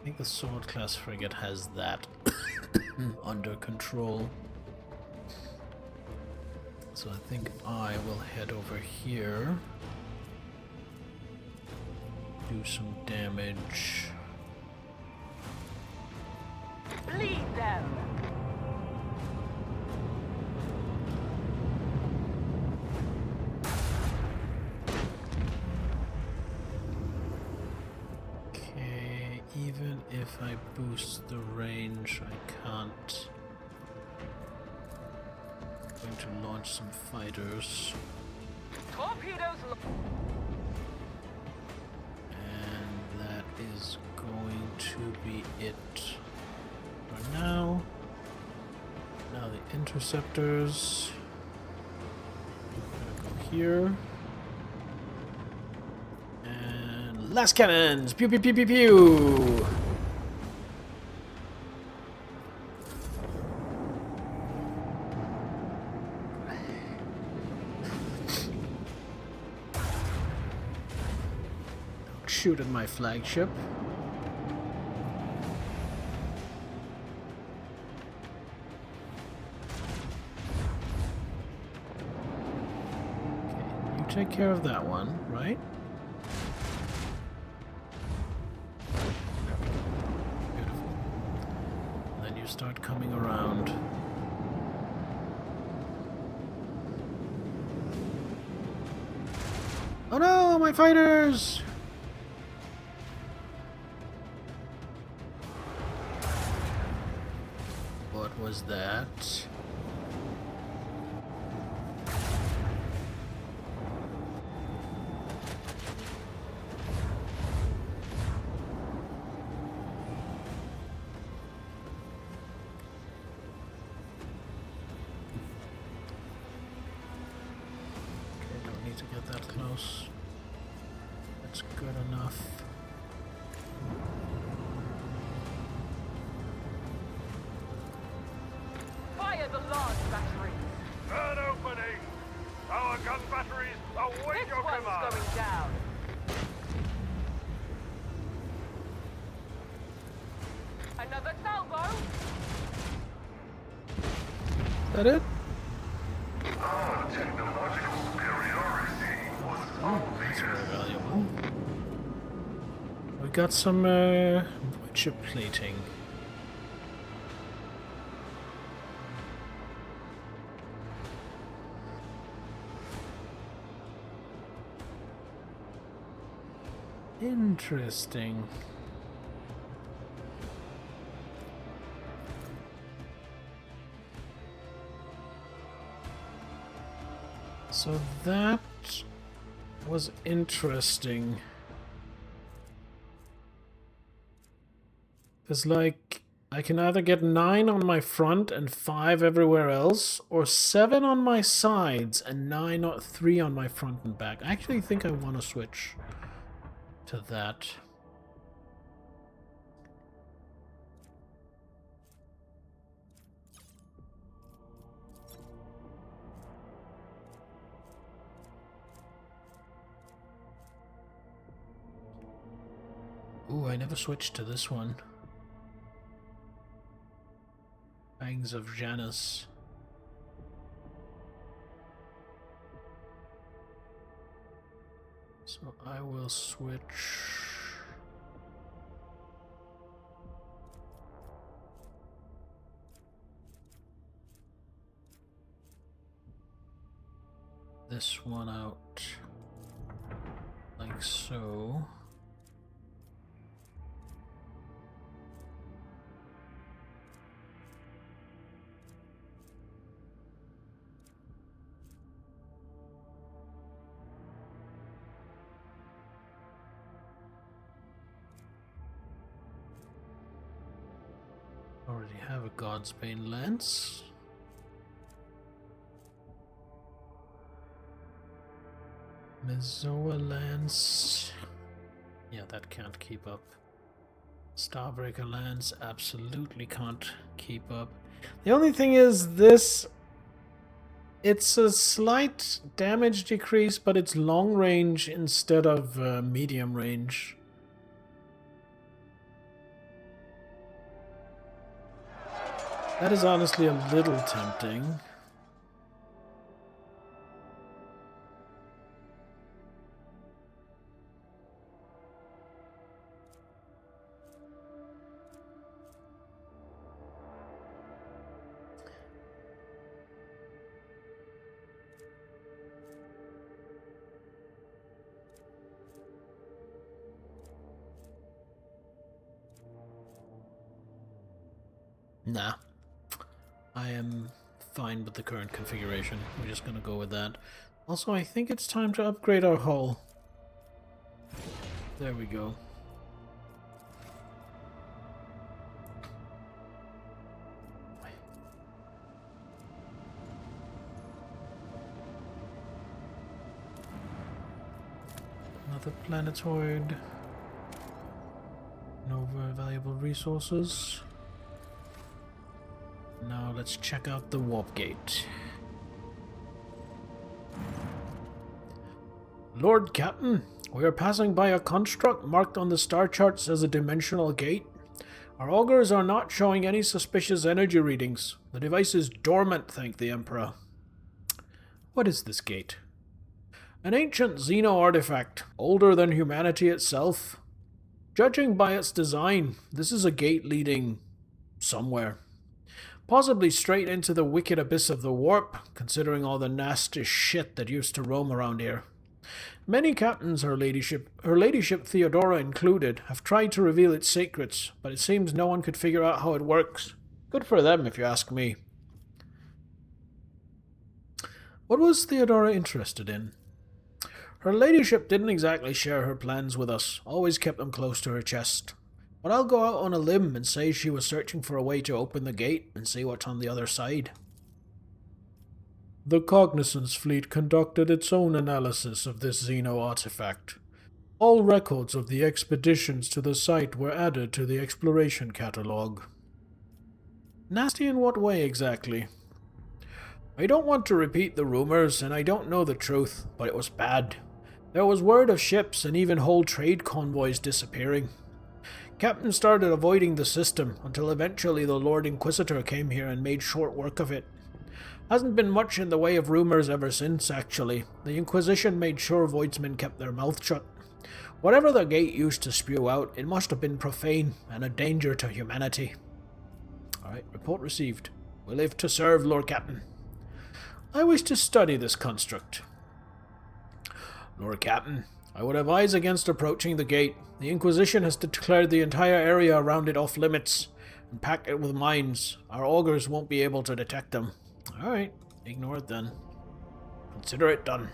Speaker 1: I think the sword class frigate has that under control. So I think I will head over here. Do some damage.
Speaker 10: Bleed them.
Speaker 1: Okay, even if I boost the range, I can't. I'm going to launch some fighters.
Speaker 10: Torpedoes.
Speaker 1: And that is going to be it for now. Now the interceptors. I'm gonna go here. And last cannons! Pew pew pew pew pew! Don't shoot at my flagship. Okay, you take care of that one, right? Beautiful. And then you start coming around. Oh no, my fighters! What was that? To get that close. That's good enough.
Speaker 10: Fire the large batteries.
Speaker 11: Turn opening! Our gun batteries await
Speaker 10: This
Speaker 11: your
Speaker 10: one's
Speaker 11: command!
Speaker 10: going down. Another salvo.
Speaker 1: Is that it?
Speaker 2: Our technological superiority was
Speaker 1: That's very valuable. We got some chip plating. Interesting. So that was interesting. It's like I can either get 9 on my front and 5 everywhere else, or 7 on my sides and 9 or 3 on my front and back. I actually think I want to switch to that. Ooh, I never switched to this one. Fangs of Janus. So I will switch. This one out like so. Already have a Godsbane lance. Mezoa lance. Yeah, that can't keep up. Starbreaker lance absolutely can't keep up. The only thing is this, it's a slight damage decrease, but it's long range instead of medium range. That is honestly a little tempting. Nah. I am fine with the current configuration. We're just gonna go with that. Also, I think it's time to upgrade our hull. There we go. Another planetoid. No very valuable resources. Now let's check out the warp gate. Lord Captain, we are passing by a construct marked on the star charts as a dimensional gate. Our augurs are not showing any suspicious energy readings. The device is dormant, thank the Emperor. What is this gate? An ancient Xeno artifact, older than humanity itself. Judging by its design, this is a gate leading somewhere. Possibly straight into the wicked abyss of the warp, considering all the nasty shit that used to roam around here. Many captains, her ladyship Theodora included, have tried to reveal its secrets, but it seems no one could figure out how it works. Good for them, if you ask me. What was Theodora interested in? Her ladyship didn't exactly share her plans with us, always kept them close to her chest. But I'll go out on a limb and say she was searching for a way to open the gate and see what's on the other side. The Cognizance Fleet conducted its own analysis of this Xeno artifact. All records of the expeditions to the site were added to the exploration catalogue. Nasty in what way exactly? I don't want to repeat the rumors, and I don't know the truth, but it was bad. There was word of ships and even whole trade convoys disappearing. Captain started avoiding the system until eventually the Lord Inquisitor came here and made short work of it. Hasn't been much in the way of rumors ever since, actually. The Inquisition made sure Voidsmen kept their mouth shut. Whatever the gate used to spew out, it must have been profane and a danger to humanity. Alright, report received. We live to serve, Lord Captain. I wish to study this construct. Lord Captain, I would advise against approaching the gate. The Inquisition has declared the entire area around it off limits and packed it with mines. Our augurs won't be able to detect them. Alright, ignore it then. Consider it done.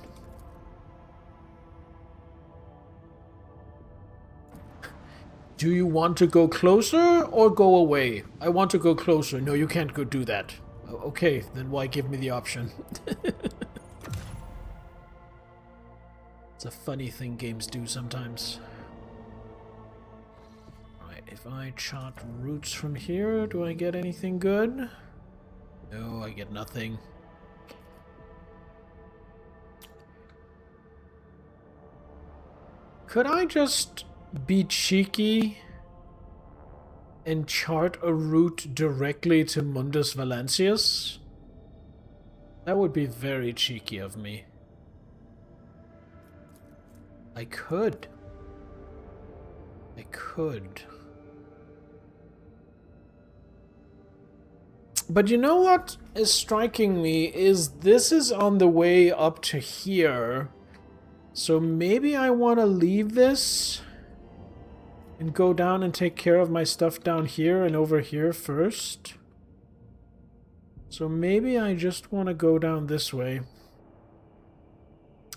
Speaker 1: Do you want to go closer or go away? I want to go closer. No, you can't go do that. Okay, then why give me the option? It's a funny thing games do sometimes. Alright, if I chart routes from here, do I get anything good? No, I get nothing. Could I just be cheeky and chart a route directly to Mundus Valancius? That would be very cheeky of me. I could. But you know what is striking me is this is on the way up to here. So maybe I want to leave this and go down and take care of my stuff down here and over here first. So maybe I just want to go down this way.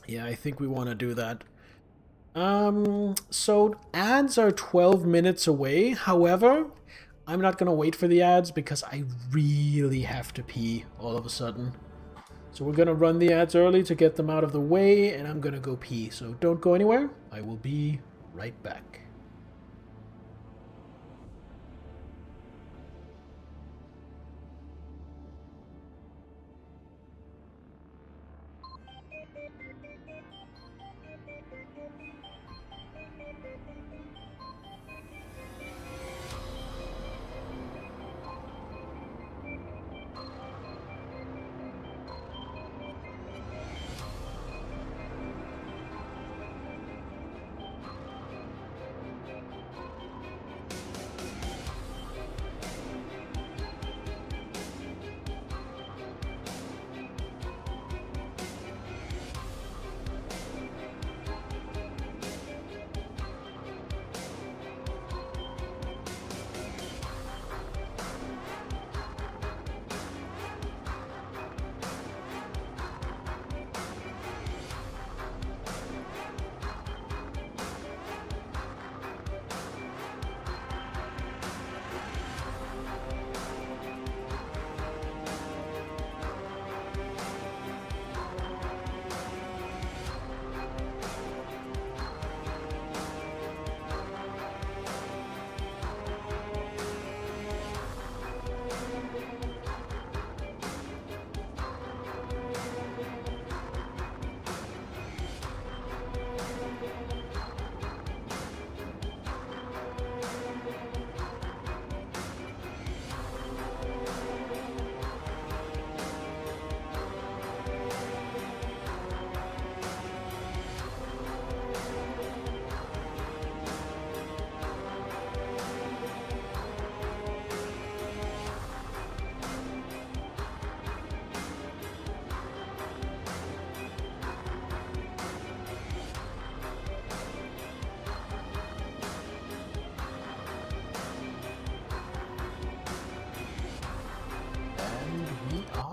Speaker 1: Yeah, I think we want to do that. So ads are 12 minutes away. However, I'm not going to wait for the ads because I really have to pee all of a sudden. So we're going to run the ads early to get them out of the way, and I'm going to go pee. So don't go anywhere. I will be right back.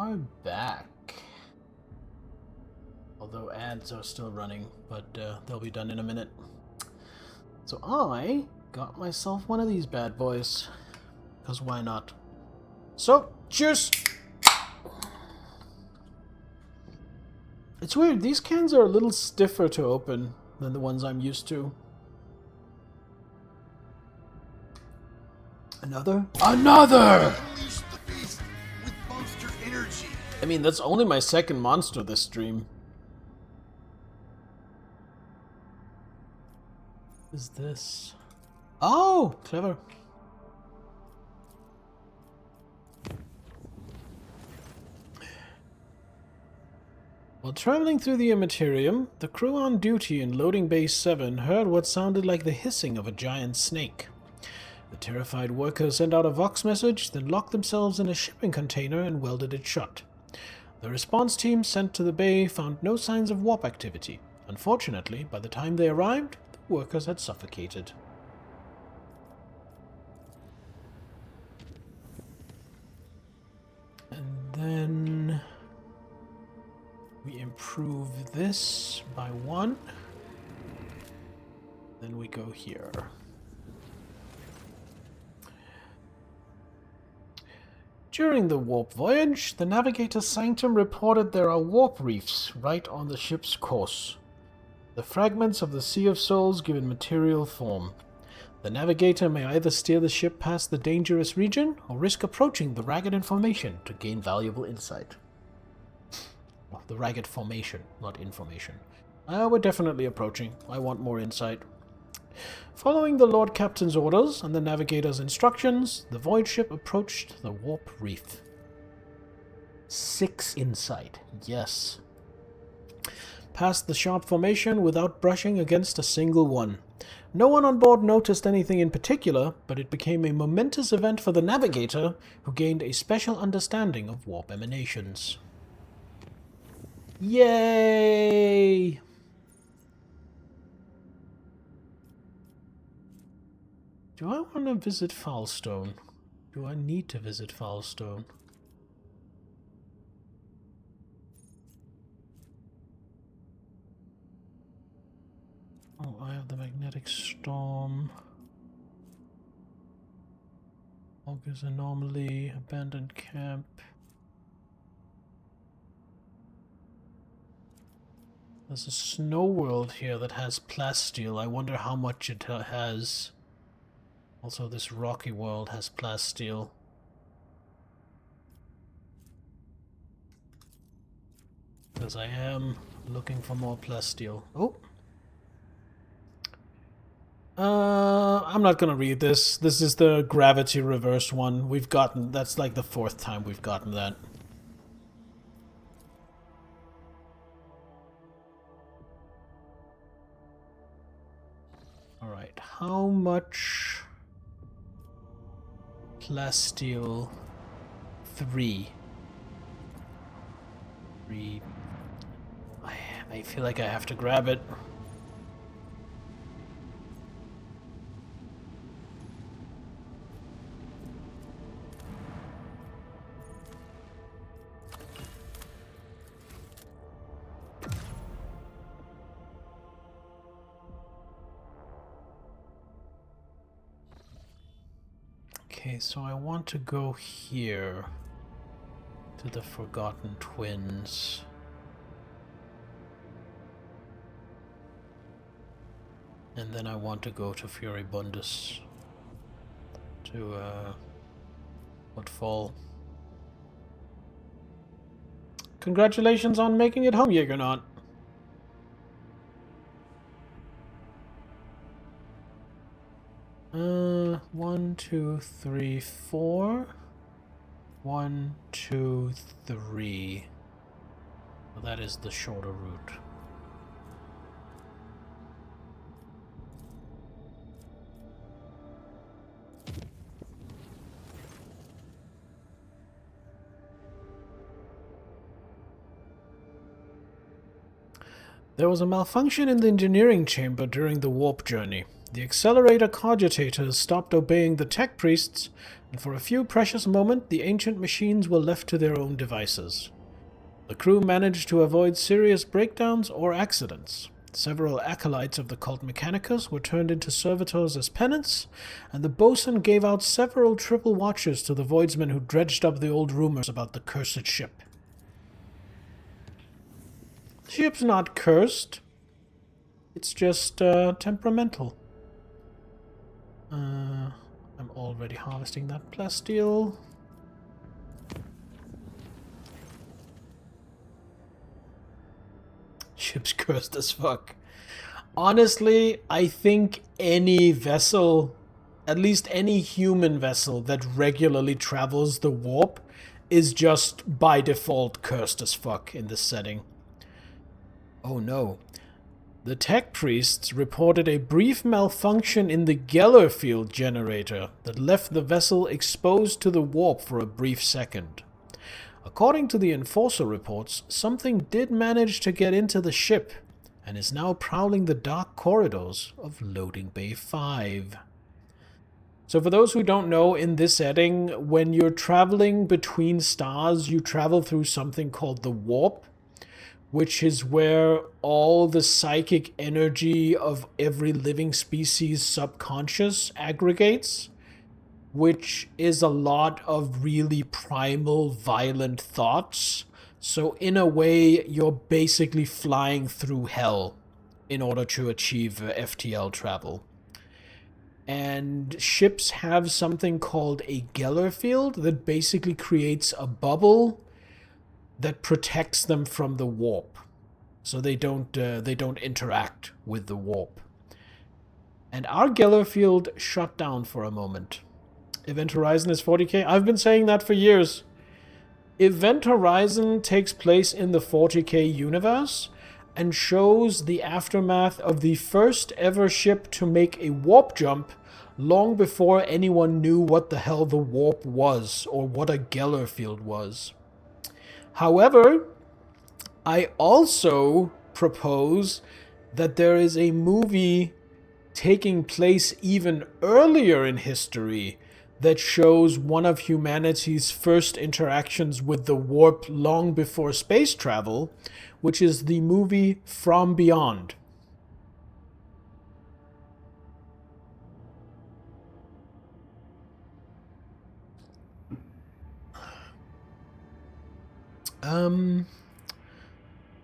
Speaker 1: are back. Although ads are still running, but they'll be done in a minute. So I got myself one of these bad boys. Because why not? So, cheers! It's weird, these cans are a little stiffer to open than the ones I'm used to. Another? Another! I mean, that's only my second monster this stream. What is this? Oh, clever. While traveling through the Immaterium, the crew on duty in Loading Bay 7 heard what sounded like the hissing of a giant snake. The terrified workers sent out a Vox message, then locked themselves in a shipping container and welded it shut. The response team sent to the bay found no signs of warp activity. Unfortunately, by the time they arrived, the workers had suffocated. And then we improve this by 1. Then we go here. During the warp voyage, the Navigator Sanctum reported there are warp reefs right on the ship's course. The fragments of the Sea of Souls give it material form. The Navigator may either steer the ship past the dangerous region, or risk approaching the ragged information to gain valuable insight. Well, the ragged formation, not information. We're definitely approaching. I want more insight. Following the Lord Captain's orders and the Navigator's instructions, the void ship approached the warp reef. 6 insight, yes. Passed the sharp formation without brushing against a single one. No one on board noticed anything in particular, but it became a momentous event for the Navigator, who gained a special understanding of warp emanations. Yay! Do I want to visit Foulstone? Do I need to visit Foulstone? Oh, I have the magnetic storm. August anomaly, abandoned camp. There's a snow world here that has plasteel. I wonder how much it has. Also, this rocky world has plasteel. Because I am looking for more plasteel. Oh! I'm not gonna read this. This is the gravity reverse one. We've gotten... That's like the 4th time we've gotten that. Alright, how much... Plasteel 3. I feel like I have to grab it. Okay, so I want to go here to the Forgotten Twins. And then I want to go to Furibundus to Woodfall. Congratulations on making it home, Jägernaut. 1, 2, 3, 4. 1, 2, 3. Well, that is the shorter route. There was a malfunction in the engineering chamber during the warp journey. The accelerator cogitators stopped obeying the tech priests, and for a few precious moments the ancient machines were left to their own devices. The crew managed to avoid serious breakdowns or accidents. Several acolytes of the cult Mechanicus were turned into servitors as penance, and the bosun gave out several triple watches to the voidsmen who dredged up the old rumors about the cursed ship. The ship's not cursed. It's just temperamental. I'm already harvesting that plasteel. Ship's cursed as fuck. Honestly, I think any vessel, at least any human vessel that regularly travels the warp, is just by default cursed as fuck in this setting. Oh no. The tech priests reported a brief malfunction in the Geller field generator that left the vessel exposed to the warp for a brief second. According to the Enforcer reports, something did manage to get into the ship and is now prowling the dark corridors of Loading Bay 5. So for those who don't know, in this setting, when you're traveling between stars, you travel through something called the warp, which is where all the psychic energy of every living species' subconscious aggregates, which is a lot of really primal, violent thoughts. So in a way, you're basically flying through hell in order to achieve FTL travel. And ships have something called a Geller field that basically creates a bubble that protects them from the warp, so they don't interact with the warp. And our Geller field shut down for a moment. Event Horizon is 40k. I've been saying that for years. Event Horizon takes place in the 40k universe and shows the aftermath of the first ever ship to make a warp jump long before anyone knew what the hell the warp was or what a Geller field was. However, I also propose that there is a movie taking place even earlier in history that shows one of humanity's first interactions with the warp long before space travel, which is the movie From Beyond.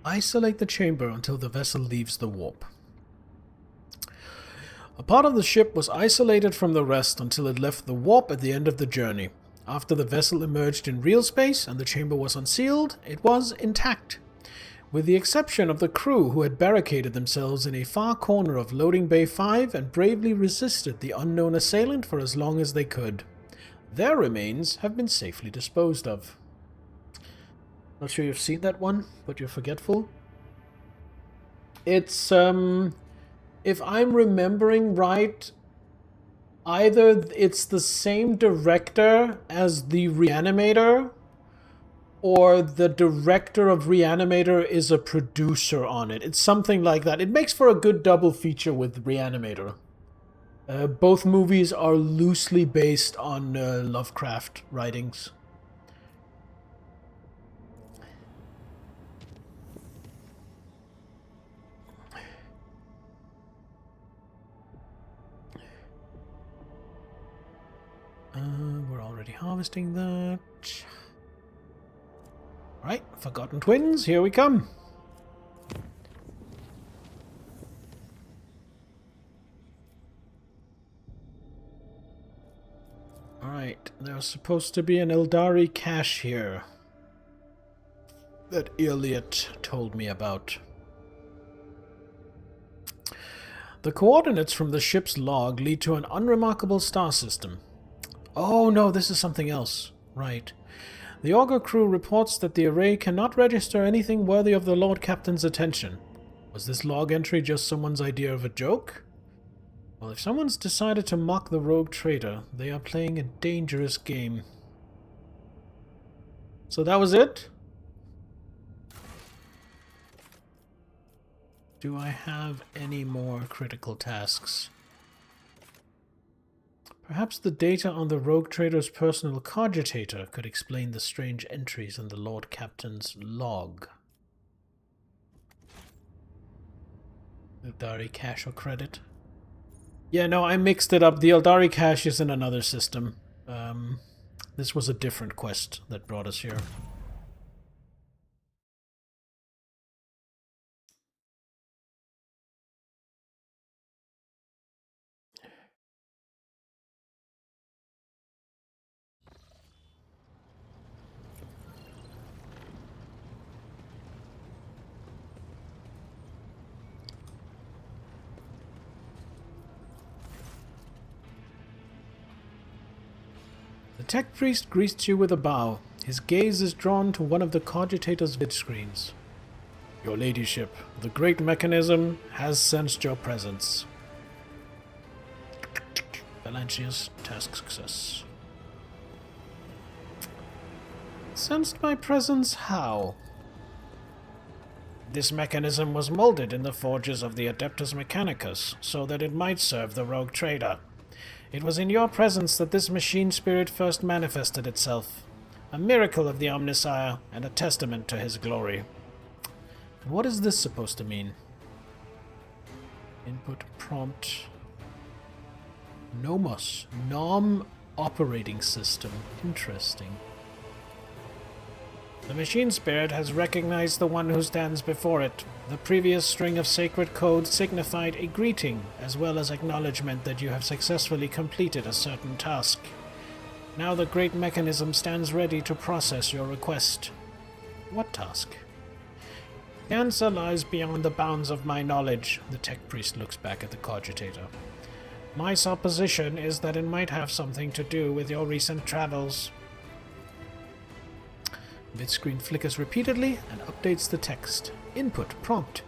Speaker 1: Isolate the chamber until the vessel leaves the warp. A part of the ship was isolated from the rest until it left the warp at the end of the journey. After the vessel emerged in real space and the chamber was unsealed, it was intact, with the exception of the crew who had barricaded themselves in a far corner of Loading Bay 5 and bravely resisted the unknown assailant for as long as they could. Their remains have been safely disposed of. Not sure you've seen that one, but you're forgetful. It's, if I'm remembering right, either it's the same director as the Reanimator, or the director of Reanimator is a producer on it. It's something like that. It makes for a good double feature with Reanimator. Both movies are loosely based on Lovecraft writings. We're already harvesting that. Alright, Forgotten Twins, here we come. Alright, there's supposed to be an Eldari cache here that Elliot told me about. The coordinates from the ship's log lead to an unremarkable star system. Oh no, this is something else. Right. The Augur crew reports that the array cannot register anything worthy of the Lord Captain's attention. Was this log entry just someone's idea of a joke? Well, if someone's decided to mock the rogue trader, they are playing a dangerous game. So that was it? Do I have any more critical tasks? Perhaps the data on the rogue trader's personal cogitator could explain the strange entries in the Lord Captain's log. Eldari cache or credit? Yeah, no, I mixed it up. The Eldari cache is in another system. This was a different quest that brought us here. The tech priest greets you with a bow. His gaze is drawn to one of the cogitator's vid screens. Your ladyship, the great mechanism has sensed your presence. Valancius, task success. Sensed my presence how? This mechanism was molded in the forges of the Adeptus Mechanicus, so that it might serve the rogue trader. It was in your presence that this machine spirit first manifested itself. A miracle of the Omnissiah, and a testament to his glory. What is this supposed to mean? Input prompt. Nomos. Nom operating system. Interesting. The machine spirit has recognized the one who stands before it. The previous string of sacred codes signified a greeting, as well as acknowledgement that you have successfully completed a certain task. Now the great mechanism stands ready to process your request. What task? The answer lies beyond the bounds of my knowledge. The tech priest looks back at the cogitator. My supposition is that it might have something to do with your recent travels. Vidscreen flickers repeatedly and updates the text. Input prompt.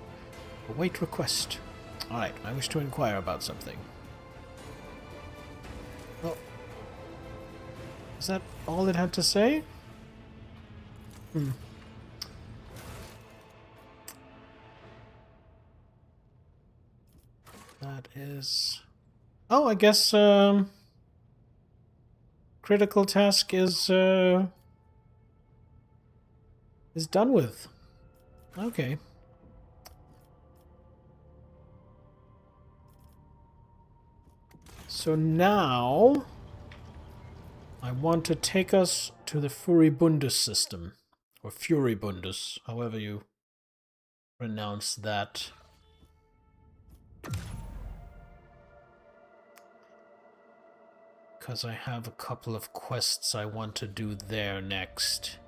Speaker 1: Await request. Alright, I wish to inquire about something. Well, is that all it had to say? That is... Oh, I guess critical task is done with. Okay. So now I want to take us to the Furibundus system, or Furibundus, however you pronounce that. Because I have a couple of quests I want to do there next.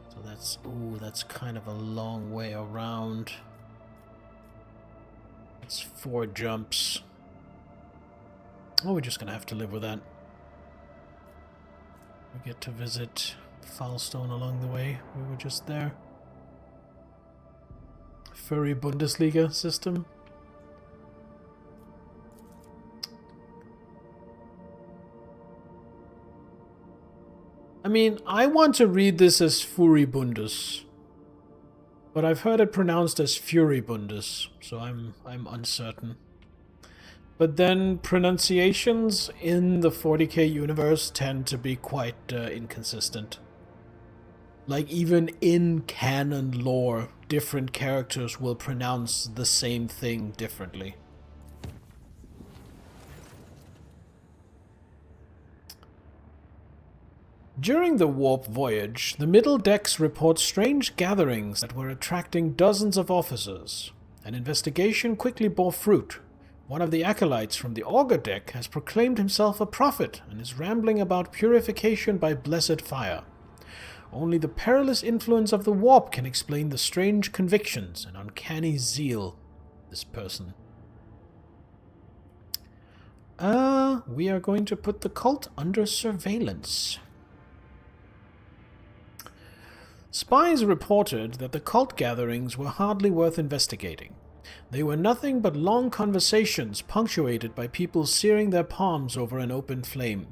Speaker 1: So that's, ooh, that's kind of a long way around. It's 4 jumps. Oh, we're just gonna have to live with that. We get to visit Foulstone along the way. We were just there. Furry Bundesliga system. I mean, I want to read this as Furibundus, but I've heard it pronounced as Furibundus, so I'm uncertain. But then pronunciations in the 40k universe tend to be quite inconsistent. Like even in canon lore, different characters will pronounce the same thing differently. During the warp voyage, the Middle Decks report strange gatherings that were attracting dozens of officers. An investigation quickly bore fruit. One of the acolytes from the Augur Deck has proclaimed himself a prophet and is rambling about purification by blessed fire. Only the perilous influence of the warp can explain the strange convictions and uncanny zeal of this person. We are going to put the cult under surveillance. Spies reported that the cult gatherings were hardly worth investigating. They were nothing but long conversations punctuated by people searing their palms over an open flame.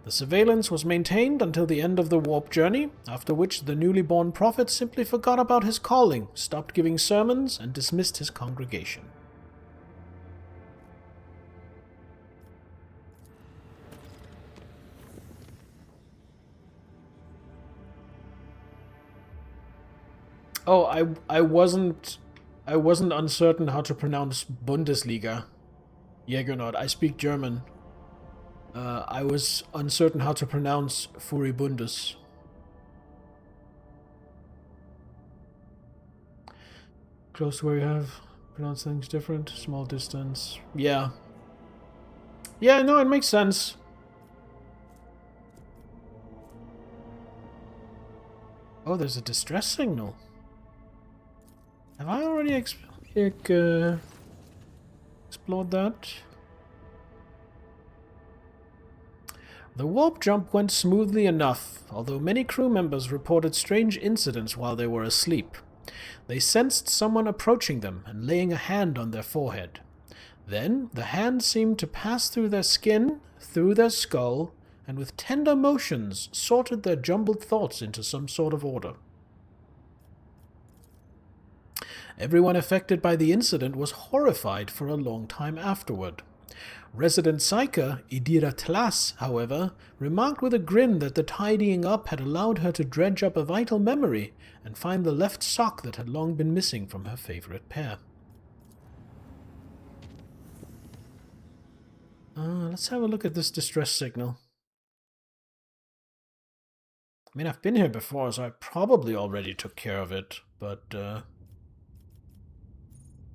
Speaker 1: The surveillance was maintained until the end of the warp journey, after which the newly born prophet simply forgot about his calling, stopped giving sermons, and dismissed his congregation. Oh, I wasn't uncertain how to pronounce Bundesliga. Jägernaut. I speak German. I was uncertain how to pronounce Furibundus. Close to where you have pronounced things different. Small distance. Yeah. Yeah, no, it makes sense. Oh, there's a distress signal. Have I already explored that? The warp jump went smoothly enough, although many crew members reported strange incidents while they were asleep. They sensed someone approaching them and laying a hand on their forehead. Then, the hand seemed to pass through their skin, through their skull, and with tender motions sorted their jumbled thoughts into some sort of order. Everyone affected by the incident was horrified for a long time afterward. Resident psyker Idira Tlas, however, remarked with a grin that the tidying up had allowed her to dredge up a vital memory and find the left sock that had long been missing from her favorite pair. Let's have a look at this distress signal. I mean, I've been here before, so I probably already took care of it, but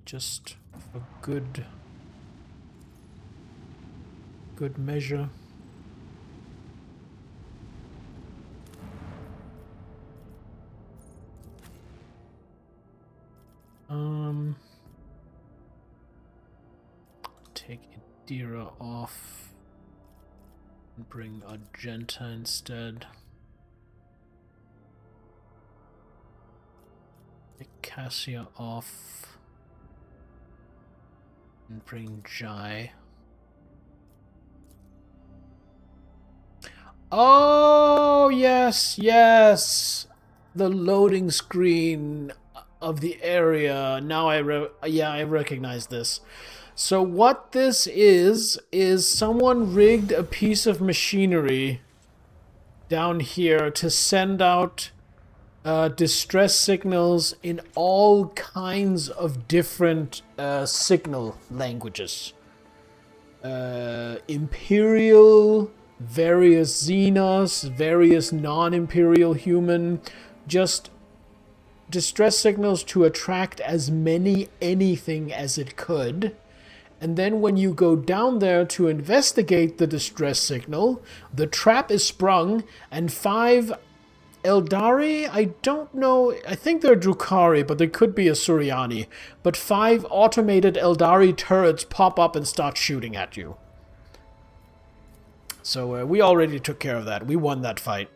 Speaker 1: just for good measure. Take Idira off and bring Argenta instead. Take Cassia off and bring Jai. Oh, yes, yes. The loading screen of the area. Now I recognize this. So what this is someone rigged a piece of machinery down here to send out distress signals in all kinds of different signal languages. Imperial, various Xenos, various non-Imperial human, just distress signals to attract as many anything as it could. And then when you go down there to investigate the distress signal, the trap is sprung and 5 Eldari, I don't know, I think they're Drukhari, but they could be a Suriani. But 5 automated Eldari turrets pop up and start shooting at you. So we already took care of that. We won that fight.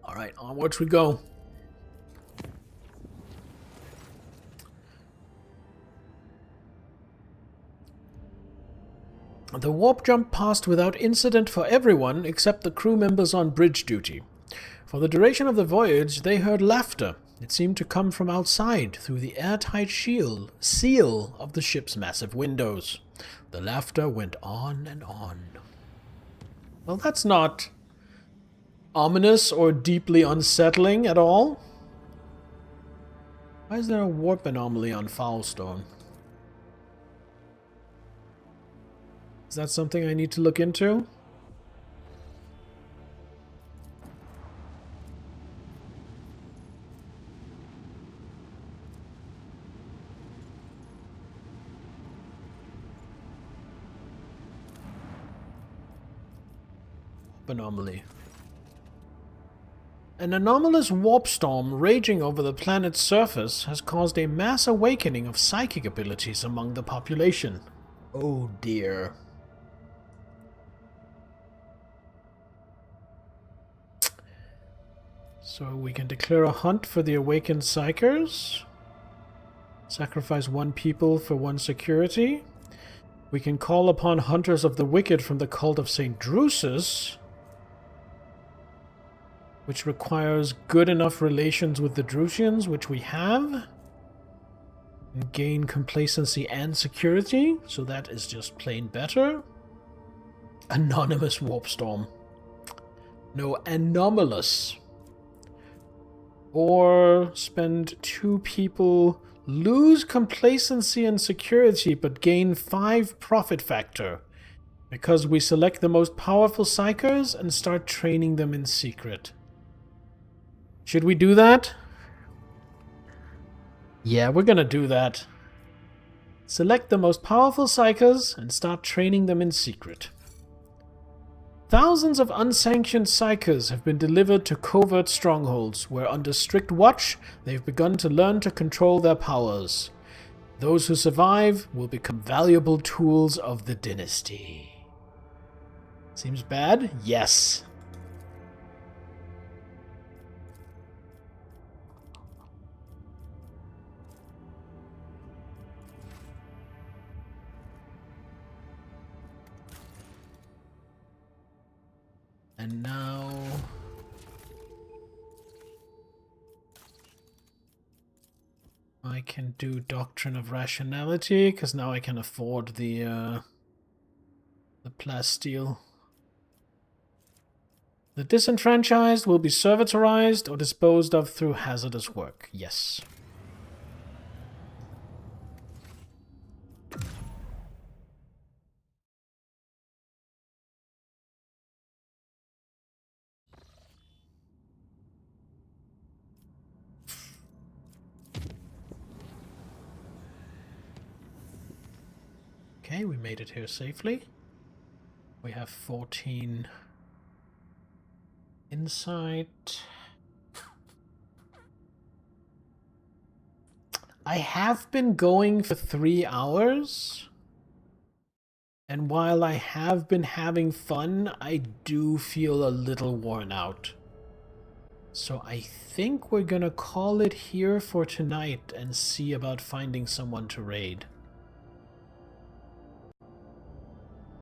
Speaker 1: Alright, onwards we go. The warp jump passed without incident for everyone except the crew members on bridge duty. For the duration of the voyage, they heard laughter. It seemed to come from outside, through the airtight seal of the ship's massive windows. The laughter went on and on. Well, that's not ominous or deeply unsettling at all. Why is there a warp anomaly on Foulstone? Is that something I need to look into? Anomaly. An anomalous warp storm raging over the planet's surface has caused a mass awakening of psychic abilities among the population. Oh dear. So we can declare a hunt for the awakened psychers. Sacrifice 1 people for 1 security. We can call upon Hunters of the Wicked from the Cult of St. Drusus, which requires good enough relations with the Drusians, which we have. And gain complacency and security, so that is just plain better. Anonymous Warpstorm. No, anomalous. Or spend 2 people, lose complacency and security, but gain 5 profit factor. Because we select the most powerful psychers and start training them in secret. Should we do that? Yeah, we're gonna do that. Select the most powerful psychers and start training them in secret. Thousands of unsanctioned psychers have been delivered to covert strongholds, where under strict watch, they've begun to learn to control their powers. Those who survive will become valuable tools of the dynasty. Seems bad? Yes. And now... I can do Doctrine of Rationality, because now I can afford the plasteel. The disenfranchised will be servitorized or disposed of through hazardous work. Yes. Okay, we made it here safely. We have 14 insight. I have been going for 3 hours. And while I have been having fun, I do feel a little worn out. So I think we're gonna call it here for tonight and see about finding someone to raid.